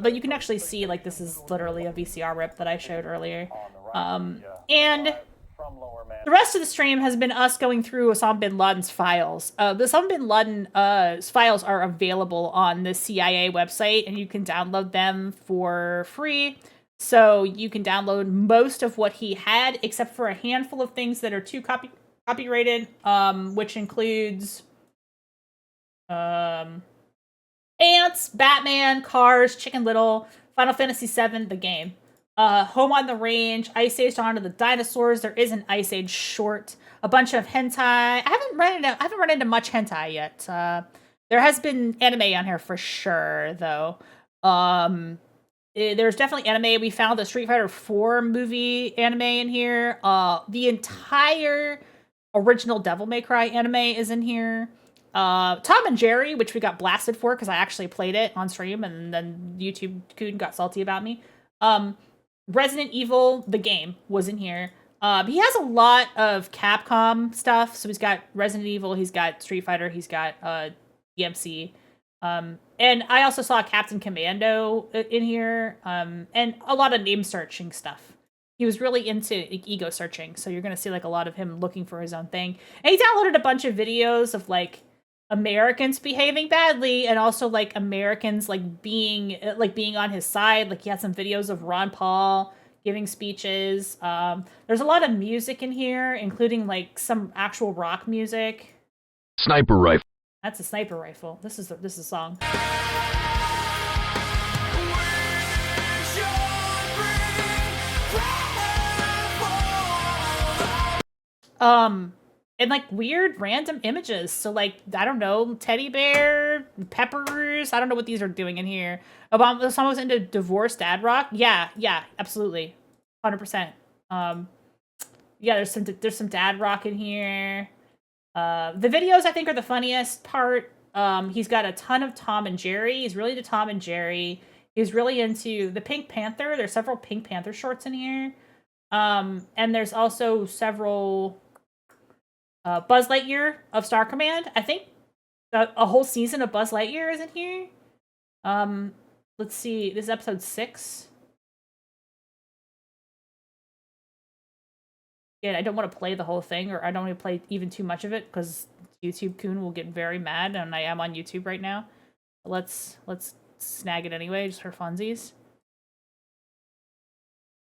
But you can actually see like this is literally a VCR rip that I showed earlier. And the rest of the stream has been us going through Osama Bin Laden's files. The Osama Bin Laden files are available on the CIA website, and you can download them for free. So you can download most of what he had, except for a handful of things that are too copyrighted, which includes Ants, Batman, Cars, Chicken Little, Final Fantasy VII, the game. Home on the Range, Ice Age Dawn of the Dinosaurs. There is an Ice Age short. A bunch of hentai. I haven't run into much hentai yet. There has been anime on here for sure, though. There's definitely anime. We found the Street Fighter 4 movie anime in here. The entire original Devil May Cry anime is in here. Tom and Jerry, which we got blasted for because I actually played it on stream, and then YouTube Coon got salty about me. Resident Evil, the game, was in here. He has a lot of Capcom stuff. So he's got Resident Evil, he's got Street Fighter, he's got DMC. And I also saw Captain Commando in here, and a lot of name searching stuff. He was really into ego searching, so you're going to see like a lot of him looking for his own thing. And he downloaded a bunch of videos of like Americans behaving badly, and also like Americans like being on his side. Like he had some videos of Ron Paul giving speeches. There's a lot of music in here, including like some actual rock music. Sniper rifle. That's a sniper rifle. This is a song. And like weird random images. So like, I don't know, teddy bear, peppers. I don't know what these are doing in here. Someone's into divorced dad rock. Yeah, absolutely. 100%. Yeah, there's some dad rock in here. The videos I think are the funniest part. He's got a ton of Tom and Jerry. He's really into Tom and Jerry. He's really into the Pink Panther. There's several Pink Panther shorts in here. And there's also several Buzz Lightyear of Star Command. I think a whole season of Buzz Lightyear is in here. Let's see. This is episode 6. Yeah, I don't want to play the whole thing, or I don't want to play even too much of it because YouTube coon will get very mad, and I am on YouTube right now. Let's snag it anyway, just for funsies.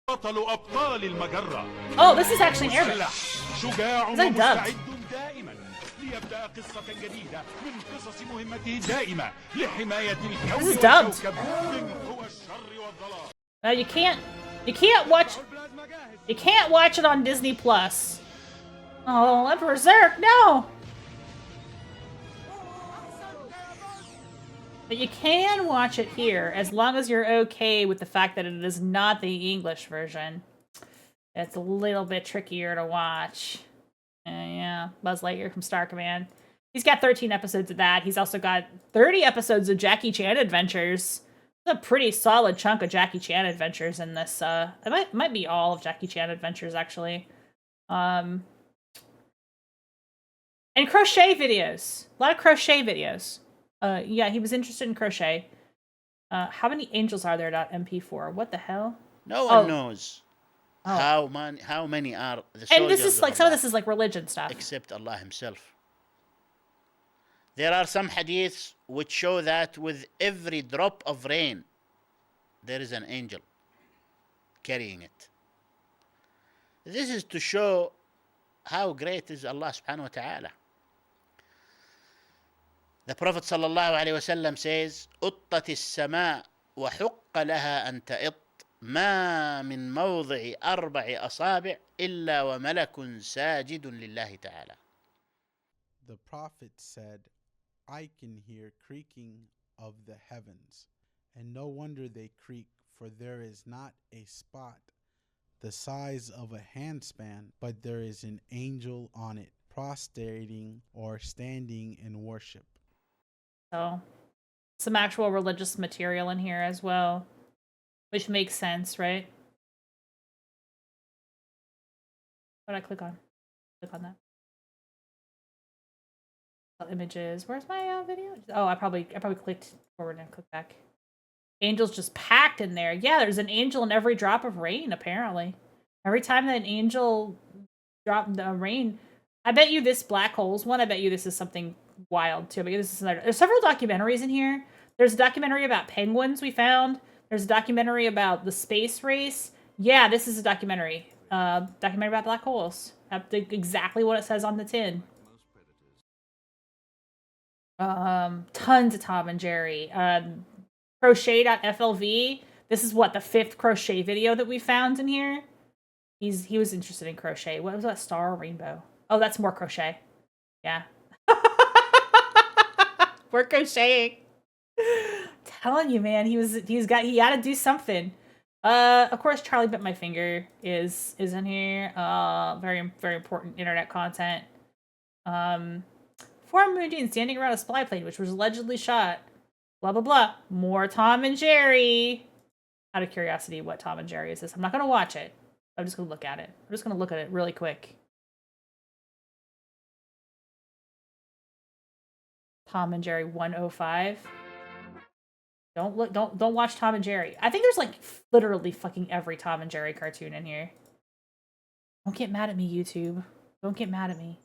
Oh, this is actually in Arabic. Is that dubbed? This is dubbed. You can't watch it on Disney Plus. Oh, Emperor Zerk, no! But you can watch it here, as long as you're okay with the fact that it is not the English version. It's a little bit trickier to watch. Yeah, Buzz Lightyear from Star Command. He's got 13 episodes of that. He's also got 30 episodes of Jackie Chan Adventures. That's a pretty solid chunk of Jackie Chan Adventures in this. It might be all of Jackie Chan Adventures, actually. And crochet videos. A lot of crochet videos. Yeah, he was interested in crochet. How many angels are there? .mp4. What the hell? No one knows how many are the soldiers. And this is like some of this is like religion stuff. Except Allah Himself. There are some hadiths which show that with every drop of rain, there is an angel carrying it. This is to show how great is Allah subhanahu wa ta'ala. The Prophet sallallahu alayhi wa sallam says, أُطَّتِ السَّمَاء وَحُقَّ لَهَا أَن تَئِطْ ما من موضع 4 أصابع إلا وملك ساجد لله تعالى. The Prophet said, I can hear creaking of the heavens, and no wonder they creak, for there is not a spot the size of a handspan, but there is an angel on it, prostrating or standing in worship. So, some actual religious material in here as well, which makes sense, right? What did I click on? Click on that. Images. Where's my video? Oh, I probably clicked forward and clicked back. Angels just packed in there. Yeah, there's an angel in every drop of rain, apparently. Every time that an angel dropped the rain, I bet you this black holes one, I bet you this is something wild too. I bet you this is another. There's several documentaries in here. There's a documentary about penguins we found. There's a documentary about the space race. Yeah, this is a documentary. Documentary about black holes. Exactly what it says on the tin. Tons of Tom and Jerry. Crochet.flv. This is what, the 5th crochet video that we found in here? He was interested in crochet. What was that, star or rainbow? Oh, that's more crochet. Yeah. We're crocheting. Telling you, man, he had to do something. Of course, Charlie Bit My Finger is in here. Very, very important internet content. 4 Moondians standing around a supply plane, which was allegedly shot. Blah, blah, blah. More Tom and Jerry. Out of curiosity, what Tom and Jerry is this? I'm not going to watch it. I'm just going to look at it. I'm just going to look at it really quick. Tom and Jerry 105. Don't watch Tom and Jerry. I think there's like literally fucking every Tom and Jerry cartoon in here. Don't get mad at me, YouTube. Don't get mad at me.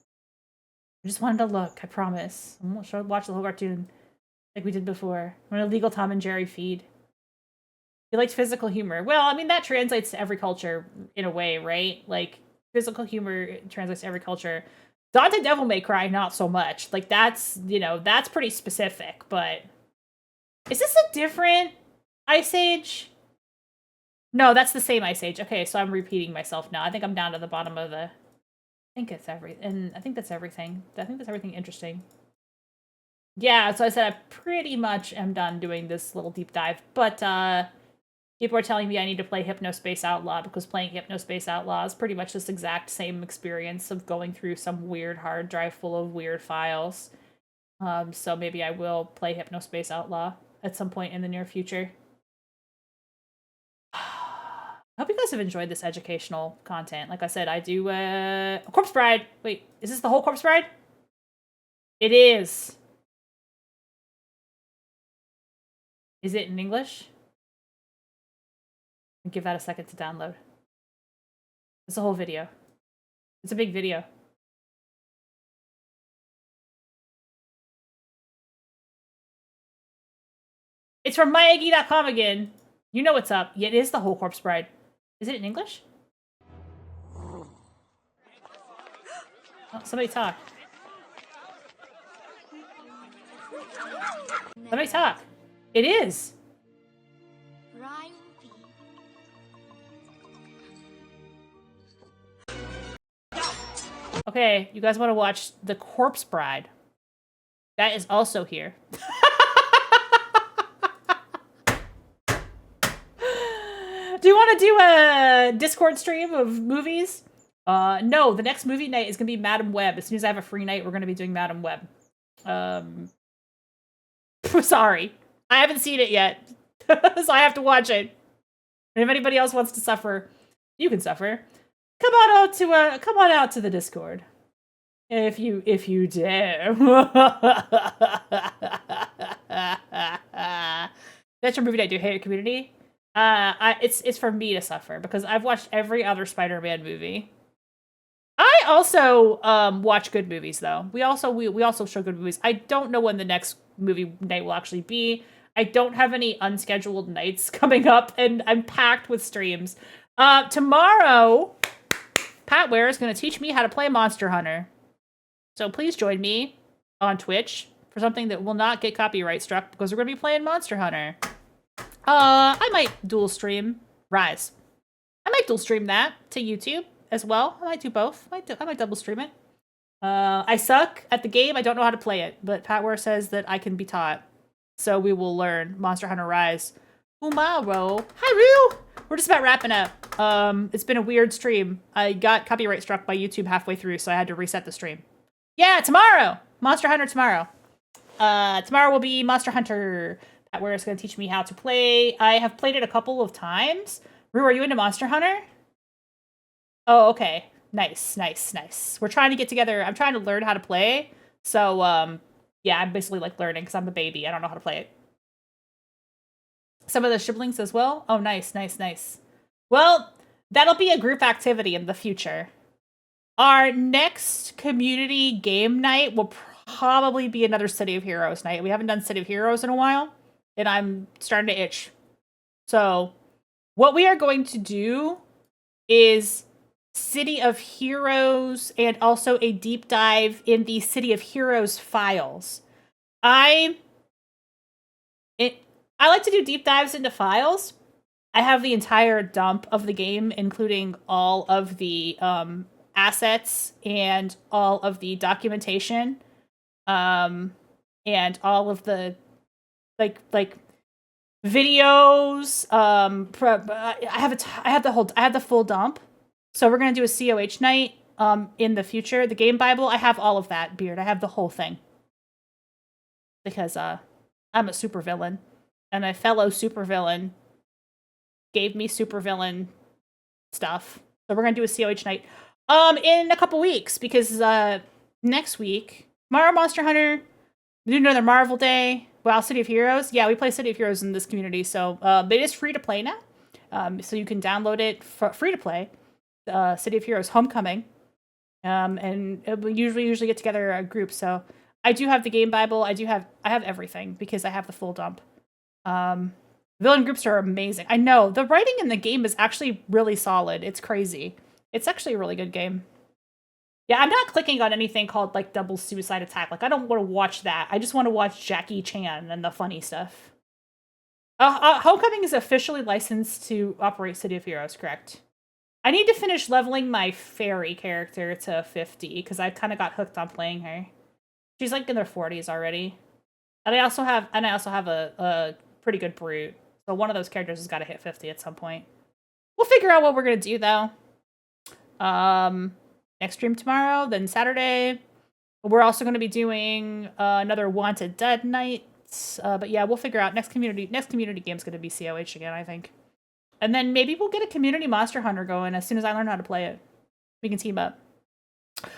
I just wanted to look, I promise. I'm not sure watch the whole cartoon like we did before. I'm an illegal Tom and Jerry feed. You liked physical humor. Well, I mean, that translates to every culture in a way, right? Like, physical humor translates to every culture. Dante Devil May Cry, not so much. Like, that's, that's pretty specific, but... Is this a different Ice Age? No, that's the same Ice Age. Okay, so I'm repeating myself now. I think I'm down to the bottom of the... I think it's everything. And I think that's everything. I think that's everything interesting. Yeah, so I said I pretty much am done doing this little deep dive. But people are telling me I need to play Hypnospace Outlaw because playing Hypnospace Outlaw is pretty much this exact same experience of going through some weird hard drive full of weird files. So maybe I will play Hypnospace Outlaw at some point in the near future. I hope you guys have enjoyed this educational content. Like I said, I do Corpse Bride. Wait, is this the whole Corpse Bride? It is. Is it in English? I'll give that a second to download. It's a whole video. It's a big video. It's from myaggie.com again. You know what's up. Yeah, it is the whole Corpse Bride. Is it in English? Oh, somebody talk. Somebody talk. It is. Okay, you guys want to watch The Corpse Bride? That is also here. Do you want to do a Discord stream of movies? No, the next movie night is going to be Madam Web. As soon as I have a free night, we're going to be doing Madam Web. Sorry. I haven't seen it yet. So I have to watch it. And if anybody else wants to suffer, you can suffer. Come on out to the Discord. If you dare. That's your movie night. Do you hate your community? It's for me to suffer because I've watched every other Spider-Man movie. I also watch good movies though. We also show good movies. I don't know when the next movie night will actually be. I don't have any unscheduled nights coming up, and I'm packed with streams. Tomorrow, Pat Ware is going to teach me how to play Monster Hunter. So please join me on Twitch for something that will not get copyright struck because we're going to be playing Monster Hunter. I might dual stream Rise. I might dual stream that to YouTube as well. I might do both. I might double stream it. I suck at the game. I don't know how to play it, but Pat Ware says that I can be taught. So we will learn Monster Hunter Rise tomorrow. Hi, Rue! We're just about wrapping up. It's been a weird stream. I got copyright struck by YouTube halfway through, so I had to reset the stream. Yeah, tomorrow! Monster Hunter tomorrow. Tomorrow will be Monster Hunter. Pat Ware is going to teach me how to play. I have played it a couple of times. Rue, are you into Monster Hunter? Oh, okay. Nice. We're trying to get together. I'm trying to learn how to play. So, yeah, I'm basically like learning because I'm a baby. I don't know how to play it. Some of the siblings as well. Oh, nice. Well, that'll be a group activity in the future. Our next community game night will probably be another City of Heroes night. We haven't done City of Heroes in a while, and I'm starting to itch. So, what we are going to do is City of Heroes and also a deep dive in the City of Heroes files. I like to do deep dives into files. I have the entire dump of the game, including all of the assets and all of the documentation, and all of the like videos. I have the full dump. So we're gonna do a COH night in the future. The game Bible, I have all of that, Beard. I have the whole thing. Because I'm a supervillain. And a fellow supervillain gave me supervillain stuff. So we're gonna do a COH night in a couple weeks, because next week, tomorrow Monster Hunter, we do another Marvel Day. Wow, City of Heroes. Yeah, we play City of Heroes in this community, so it is free to play now. So you can download it free to play. City of Heroes Homecoming, and we usually get together a group. So I do have the game Bible. I have everything because I have the full dump. Villain groups are amazing. I know the writing in the game is actually really solid. It's crazy. It's actually a really good game. Yeah, I'm not clicking on anything called like Double Suicide Attack. Like I don't want to watch that. I just want to watch Jackie Chan and the funny stuff. Homecoming is officially licensed to operate City of Heroes, correct? I need to finish leveling my fairy character to 50 because I kind of got hooked on playing her. She's like in her 40s already, and I also have a pretty good brute. So one of those characters has got to hit 50 at some point. We'll figure out what we're gonna do though. Next stream tomorrow, then Saturday. We're also going to be doing another Wanted Dead night. But yeah, we'll figure out next community game is going to be COH again, I think. And then maybe we'll get a community Monster Hunter going as soon as I learn how to play it. We can team up.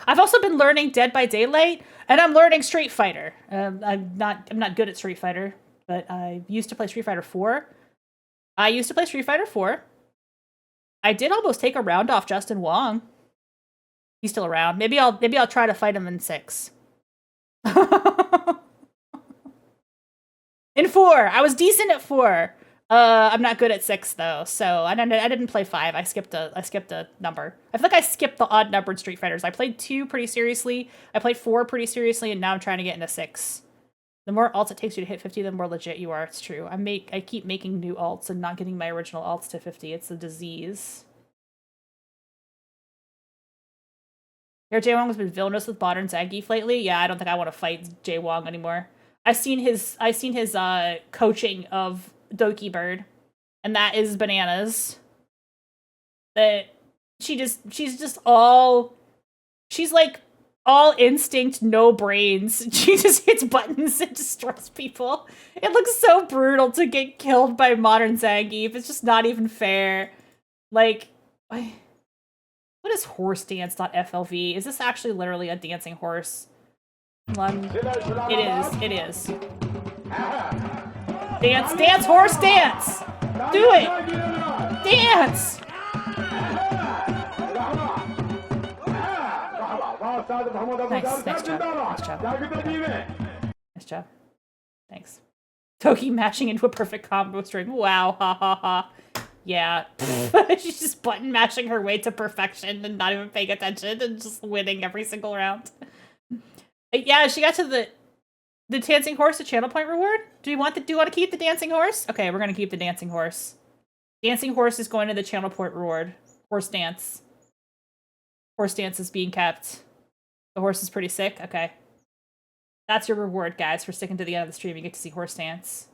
I've also been learning Dead by Daylight, and I'm learning Street Fighter. I'm not good at Street Fighter, but I used to play Street Fighter 4. I did almost take a round off Justin Wong. He's still around. Maybe I'll try to fight him in 6. In 4. I was decent at 4. I'm not good at 6 though, so I didn't play 5. I skipped a number. I feel like I skipped the odd numbered Street Fighters. I played 2 pretty seriously. I played 4 pretty seriously, and now I'm trying to get into 6. The more alts it takes you to hit 50, the more legit you are. It's true. I keep making new alts and not getting my original alts to 50. It's a disease. Your Jay Wong has been villainous with modern Zangief lately. Yeah, I don't think I want to fight Jay Wong anymore. I've seen his coaching of Doki Bird, and that is bananas. That she's like all instinct, no brains. She just hits buttons and destroys people. It looks so brutal to get killed by modern Zangief. It's just not even fair. Like, what is horsedance.flv? Is this actually literally a dancing horse? It is. Dance, horse, dance! Do it! Dance! Nice job. Thanks. Toki mashing into a perfect combo string. Wow, ha ha ha. Yeah. She's just button mashing her way to perfection and not even paying attention and just winning every single round. Yeah, she got to the dancing horse, a channel point reward. Do you want to keep the dancing horse? Okay, we're gonna keep the dancing horse. Dancing horse is going to the channel point reward. Horse dance. Horse dance is being kept. The horse is pretty sick. Okay. That's your reward, guys, for sticking to the end of the stream. You get to see horse dance.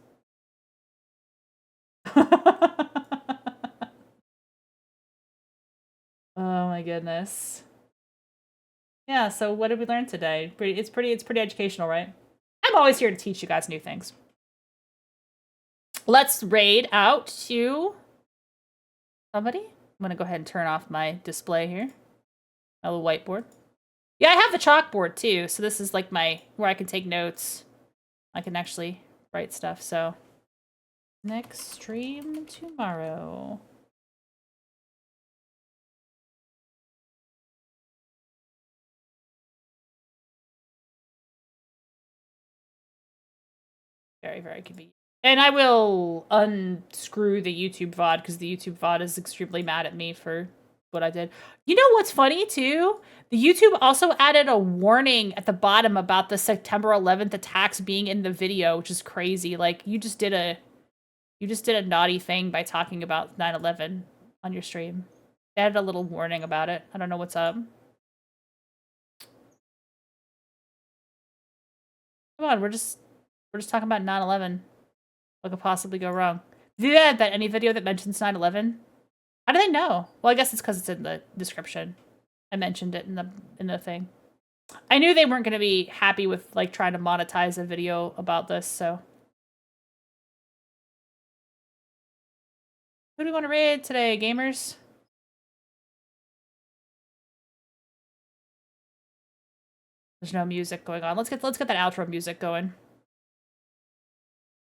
Oh my goodness. Yeah, so what did we learn today? It's pretty educational, right? I'm always here to teach you guys new things. Let's raid out to somebody. I'm gonna go ahead and turn off my display here. My little whiteboard. Yeah, I have the chalkboard too, so this is like where I can take notes. I can actually write stuff, so next stream tomorrow. Very, very convenient. And I will unscrew the YouTube VOD because the YouTube VOD is extremely mad at me for what I did. You know what's funny too? The YouTube also added a warning at the bottom about the September 11th attacks being in the video, which is crazy. Like you just did a naughty thing by talking about 9/11 on your stream. They added a little warning about it. I don't know what's up. Come on, we're just talking about 9/11. What could possibly go wrong? Did you add that any video that mentions 9/11? How do they know? Well, I guess it's because it's in the description. I mentioned it in the thing. I knew they weren't going to be happy with like trying to monetize a video about this, so. Who do we want to raid today, gamers? There's no music going on. Let's get that outro music going.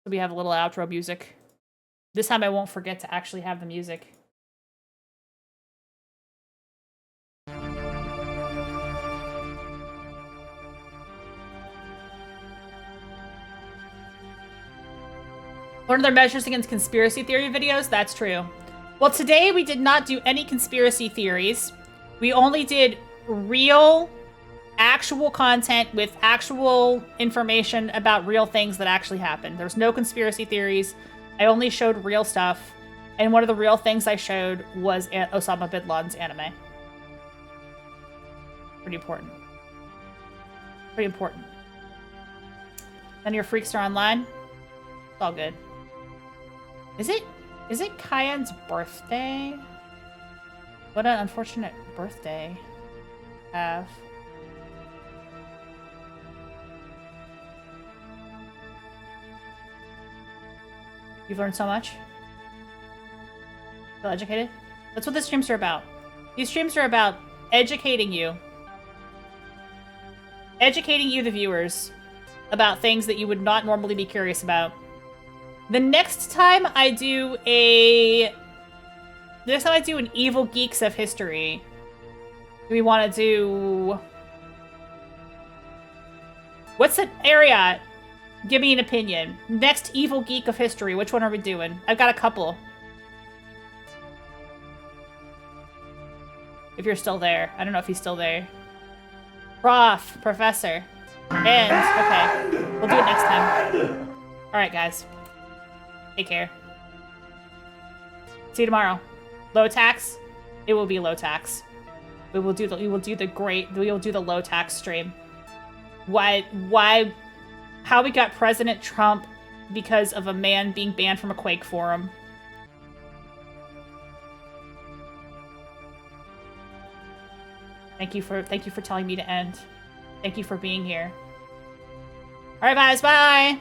So we have a little outro music. This time I won't forget to actually have the music. One of their measures against conspiracy theory videos? That's true. Well, today we did not do any conspiracy theories. We only did real, actual content with actual information about real things that actually happened. There was no conspiracy theories. I only showed real stuff. And one of the real things I showed was Osama Bin Laden's anime. Pretty important. Pretty important. None of your freaks are online? It's all good. Is it Kayan's birthday? What an unfortunate birthday to have. You've learned so much? Feel educated? That's what the streams are about. These streams are about educating you. Educating you, the viewers, about things that you would not normally be curious about. The next time I do an Evil Geeks of History, do we want to do... What's the area? Give me an opinion. Next evil geek of history. Which one are we doing? I've got a couple. If you're still there. I don't know if he's still there. Professor. And, okay. We'll do it next time. Alright, guys. Take care. See you tomorrow. Low tax? It will be low tax. We will do the low tax stream. How we got President Trump because of a man being banned from a Quake forum. Thank you for telling me to end. Thank you for being here. All right, guys, bye.